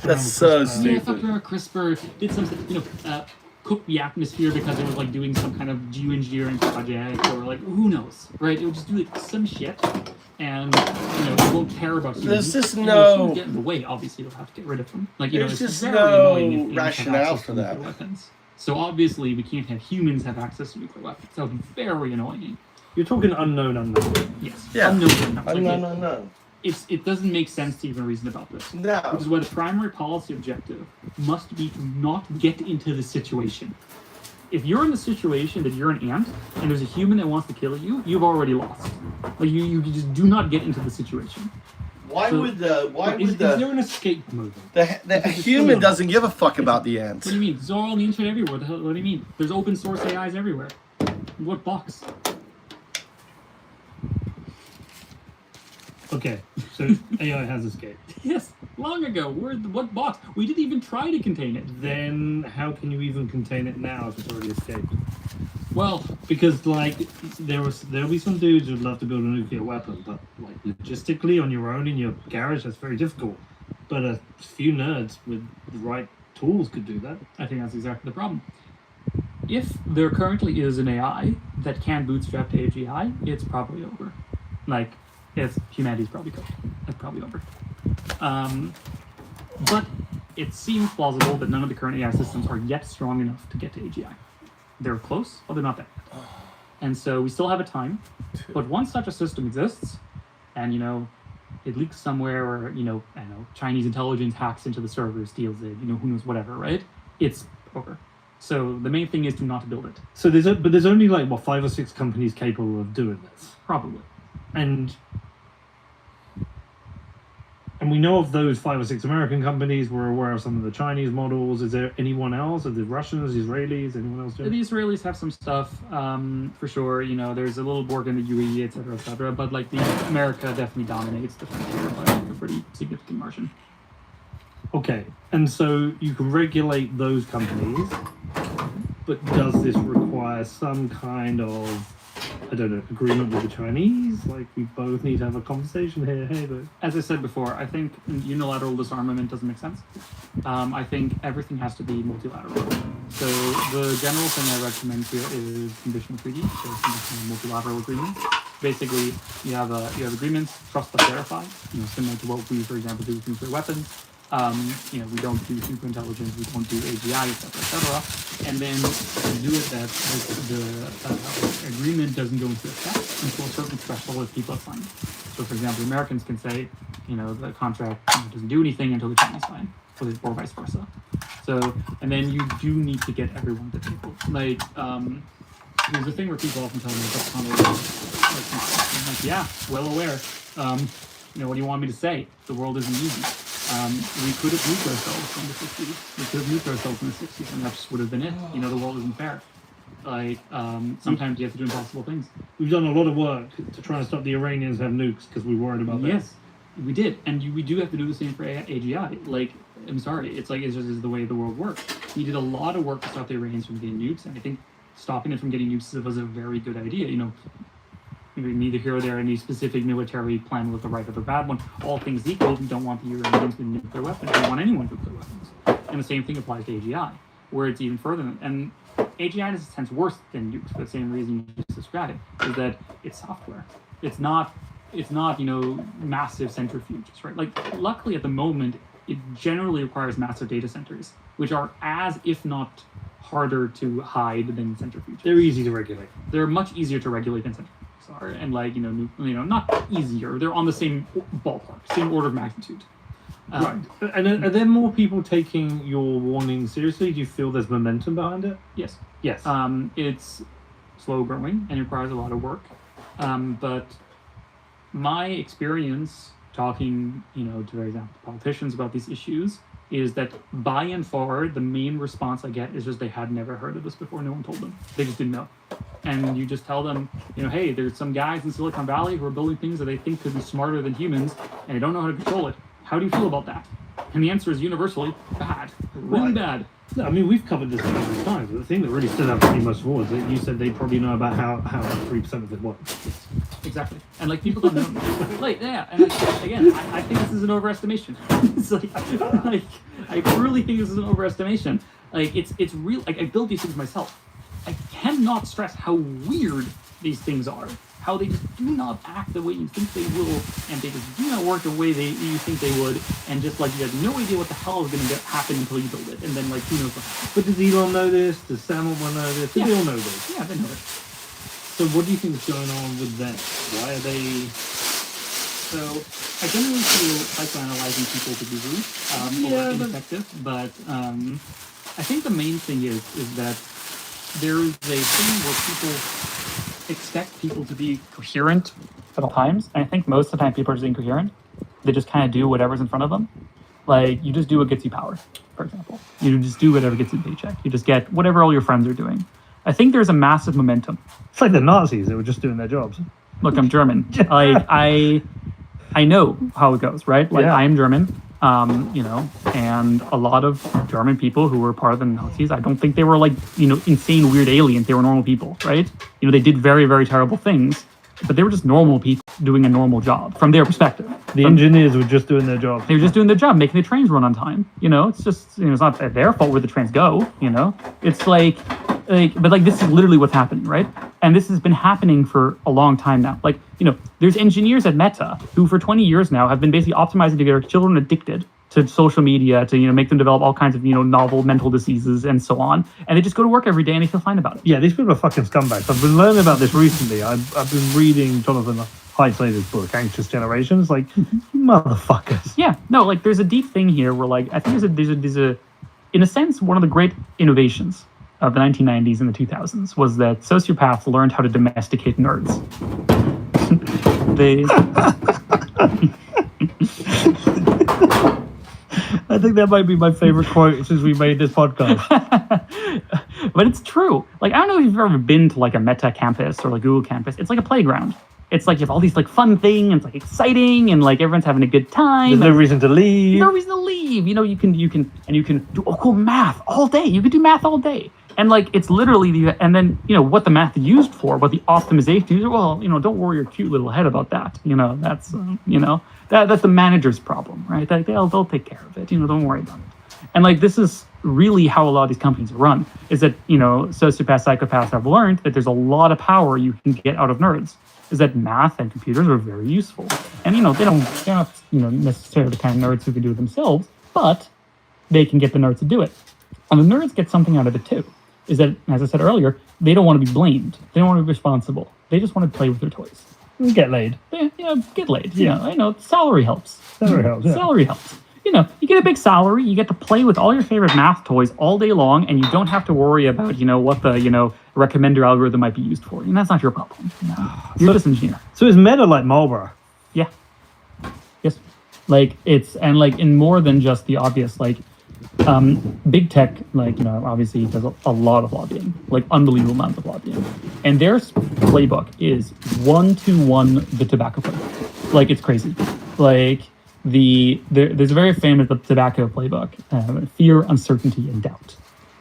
That's so Yeah, stupid. fucked around with CRISPR, did some, cooked the atmosphere because it was like doing some kind of geoengineering project, or like, who knows, right? It would just do like some shit, and it won't care about humans. There's just And no- if humans get in the way, obviously you'll have to get rid of them. Like, There's it's just very no annoying if humans have rationale access for to that. nuclear weapons. So obviously we can't have humans have access to nuclear weapons. That would be very annoying. You're talking unknown. Yes. Yeah. Unknown. Like, No. it doesn't make sense to even reason about this. No. Which is why the primary policy objective must be to not get into the situation. If you're in the situation that you're an ant and there's a human that wants to kill you, you've already lost. Like, you just do not get into the situation. Why So- would the Is there an escape movement? the human doesn't give a fuck about the ants? What do you mean? It's all on the internet everywhere. What the hell? What do you mean? There's open source AIs everywhere. What box? Okay, so AI has escaped. Yes, long ago. What box? We didn't even try to contain it. Then how can you even contain it now if it's already escaped? Well, Because like there'll be some dudes who'd love to build a nuclear weapon, but like logistically on your own in your garage that's very difficult. But a few nerds with the right tools could do that. I think that's exactly the problem. If there currently is an AI that can bootstrap to AGI, it's probably over. Like, if humanity's probably cooked, it's probably over. But it seems plausible that none of the current AI systems are yet strong enough to get to AGI. They're close, but they're not there. And so we still have a time. But once such a system exists, and it leaks somewhere, or I don't know, Chinese intelligence hacks into the server, steals it, who knows, whatever, right? It's over. So the main thing is to not build it. So there's only like 5 or 6 companies capable of doing this. Probably. And we know of those 5 or 6 American companies. We're aware of some of the Chinese models. Is there anyone else? Are there Russians, Israelis, anyone else doing The it? Israelis have some stuff, for sure. There's a little Borg in the UAE, etc., etc. But like America definitely dominates the frontier by like a pretty significant margin. Okay, and so you can regulate those companies, but does this require some kind of, agreement with the Chinese? Like, we both need to have a conversation here. Hey, but As I said before, I think unilateral disarmament doesn't make sense. I think everything has to be multilateral. So the general thing I recommend here is conditional treaties, so conditional multilateral agreements. Basically, you have agreements, trust but verify. Similar to what we, for example, do with nuclear weapons. We don't do superintelligence, we don't do AGI, etc., and then do it that the agreement doesn't go into effect until a certain threshold of people are signed. So, for example, Americans can say, the contract doesn't do anything until the Chinese sign. or vice versa. So, and then you do need to get everyone to the table. Like, there's a thing where people often tell me that's kind of I'm like, yeah, well aware. What do you want me to say? The world isn't easy. We could have nuked ourselves in the 60s. We could have nuked ourselves in the 60s, and that just would have been it. The world isn't fair. Like, sometimes you have to do impossible things. We've done a lot of work to try and stop the Iranians have nukes because we worried about that. Yes, we did, and we do have to do the same for AGI. Like, I'm sorry, it's just the way the world works. We did a lot of work to stop the Iranians from getting nukes, and I think stopping it from getting nukes was a very good idea. Neither here or there any specific military plan was the right or the bad one. All things equal, we don't want the Iranians with nuclear weapons. We don't want anyone with nuclear weapons. And the same thing applies to AGI, where it's even further. And AGI is in a sense worse than nukes for the same reason you just described it, is that it's software. It's not massive centrifuges, right? Like, luckily at the moment, it generally requires massive data centers, which are as, if not harder to hide than centrifuges. They're easy to regulate. They're much easier to regulate than centrifuges are, and not easier. They're on the same ballpark, same order of magnitude. Right. And are there more people taking your warning seriously? Do you feel there's momentum behind it? Yes. Yes. It's slow growing and requires a lot of work. But my experience talking, to, for example, politicians about these issues is that by and far, the main response I get is just they had never heard of this before. No one told them. They just didn't know. And you just tell them, hey, there's some guys in Silicon Valley who are building things that they think could be smarter than humans, and they don't know how to control it. How do you feel about that? And the answer is universally bad. Really bad. No, I mean, we've covered this a couple of times, but the thing that really stood out to me most of all is that you said they probably know about how 3% of it works. Exactly. And people don't know. And again, I think this is an overestimation. It's I really think this is an overestimation. It's real. I built these things myself. I cannot stress how weird these things are. How they just do not act the way you think they will, and they just do not work the way you think they would, and just you have no idea what the hell is going to happen until you build it, and then who knows what happens. But does Elon know this? Does Sam Altman know this? Do they all know this? Yeah, they know it. So what do you think is going on with them? Why are they... So I generally feel psychoanalyzing people to be rude or ineffective, but I think the main thing is that there is a thing where people expect people to be coherent at all times, and I think most of the time people are just incoherent. They just kind of do whatever's in front of them. You just do what gets you power, for example. You just do whatever gets you a paycheck. You just get whatever all your friends are doing. I think there's a massive momentum. It's like the Nazis, they were just doing their jobs. Look, I'm German. I know how it goes, right? I'm German. And a lot of German people who were part of the Nazis, I don't think they were insane, weird aliens. They were normal people, right? They did very, very terrible things, but they were just normal people doing a normal job from their perspective. The engineers were just doing their job. They were just doing their job, making the trains run on time. It's just, it's not their fault where the trains go, It's but this is literally what's happening, right? And this has been happening for a long time now. There's engineers at Meta who for 20 years now have been basically optimizing to get our children addicted to social media, to make them develop all kinds of novel mental diseases and so on, and they just go to work every day and they feel fine about it. Yeah, these people are fucking scumbags. I've been learning about this recently. I've been reading Jonathan Haidt's book, Anxious Generations. Motherfuckers. Yeah, no, there's a deep thing here where I think there's a in a sense one of the great innovations of the 1990s and the 2000s was that sociopaths learned how to domesticate nerds. I think that might be my favorite quote since we made this podcast. But it's true. I don't know if you've ever been to a Meta campus or Google campus. It's like a playground. It's you have all these fun things, and it's exciting, and everyone's having a good time. There's no reason to leave. No reason to leave. You can do cool math all day. You can do math all day. And it's literally and then what the math is used for, what the optimization is. Well, don't worry your cute little head about that. That's that's the manager's problem, right? They'll take care of it. Don't worry about it. And this is really how a lot of these companies run. Is that sociopaths, psychopaths have learned that there's a lot of power you can get out of nerds. Is that math and computers are very useful, and they're not necessarily the kind of nerds who can do it themselves, but they can get the nerds to do it, and the nerds get something out of it too. Is that, as I said earlier, they don't want to be blamed. They don't want to be responsible. They just want to play with their toys. Get laid. Get laid. Yeah, I know. Salary helps. Salary helps. Yeah. Salary helps. you know, you get a big salary, you get to play with all your favorite math toys all day long, and you don't have to worry about, you know, what the, you know, recommender algorithm might be used for. And that's not your problem. You know? You're just an engineer. So is Meta like Marlboro? Yeah. Yes. Like it's, and like in more than just the obvious, like big tech, like, you know, obviously does a lot of lobbying, like unbelievable amounts of lobbying. And their playbook is 1-to-1 the tobacco playbook. Like it's crazy. Like there's a very famous tobacco playbook, fear, uncertainty, and doubt.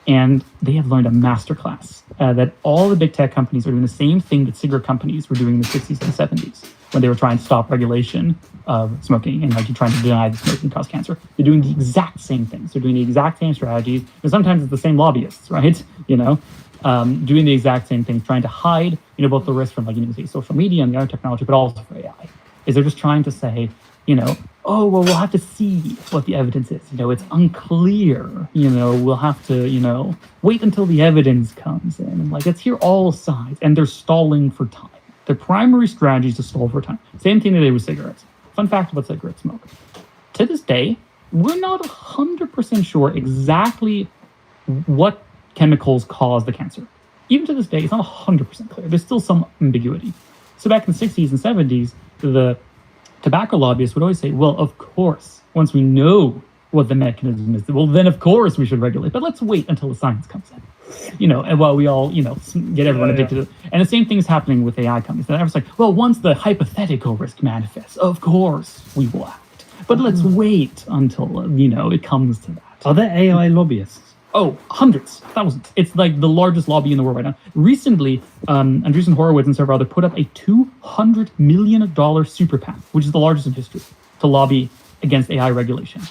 And they have learned a masterclass that all the big tech companies are doing the same thing that cigarette companies were doing in the 60s and 70s when they were trying to stop regulation of smoking and like trying to deny that smoking caused cancer. They're doing the exact same things. They're doing the exact same strategies. And sometimes it's the same lobbyists, right? You know, doing the exact same things, trying to hide, you know, both the risk from like, you know, say social media and the other technology, but also for AI. Is they're just trying to say, you know, oh, well, we'll have to see what the evidence is. You know, it's unclear. You know, we'll have to, you know, wait until the evidence comes in. And like, let's hear all sides. And they're stalling for time. Their primary strategy is to stall for time. Same thing they did with cigarettes. Fun fact about cigarette smoke. To this day, we're not 100% sure exactly what chemicals cause the cancer. Even to this day, it's not 100% clear. There's still some ambiguity. So back in the 60s and 70s, the tobacco lobbyists would always say, well, of course, once we know what the mechanism is, well, then of course we should regulate, but let's wait until the science comes in. You know, and while we all, you know, get everyone addicted to it. And the same thing is happening with AI companies. They're like, well, once the hypothetical risk manifests, of course we will act. But let's wait until, you know, it comes to that. Are there AI lobbyists? Oh, hundreds, thousands. It's like the largest lobby in the world right now. Recently, Andreessen Horowitz and several others put up a $200 million super PAC, which is the largest in history, to lobby against AI regulation.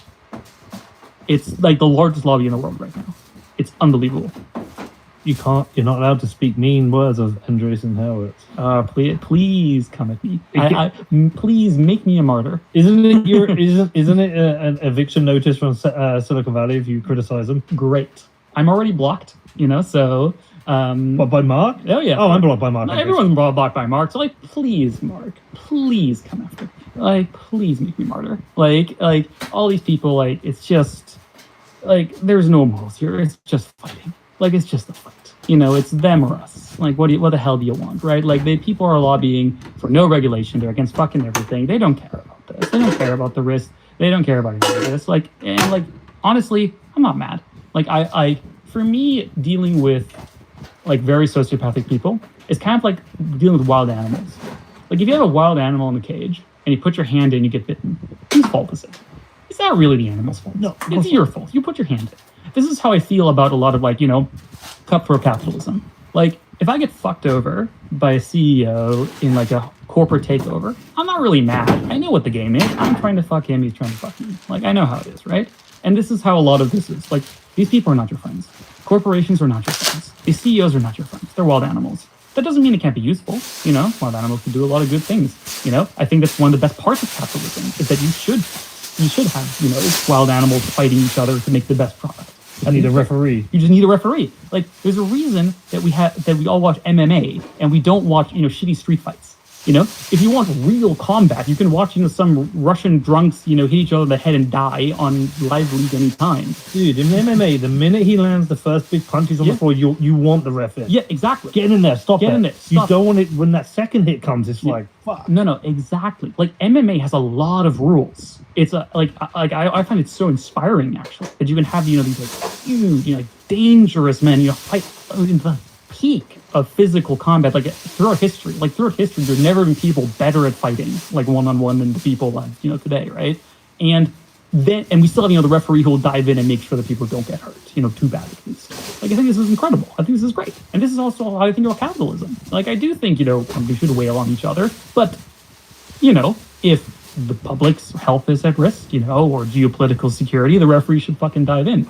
It's like the largest lobby in the world right now. It's unbelievable. You're not allowed to speak mean words of Andreessen Horowitz. Please come at me. Please make me a martyr. Isn't it an eviction notice from Silicon Valley if you criticize them? Great. I'm already blocked, you know, so... What, by Mark? Oh, yeah. Oh, I'm blocked by Mark. No, everyone's blocked by Mark, so, like, please, Mark, please come after me. Like, please make me martyr. Like, all these people, like, it's just... Like, there's no morals here. It's just fighting. Like, it's just a fight. You know, it's them or us. Like, what the hell do you want, right? Like, people are lobbying for no regulation. They're against fucking everything. They don't care about this. They don't care about the risk. They don't care about any of this. Like, and like, honestly, I'm not mad. Like, I for me, dealing with like very sociopathic people is kind of like dealing with wild animals. Like, if you have a wild animal in the cage and you put your hand in, you get bitten. Whose fault is it? Is that really the animal's fault? No, it's your fault. You put your hand in. This is how I feel about a lot of, like, you know, cutthroat capitalism. Like, if I get fucked over by a CEO in like a corporate takeover, I'm not really mad. I know what the game is. I'm trying to fuck him. He's trying to fuck me. Like, I know how it is, right? And this is how a lot of this is. Like, these people are not your friends. Corporations are not your friends. These CEOs are not your friends. They're wild animals. That doesn't mean it can't be useful. You know, wild animals can do a lot of good things. You know, I think that's one of the best parts of capitalism is that you should have, you know, wild animals fighting each other to make the best product. I need a referee. You just need a referee. Like, there's a reason that we all watch MMA and we don't watch, you know, shitty street fights. You know, if you want real combat, you can watch, you know, some Russian drunks, you know, hit each other in the head and die on live league anytime. Dude, in MMA, the minute he lands the first big punch he's on the floor, you want the ref in. Yeah, exactly. Get in there, stop it. Get in there. You don't want it when that second hit comes. It's like, fuck. No, exactly. Like, MMA has a lot of rules. It's I find it so inspiring, actually, that you can have, you know, these like huge, you know, like, dangerous men, you know, fight in the peak of physical combat. Like, throughout history, there's never been people better at fighting, like, one-on-one than the people, you know, today, right? And we still have, you know, the referee who will dive in and make sure that people don't get hurt, you know, too bad at least. Like, I think this is incredible. I think this is great. And this is also how I think about capitalism. Like, I do think, you know, companies should wail on each other, but, you know, if the public's health is at risk, you know, or geopolitical security, the referee should fucking dive in.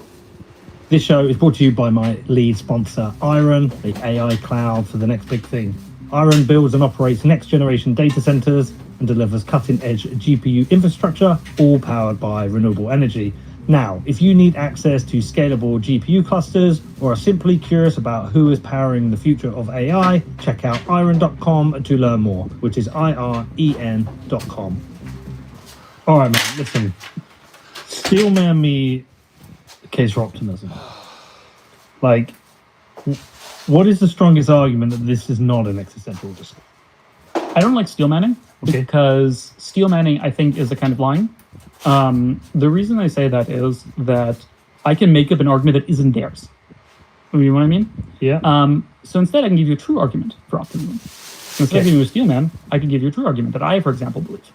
This show is brought to you by my lead sponsor, Iron, the AI cloud for the next big thing. Iron builds and operates next-generation data centers and delivers cutting-edge GPU infrastructure, all powered by renewable energy. Now, if you need access to scalable GPU clusters or are simply curious about who is powering the future of AI, check out iron.com to learn more, which is IREN.com. All right, man, listen. Steelman me case for optimism. Like, what is the strongest argument that this is not an existential risk? I don't like steel manning because steel manning, I think, is a kind of lying. The reason I say that is that I can make up an argument that isn't theirs. You know what I mean? Yeah. So instead, I can give you a true argument for optimism. Instead of giving you a steel man, I can give you a true argument that I, for example, believe.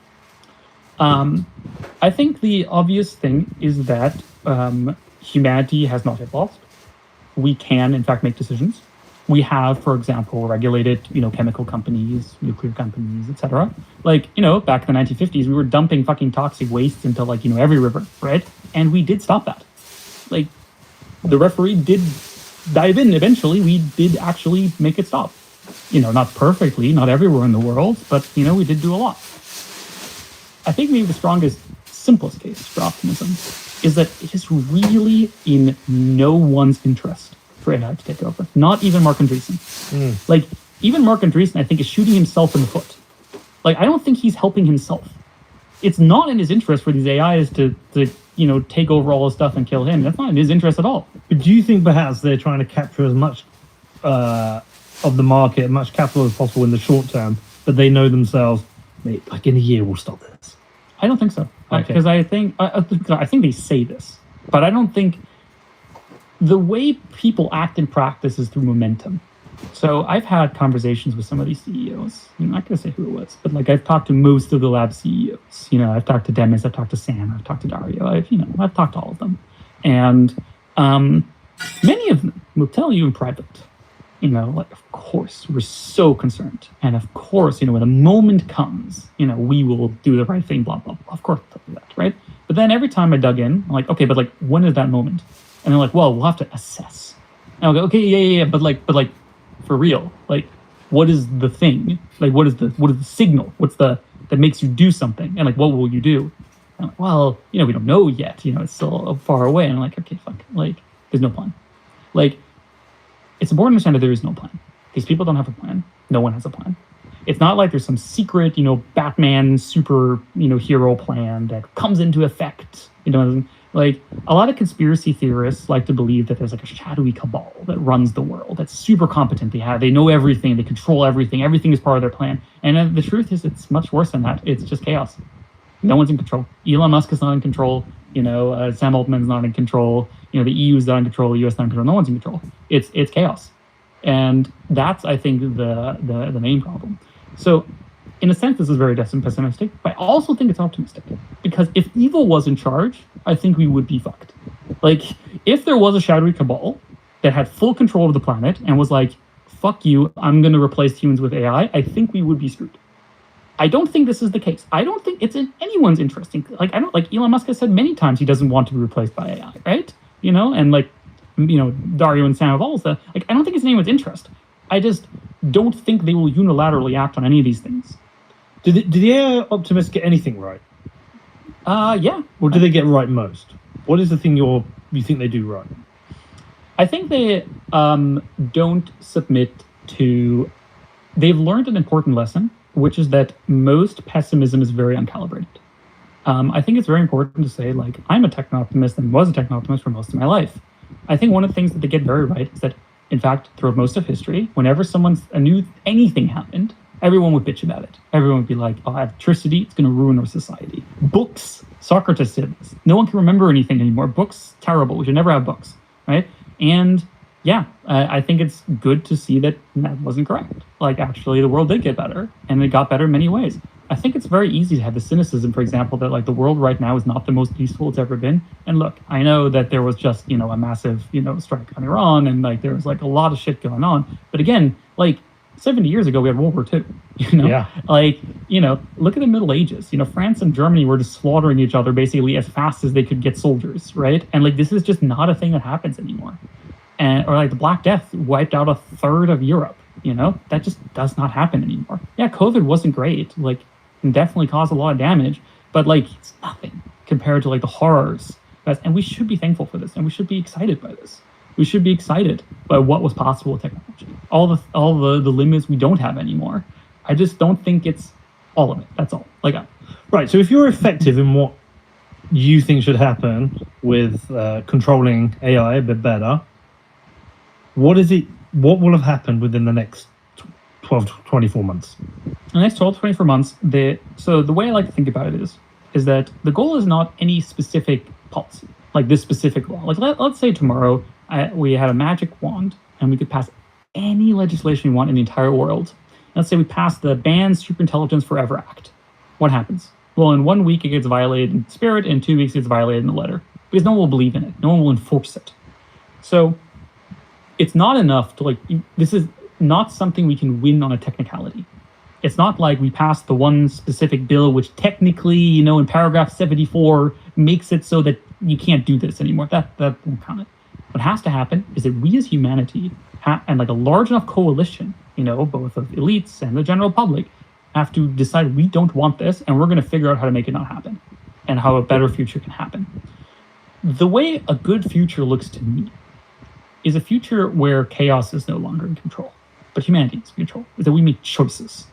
I think the obvious thing is that humanity has not yet lost. We can, in fact, make decisions. We have, for example, regulated, chemical companies, nuclear companies, etc. Like, back in the 1950s, we were dumping fucking toxic waste into, like, every river, right? And we did stop that. Like, the referee did dive in eventually. We did actually make it stop. Not perfectly, not everywhere in the world, but, we did do a lot. I think maybe the strongest, simplest case for optimism is that it is really in no one's interest for AI to take over. Not even Mark Andreessen. Like, even Mark Andreessen, I think, is shooting himself in the foot. Like, I don't think he's helping himself. It's not in his interest for these AIs to take over all his stuff and kill him. That's not in his interest at all. But do you think perhaps they're trying to capture as much of the market, as much capital as possible in the short term, but they know themselves, mate, like in a year we'll stop this? I don't think so. Okay. Because I think they say this, but I don't think the way people act in practice is through momentum. So I've had conversations with some of these CEOs. I'm not going to say who it was, but like I've talked to most of the lab CEOs. I've talked to Demis, I've talked to Sam, I've talked to Dario. I've talked to all of them, and many of them will tell you in private. Like, of course, we're so concerned. And of course, when a moment comes, we will do the right thing, blah, blah, blah. Of course, they'll do that, right? But then every time I dug in, I'm like, okay, but like, when is that moment? And they're like, well, we'll have to assess. And I'll go, okay, yeah, but like, for real, like, what is the thing? Like, what is the signal? That makes you do something? And like, what will you do? And I'm like, well, we don't know yet. It's still far away. And I'm like, okay, fuck, like, there's no plan. Like, it's important to understand that there is no plan. These people don't have a plan. No one has a plan. It's not like there's some secret, Batman super, hero plan that comes into effect. Like, a lot of conspiracy theorists like to believe that there's like a shadowy cabal that runs the world, that's super competent. They know everything, they control everything. Everything is part of their plan. And the truth is, it's much worse than that. It's just chaos. No one's in control. Elon Musk is not in control. Sam Altman's not in control. The EU is not in control. The US is not in control. No one's in control. It's chaos, and that's, I think, the main problem. So, in a sense, this is very pessimistic, but I also think it's optimistic, because if evil was in charge, I think we would be fucked. Like, if there was a shadowy cabal that had full control of the planet and was like, "Fuck you, I'm going to replace humans with AI," I think we would be screwed. I don't think this is the case. I don't think it's in anyone's interest. Like, Elon Musk has said many times he doesn't want to be replaced by AI, right? And like, Dario and Sam have all said, like, I don't think it's in anyone's interest. I just don't think they will unilaterally act on any of these things. Did the AI optimists get anything right? Yeah. Or do they get right most? What is the thing you think they do right? I think they don't submit to... They've learned an important lesson, which is that most pessimism is very uncalibrated. I think it's very important to say, like, I'm a techno-optimist and was a techno-optimist for most of my life. I think one of the things that they get very right is that, in fact, throughout most of history, whenever anything happened, everyone would bitch about it. Everyone would be like, oh, electricity, it's going to ruin our society. Books, Socrates said this. No one can remember anything anymore. Books, terrible. We should never have books, right? And yeah, I think it's good to see that wasn't correct. Like, actually, the world did get better, and it got better in many ways. I think it's very easy to have the cynicism, for example, that like the world right now is not the most peaceful it's ever been. And look, I know that there was just, a massive, strike on Iran, and like there was like a lot of shit going on. But again, like 70 years ago, we had World War II, Yeah. Like, look at the Middle Ages. France and Germany were just slaughtering each other basically as fast as they could get soldiers, right? And like, this is just not a thing that happens anymore. Or like the Black Death wiped out a third of Europe, that just does not happen anymore. Yeah, COVID wasn't great, like, and definitely caused a lot of damage, but like, it's nothing compared to like the horrors. And we should be thankful for this, and we should be excited by this. We should be excited by what was possible with technology. All the limits we don't have anymore. I just don't think it's all of it. That's all. Like, right. So if you're effective in what you think should happen with controlling AI a bit better, what will have happened within the next 12 to 24 months? The next 12 to 24 months, so the way I like to think about it is that the goal is not any specific policy, like this specific law. Like let's say tomorrow we had a magic wand and we could pass any legislation we want in the entire world. Let's say we pass the Ban Superintelligence Forever Act. What happens? Well, in 1 week it gets violated in spirit, in 2 weeks it gets violated in the letter. Because no one will believe in it. No one will enforce it. So it's not enough to this is not something we can win on a technicality. It's not like we passed the one specific bill which technically, in paragraph 74 makes it so that you can't do this anymore. That won't count it. What has to happen is that we as humanity and a large enough coalition, both of elites and the general public, have to decide we don't want this and we're going to figure out how to make it not happen and how a better future can happen. The way a good future looks to me is a future where chaos is no longer in control, but humanity is in control, is that we make choices.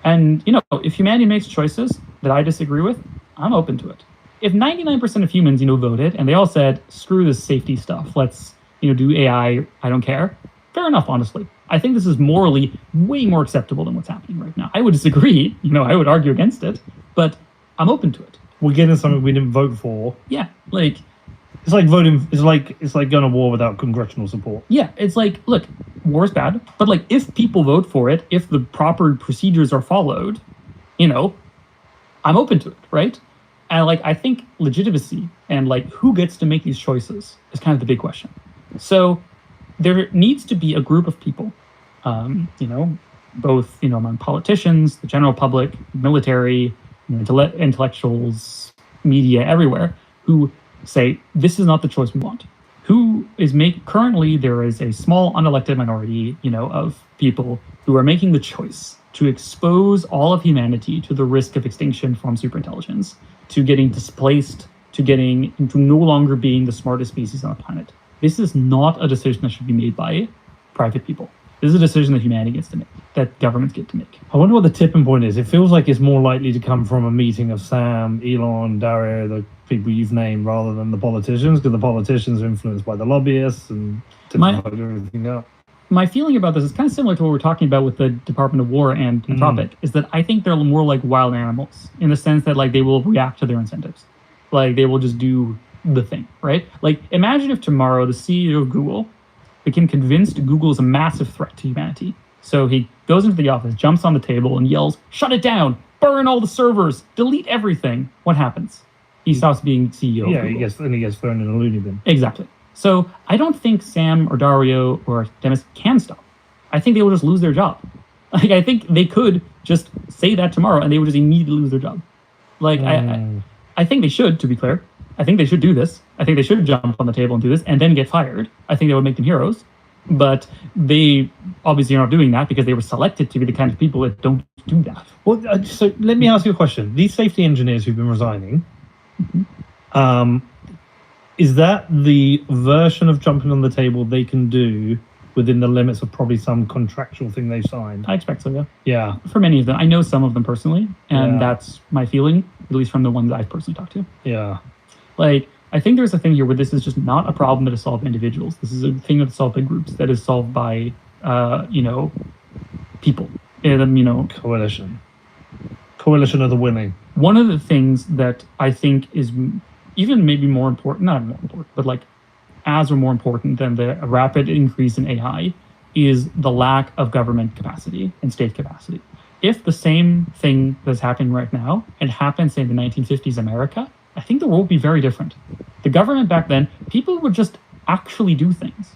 And, if humanity makes choices that I disagree with, I'm open to it. If 99% of humans, voted and they all said, screw this safety stuff, let's, do AI, I don't care, fair enough, honestly. I think this is morally way more acceptable than what's happening right now. I would disagree, I would argue against it, but I'm open to it. We're getting something we didn't vote for. Yeah, it's like voting. It's like going to war without congressional support. Yeah, it's like, look, war is bad, but if people vote for it, if the proper procedures are followed, I'm open to it, right? And I think legitimacy and who gets to make these choices is kind of the big question. So there needs to be a group of people, both among politicians, the general public, military, intellectuals, media, everywhere, who say this is not the choice we want. Currently there is a small unelected minority, of people who are making the choice to expose all of humanity to the risk of extinction from superintelligence, to getting displaced, to no longer being the smartest species on the planet. This is not a decision that should be made by private people. This is a decision that humanity gets to make, that governments get to make. I wonder what the tipping point is. It feels like it's more likely to come from a meeting of Sam, Elon, Dario, the people you've named, rather than the politicians, because the politicians are influenced by the lobbyists and everything else. My feeling about this is kind of similar to what we're talking about with the Department of War and Anthropic, is that I think they're more like wild animals in the sense that they will react to their incentives. They will just do the thing, right? Imagine if tomorrow the CEO of Google became convinced Google is a massive threat to humanity. So he goes into the office, jumps on the table and yells, "Shut it down, burn all the servers, delete everything." What happens? He stops being CEO. Yeah, of Google. he gets thrown in a loony bin. Exactly. So I don't think Sam or Dario or Dennis can stop. I think they will just lose their job. I think they could just say that tomorrow and they would just immediately lose their job. I think they should, to be clear. I think they should do this. I think they should jump on the table and do this and then get fired. I think that would make them heroes. But they obviously are not doing that because they were selected to be the kind of people that don't do that. Well, so let me ask you a question. These safety engineers who've been resigning, is that the version of jumping on the table they can do within the limits of probably some contractual thing they've signed? I expect so, yeah. Yeah. For many of them. I know some of them personally, and that's my feeling, at least from the ones I've personally talked to. Yeah. I think there's a thing here where this is just not a problem that is solved by individuals. This is a thing that's solved by groups, that is solved by, people. And, Coalition. Coalition of the willing. One of the things that I think is even maybe more important, not more important, but as or more important than the rapid increase in AI is the lack of government capacity and state capacity. If the same thing that's happening right now had happened, say, in the 1950s America, I think the world would be very different. The government back then, people would just actually do things.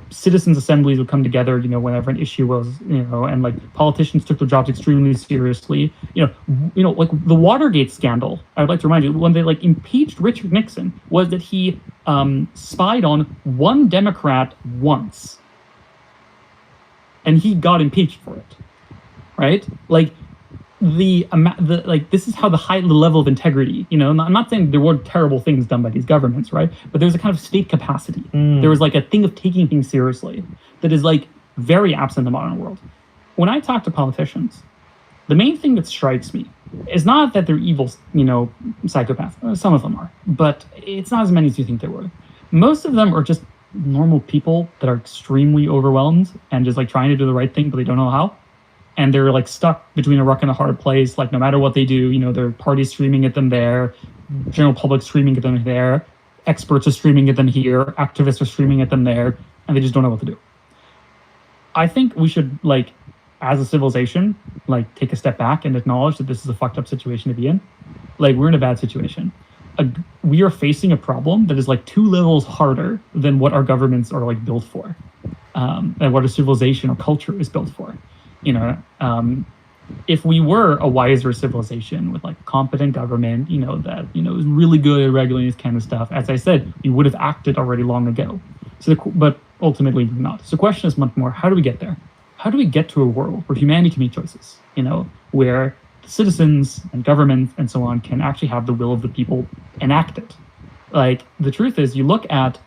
Citizens' assemblies would come together, whenever an issue was, and politicians took their jobs extremely seriously. The Watergate scandal, I would like to remind you, when they impeached Richard Nixon, was that he spied on one Democrat once. And he got impeached for it. Right? This is how the level of integrity, I'm not saying there were terrible things done by these governments, right? But there's a kind of state capacity. There was a thing of taking things seriously that is very absent in the modern world. When I talk to politicians, the main thing that strikes me It's not that they're evil, psychopaths. Some of them are, but it's not as many as you think there were. Most of them are just normal people that are extremely overwhelmed and just like trying to do the right thing, but they don't know how. And they're like stuck between a rock and a hard place. Like no matter what they do, their party's screaming at them there, general public screaming at them there, experts are screaming at them here, activists are screaming at them there, and they just don't know what to do. I think we should, like, as a civilization, like, take a step back and acknowledge that this is a fucked up situation to be in. Like, we're in a bad situation. We are facing a problem that is like 2 levels harder than what our governments are like built for, and what a civilization or culture is built for. If we were a wiser civilization with like competent government, that is really good at regulating this kind of stuff, as I said, we would have acted already long ago. But ultimately, we're not. So the question is much more: how do we get there? How do we get to a world where humanity can make choices? Where citizens and governments and so on can actually have the will of the people enact it. Like, the truth is, you look at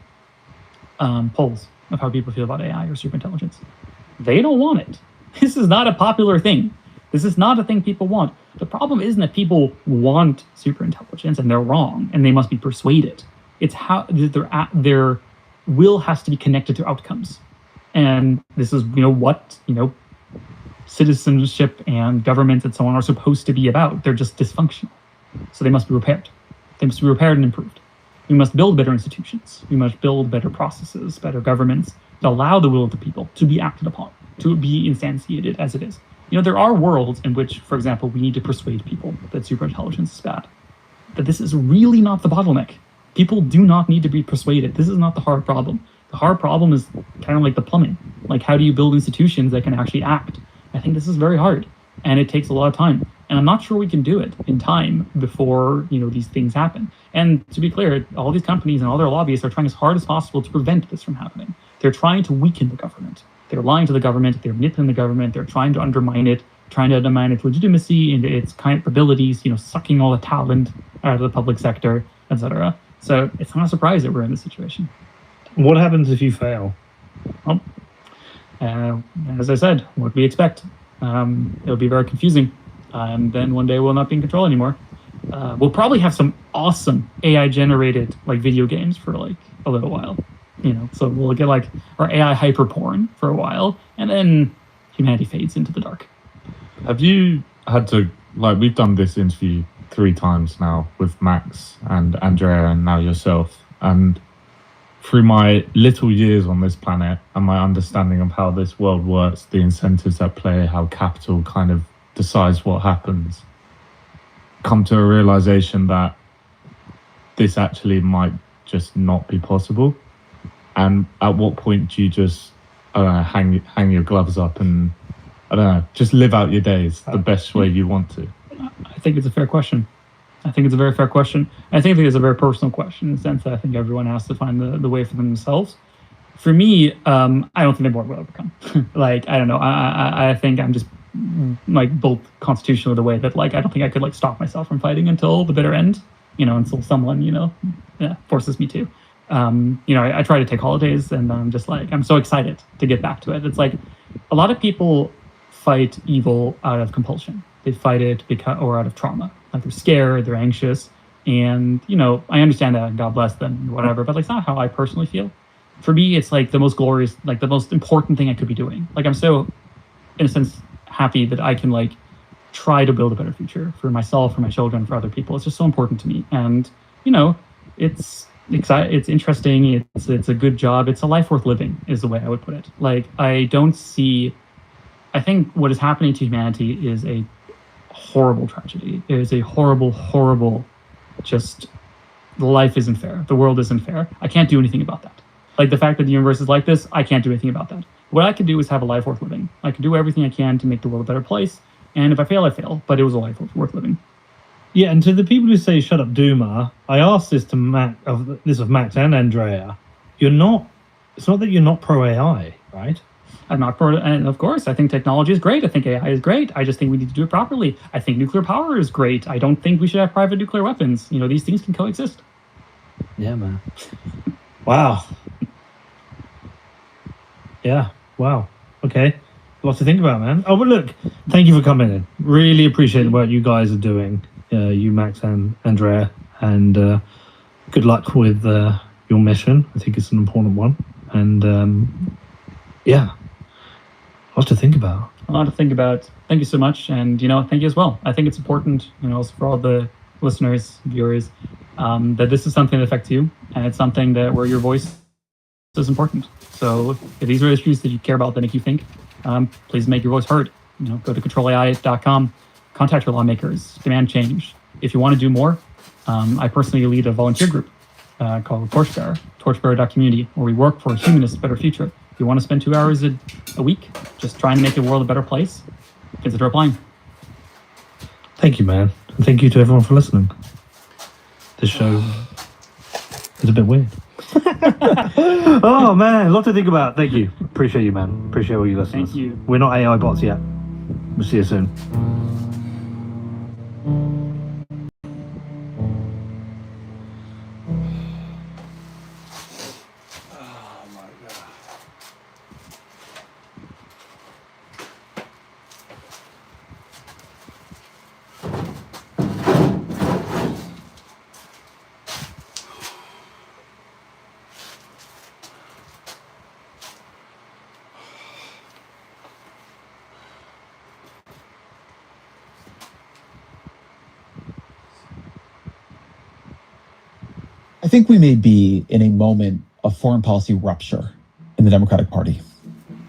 polls of how people feel about AI or superintelligence. They don't want it. This is not a popular thing. This is not a thing people want. The problem isn't that people want superintelligence and they're wrong and they must be persuaded. It's how their will has to be connected to outcomes. And this is, what, citizenship and governments and so on are supposed to be about. They're just dysfunctional. So they must be repaired. They must be repaired and improved. We must build better institutions. We must build better processes, better governments that allow the will of the people to be acted upon, to be instantiated as it is. There are worlds in which, for example, we need to persuade people that superintelligence is bad. That this is really not the bottleneck. People do not need to be persuaded. This is not the hard problem. The hard problem is kind of like the plumbing. Like, how do you build institutions that can actually act? I think this is very hard, and it takes a lot of time. And I'm not sure we can do it in time before, these things happen. And to be clear, all these companies and all their lobbyists are trying as hard as possible to prevent this from happening. They're trying to weaken the government. They're lying to the government. They're manipulating the government. They're trying to undermine it, trying to undermine its legitimacy and its capabilities, sucking all the talent out of the public sector, etc. So it's not a surprise that we're in this situation. What happens if you fail? Well, as I said, what we expect. It'll be very confusing. And then one day we'll not be in control anymore. We'll probably have some awesome AI-generated like video games for like a little while. So we'll get like our AI hyper porn for a while, and then humanity fades into the dark. Have you had to, like, we've done this interview 3 times now with Max and Andrea and now yourself, and through my little years on this planet and my understanding of how this world works, the incentives at play, how capital kind of decides what happens, come to a realization that this actually might just not be possible. And at what point do you just, hang your gloves up and, just live out your days the best way you want to? I think it's a fair question. I think it's a very fair question. I think it's a very personal question in the sense that I think everyone has to find the way for themselves. For me, I don't think the board will overcome. Like, I don't know. I think I'm just like built constitutionally the way that like I don't think I could like stop myself from fighting until the bitter end. Until someone forces me to. I try to take holidays, and I'm just like I'm so excited to get back to it. It's like a lot of people fight evil out of compulsion. They fight it or out of trauma. Like, they're scared, they're anxious, and I understand that, and God bless them, whatever. But like, it's not how I personally feel. For me, it's like the most glorious, like the most important thing I could be doing. Like, I'm so, in a sense, happy that I can like try to build a better future for myself, for my children, for other people. It's just so important to me, and it's exciting, it's interesting, it's a good job, it's a life worth living, is the way I would put it. Like, I think what is happening to humanity is a horrible tragedy. It is a horrible, just, life isn't fair. The world isn't fair. I can't do anything about that. Like, the fact that the universe is like this, I can't do anything about that. What I can do is have a life worth living. I can do everything I can to make the world a better place, and if I fail, I fail, but it was a life worth living. Yeah, and to the people who say "shut up, Duma," I asked this to Max and Andrea. It's not that you're not pro AI, right? I'm not pro, and of course, I think technology is great. I think AI is great. I just think we need to do it properly. I think nuclear power is great. I don't think we should have private nuclear weapons. These things can coexist. Yeah, man. Wow. Yeah. Wow. Okay. Lots to think about, man. Oh, but look, thank you for coming in. Really appreciate the work you guys are doing, you, Max, and Andrea, and good luck with your mission. I think it's an important one, and yeah, lots to think about. A lot to think about. Thank you so much, and thank you as well. I think it's important, also for all the listeners, viewers, that this is something that affects you, and it's something that where your voice is important. So if these are issues that you care about, that make you think, please make your voice heard. Go to controlai.com, contact your lawmakers, demand change. If you want to do more, I personally lead a volunteer group called Torchbearer, torchbearer.community, where we work for a humanist, better future. If you want to spend 2 hours a week just trying to make the world a better place, consider applying. Thank you, man. And thank you to everyone for listening. This show is a bit weird. Oh, man. A lot to think about. Thank you. Appreciate you, man. Appreciate all you listeners. Thank you. We're not AI bots yet. We'll see you soon. I think we may be in a moment of foreign policy rupture in the Democratic Party.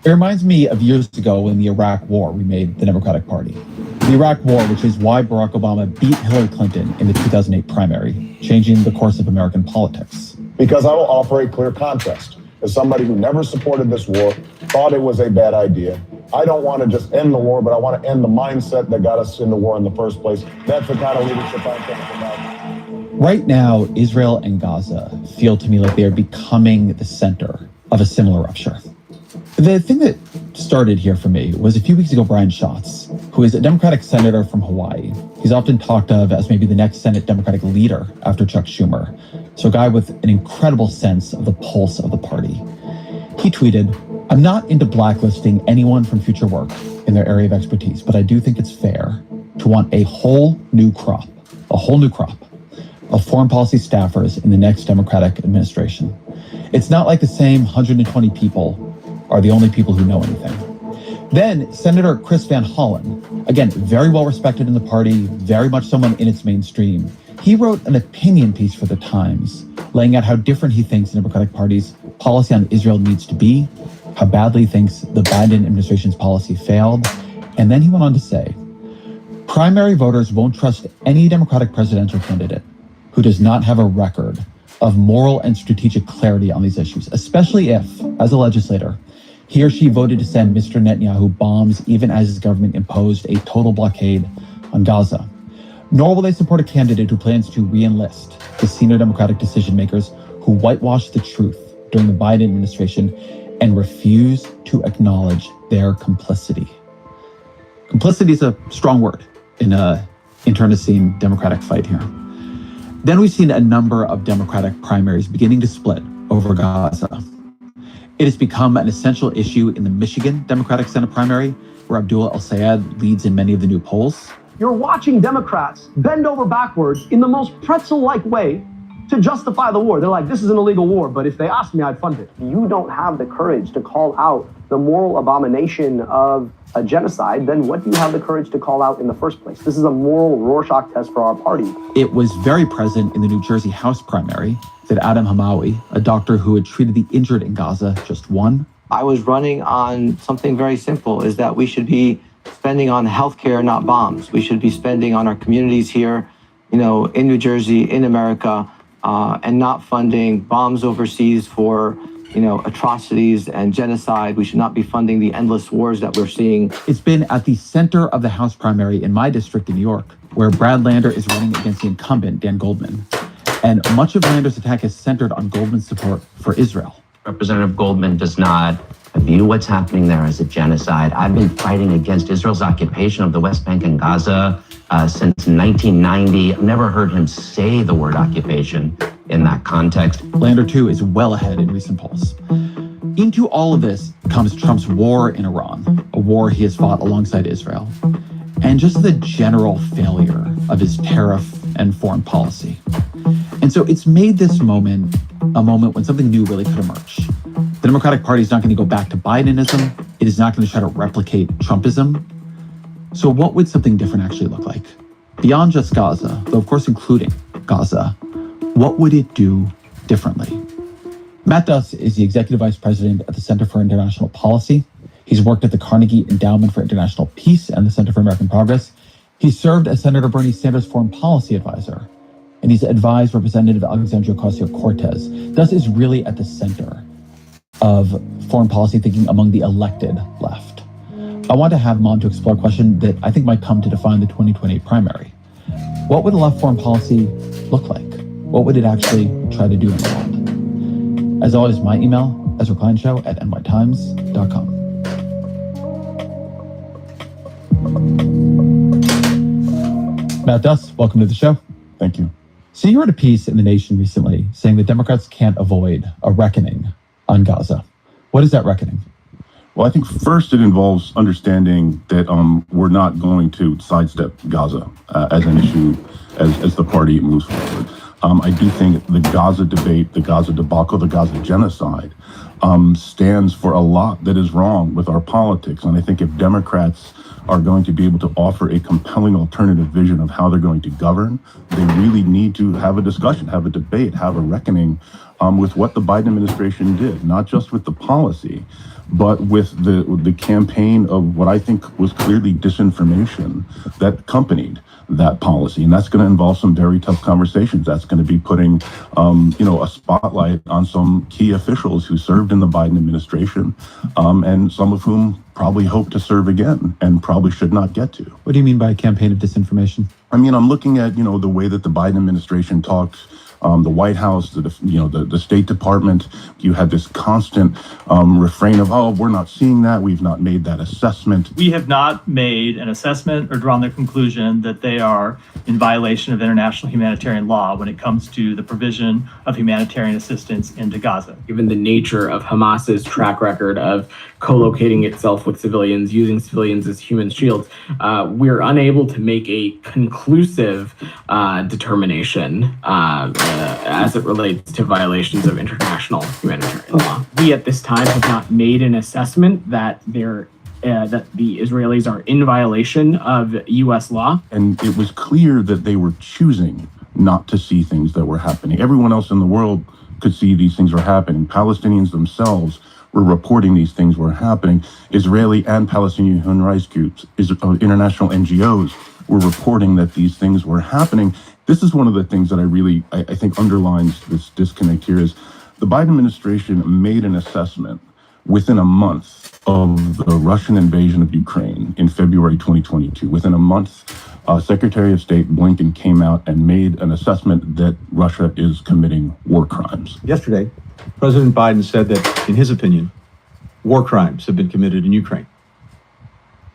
It reminds me of years ago when the Iraq War remade the Democratic Party. The Iraq War, which is why Barack Obama beat Hillary Clinton in the 2008 primary, changing the course of American politics. Because I will offer a clear contrast. As somebody who never supported this war, thought it was a bad idea, I don't want to just end the war, but I want to end the mindset that got us in the war in the first place. That's the kind of leadership I'm thinking about. Right now, Israel and Gaza feel to me like they are becoming the center of a similar rupture. The thing that started here for me was a few weeks ago, Brian Schatz, who is a Democratic senator from Hawaii. He's often talked of as maybe the next Senate Democratic leader after Chuck Schumer. So a guy with an incredible sense of the pulse of the party. He tweeted, "I'm not into blacklisting anyone from future work in their area of expertise, but I do think it's fair to want a whole new crop of foreign policy staffers in the next Democratic administration. It's not like the same 120 people are the only people who know anything." Then Senator Chris Van Hollen, again, very well respected in the party, very much someone in its mainstream. He wrote an opinion piece for The Times, laying out how different he thinks the Democratic Party's policy on Israel needs to be, how badly he thinks the Biden administration's policy failed. And then he went on to say, primary voters won't trust any Democratic presidential candidate who does not have a record of moral and strategic clarity on these issues, especially if, as a legislator, he or she voted to send Mr. Netanyahu bombs even as his government imposed a total blockade on Gaza. Nor will they support a candidate who plans to re-enlist the senior Democratic decision makers who whitewashed the truth during the Biden administration and refuse to acknowledge their complicity. Complicity is a strong word in an internecine Democratic fight here. Then we've seen a number of Democratic primaries beginning to split over Gaza. It has become an essential issue in the Michigan Democratic Senate primary, where Abdullah El-Sayed leads in many of the new polls. You're watching Democrats bend over backwards in the most pretzel-like way to justify the war. They're like, this is an illegal war, but if they asked me, I'd fund it. You don't have the courage to call out the moral abomination of a genocide, then what do you have the courage to call out in the first place? This is a moral Rorschach test for our party. It was very present in the New Jersey House primary that Adam Hamawi, a doctor who had treated the injured in Gaza, just won. I was running on something very simple, is that we should be spending on healthcare, not bombs. We should be spending on our communities here, in New Jersey, in America, and not funding bombs overseas for atrocities and genocide. We should not be funding the endless wars that we're seeing. It's been at the center of the House primary in my district in New York, where Brad Lander is running against the incumbent, Dan Goldman. And much of Lander's attack is centered on Goldman's support for Israel. Representative Goldman does not view what's happening there as a genocide. I've been fighting against Israel's occupation of the West Bank and Gaza since 1990. I've never heard him say the word occupation in that context. Lander, too, is well ahead in recent polls. Into all of this comes Trump's war in Iran, a war he has fought alongside Israel, and just the general failure of his tariff and foreign policy. And so it's made this moment a moment when something new really could emerge. The Democratic Party is not going to go back to Bidenism. It is not going to try to replicate Trumpism. So what would something different actually look like? Beyond just Gaza, though of course including Gaza, what would it do differently? Matt Duss is the Executive Vice President at the Center for International Policy. He's worked at the Carnegie Endowment for International Peace and the Center for American Progress. He served as Senator Bernie Sanders' foreign policy advisor, and he's advised Representative Alexandria Ocasio-Cortez. Duss is really at the center of foreign policy thinking among the elected left. I want to have him on to explore a question that I think might come to define the 2028 primary. What would a left foreign policy look like? What would it actually try to do in the world? As always, my email, EzraKleinShow@nytimes.com. Matt Duss, welcome to the show. Thank you. So you wrote a piece in The Nation recently saying that Democrats can't avoid a reckoning on Gaza. What is that reckoning? Well, I think first it involves understanding that we're not going to sidestep Gaza as an issue as the party moves forward. I do think the Gaza debate, the Gaza debacle, the Gaza genocide stands for a lot that is wrong with our politics. And I think if Democrats are going to be able to offer a compelling alternative vision of how they're going to govern, they really need to have a discussion, have a debate, have a reckoning with what the Biden administration did, not just with the policy, but with the campaign of what I think was clearly disinformation that accompanied that policy. And that's going to involve some very tough conversations. That's going to be putting, a spotlight on some key officials who served in the Biden administration, and some of whom probably hope to serve again and probably should not get to. What do you mean by a campaign of disinformation? I mean, I'm looking at, the way that the Biden administration talks, the White House, the State Department. You had this constant refrain of, oh, we're not seeing that. We've not made that assessment. We have not made an assessment or drawn the conclusion that they are in violation of international humanitarian law when it comes to the provision of humanitarian assistance into Gaza. Given the nature of Hamas's track record of co-locating itself with civilians, using civilians as human shields, we're unable to make a conclusive determination as it relates to violations of international humanitarian law. We at this time have not made an assessment that that the Israelis are in violation of U.S. law. And it was clear that they were choosing not to see things that were happening. Everyone else in the world could see these things were happening. Palestinians themselves were reporting these things were happening. Israeli and Palestinian human rights groups, international NGOs were reporting that these things were happening. This is one of the things that I think underlines this disconnect here is the Biden administration made an assessment within a month of the Russian invasion of Ukraine in February 2022. Within a month, Secretary of State Blinken came out and made an assessment that Russia is committing war crimes. Yesterday, President Biden said that, in his opinion, war crimes have been committed in Ukraine.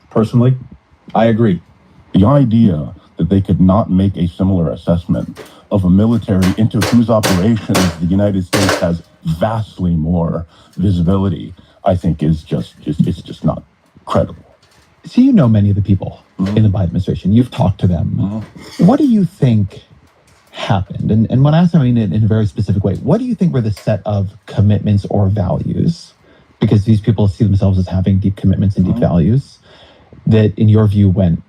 Personally, I agree. The idea that they could not make a similar assessment of a military into whose operations the United States has vastly more visibility, I think is it's just not credible. So you know many of the people in the Biden administration. You've talked to them. What do you think happened? And when I ask them, I mean in a very specific way, what do you think were the set of commitments or values? Because these people see themselves as having deep commitments and deep values that, in your view, went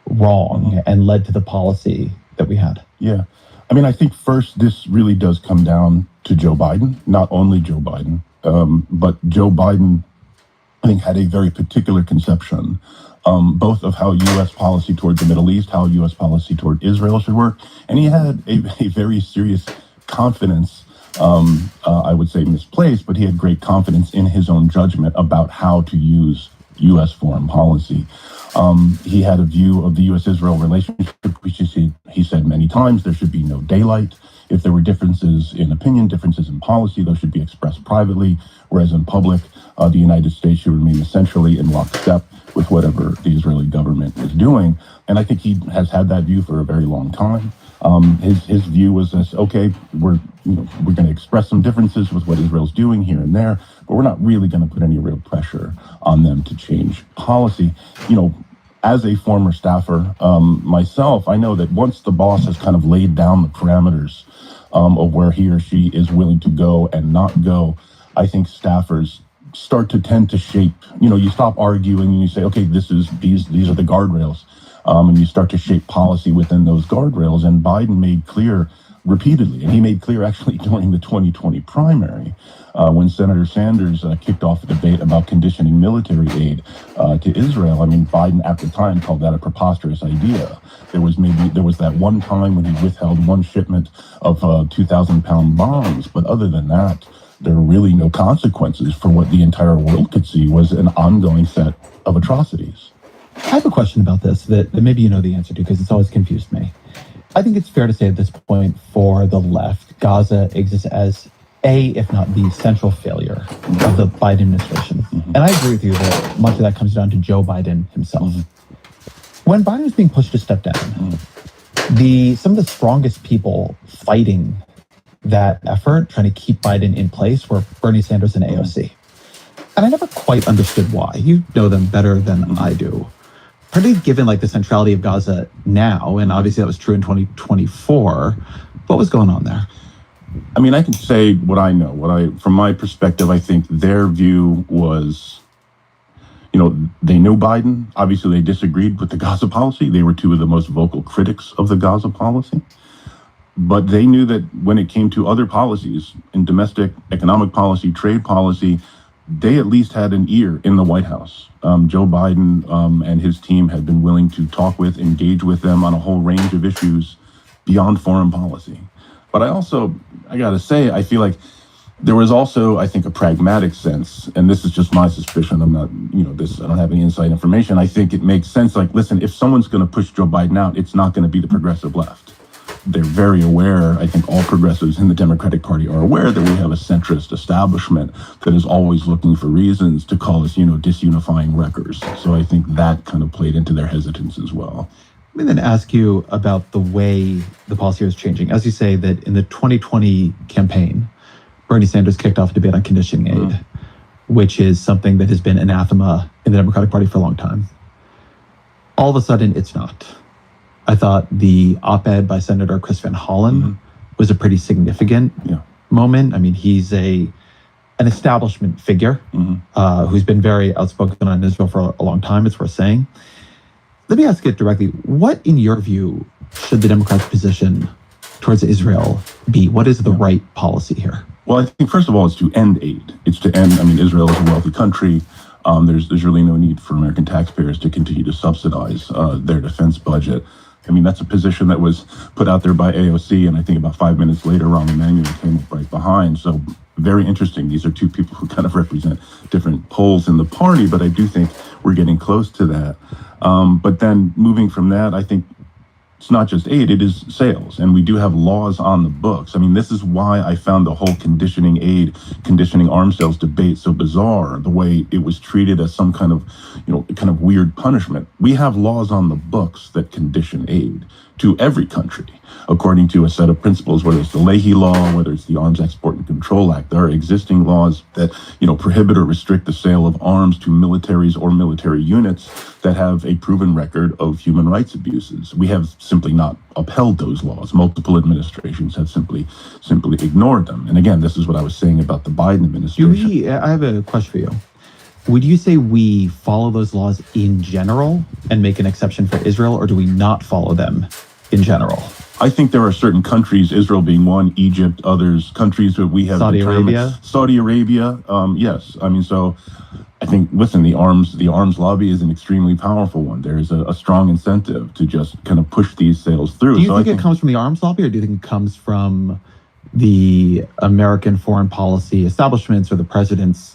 wrong and led to the policy that we had. Yeah. I mean, I think first, this really does come down to Joe Biden, not only Joe Biden, but Joe Biden, I think, had a very particular conception, both of how U.S. policy toward the Middle East, how U.S. policy toward Israel should work. And he had a very serious confidence, I would say misplaced, but he had great confidence in his own judgment about how to use U.S. foreign policy. He had a view of the U.S.-Israel relationship, which he said many times, there should be no daylight. If there were differences in opinion, differences in policy, those should be expressed privately, whereas in public, the United States should remain essentially in lockstep with whatever the Israeli government is doing. And I think he has had that view for a very long time. His view was this: okay, we're going to express some differences with what Israel's doing here and there, but we're not really going to put any real pressure on them to change policy. As a former staffer myself, I know that once the boss has kind of laid down the parameters of where he or she is willing to go and not go, I think staffers start to tend to shape. You stop arguing and you say, okay, these are the guardrails, and you start to shape policy within those guardrails. And Biden made clear repeatedly, and he made clear actually during the 2020 primary, when Senator Sanders kicked off a debate about conditioning military aid to Israel. I mean, Biden at the time called that a preposterous idea. There was that one time when he withheld one shipment of 2,000-pound bombs, but other than that, there are really no consequences for what the entire world could see was an ongoing set of atrocities. I have a question about this that maybe you know the answer to, because it's always confused me. I think it's fair to say at this point for the left, Gaza exists as if not the central failure of the Biden administration. And I agree with you that much of that comes down to Joe Biden himself. When Biden was being pushed to step down, some of the strongest people fighting that effort, trying to keep Biden in place, were Bernie Sanders and AOC. And I never quite understood why. You know them better than I do. Particularly given the centrality of Gaza now, and obviously that was true in 2024, what was going on there? I mean, I can say what I know. From my perspective, I think their view was, they knew Biden. Obviously, they disagreed with the Gaza policy. They were two of the most vocal critics of the Gaza policy. But they knew that when it came to other policies, in domestic economic policy, trade policy, they at least had an ear in the White House. Joe Biden and his team had been willing to talk with, engage with them on a whole range of issues beyond foreign policy. But I got to say, I feel like there was also, I think, a pragmatic sense, and this is just my suspicion. I'm not, I don't have any inside information. I think it makes sense. Listen, if someone's going to push Joe Biden out, it's not going to be the progressive left. They're very aware, I think all progressives in the Democratic Party are aware that we have a centrist establishment that is always looking for reasons to call us, disunifying wreckers. So I think that kind of played into their hesitance as well. Let me then ask you about the way the policy is changing. As you say that in the 2020 campaign, Bernie Sanders kicked off a debate on conditioning aid, which is something that has been anathema in the Democratic Party for a long time. All of a sudden, it's not. I thought the op-ed by Senator Chris Van Hollen was a pretty significant moment. I mean, he's an establishment figure who's been very outspoken on Israel for a long time, it's worth saying. Let me ask it directly. What, in your view, should the Democrats' position towards Israel be? What is the right policy here? Well, I think, first of all, it's to end aid. It's to end, Israel is a wealthy country. There's really no need for American taxpayers to continue to subsidize their defense budget. That's a position that was put out there by AOC, and I think about 5 minutes later, Rahm Emanuel came up right behind. So very interesting. These are two people who kind of represent different poles in the party, but I do think we're getting close to that. But then moving from that, I think it's not just aid, it is sales. And we do have laws on the books. This is why I found the whole conditioning arms sales debate so bizarre, the way it was treated as some kind of weird punishment. We have laws on the books that condition aid to every country, according to a set of principles, whether it's the Leahy Law, whether it's the Arms Export and Control Act. There are existing laws that, prohibit or restrict the sale of arms to militaries or military units that have a proven record of human rights abuses. We have simply not upheld those laws. Multiple administrations have simply ignored them. And again, this is what I was saying about the Biden administration. I have a question for you. Would you say we follow those laws in general and make an exception for Israel, or do we not follow them in general? I think there are certain countries, Israel being one, Egypt, others, countries that we have Saudi Arabia? Saudi Arabia, yes. So I think, listen, the arms lobby is an extremely powerful one. There is a strong incentive to just kind of push these sales through. Do you think it comes from the arms lobby, or do you think it comes from the American foreign policy establishments or the president's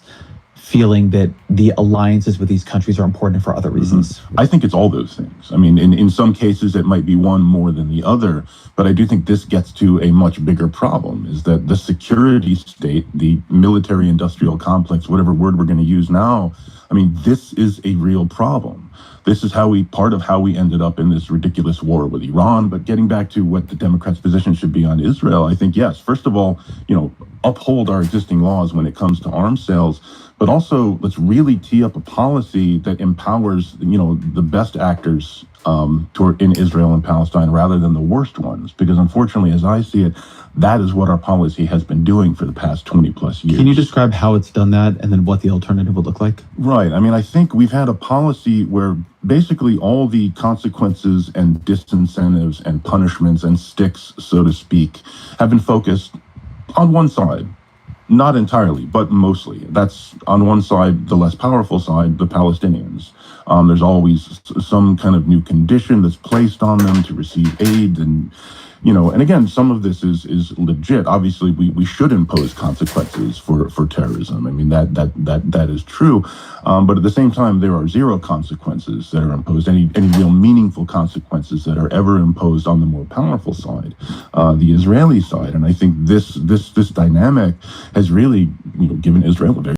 feeling that the alliances with these countries are important for other reasons? I think it's all those things. In some cases, it might be one more than the other, but I do think this gets to a much bigger problem, is that the security state, the military-industrial complex, whatever word we're going to use now, this is a real problem. this is part of how we ended up in this ridiculous war with Iran. But getting back to what the Democrats' position should be on Israel, I think, yes, first of all, uphold our existing laws when it comes to arms sales, but also let's really tee up a policy that empowers, the best actors in Israel and Palestine rather than the worst ones. Because unfortunately, as I see it, that is what our policy has been doing for the past 20 plus years. Can you describe how it's done that and then what the alternative would look like? Right. I mean, I think we've had a policy where basically all the consequences and disincentives and punishments and sticks, so to speak, have been focused on one side. Not entirely, but mostly. That's on one side, the less powerful side, the Palestinians. There's always some kind of new condition that's placed on them to receive aid, and and again, some of this is legit. Obviously, we should impose consequences for terrorism. I mean, that is true. But at the same time, there are zero consequences that are imposed, any real meaningful consequences that are ever imposed on the more powerful side, the Israeli side. And I think this dynamic has really, given Israel a very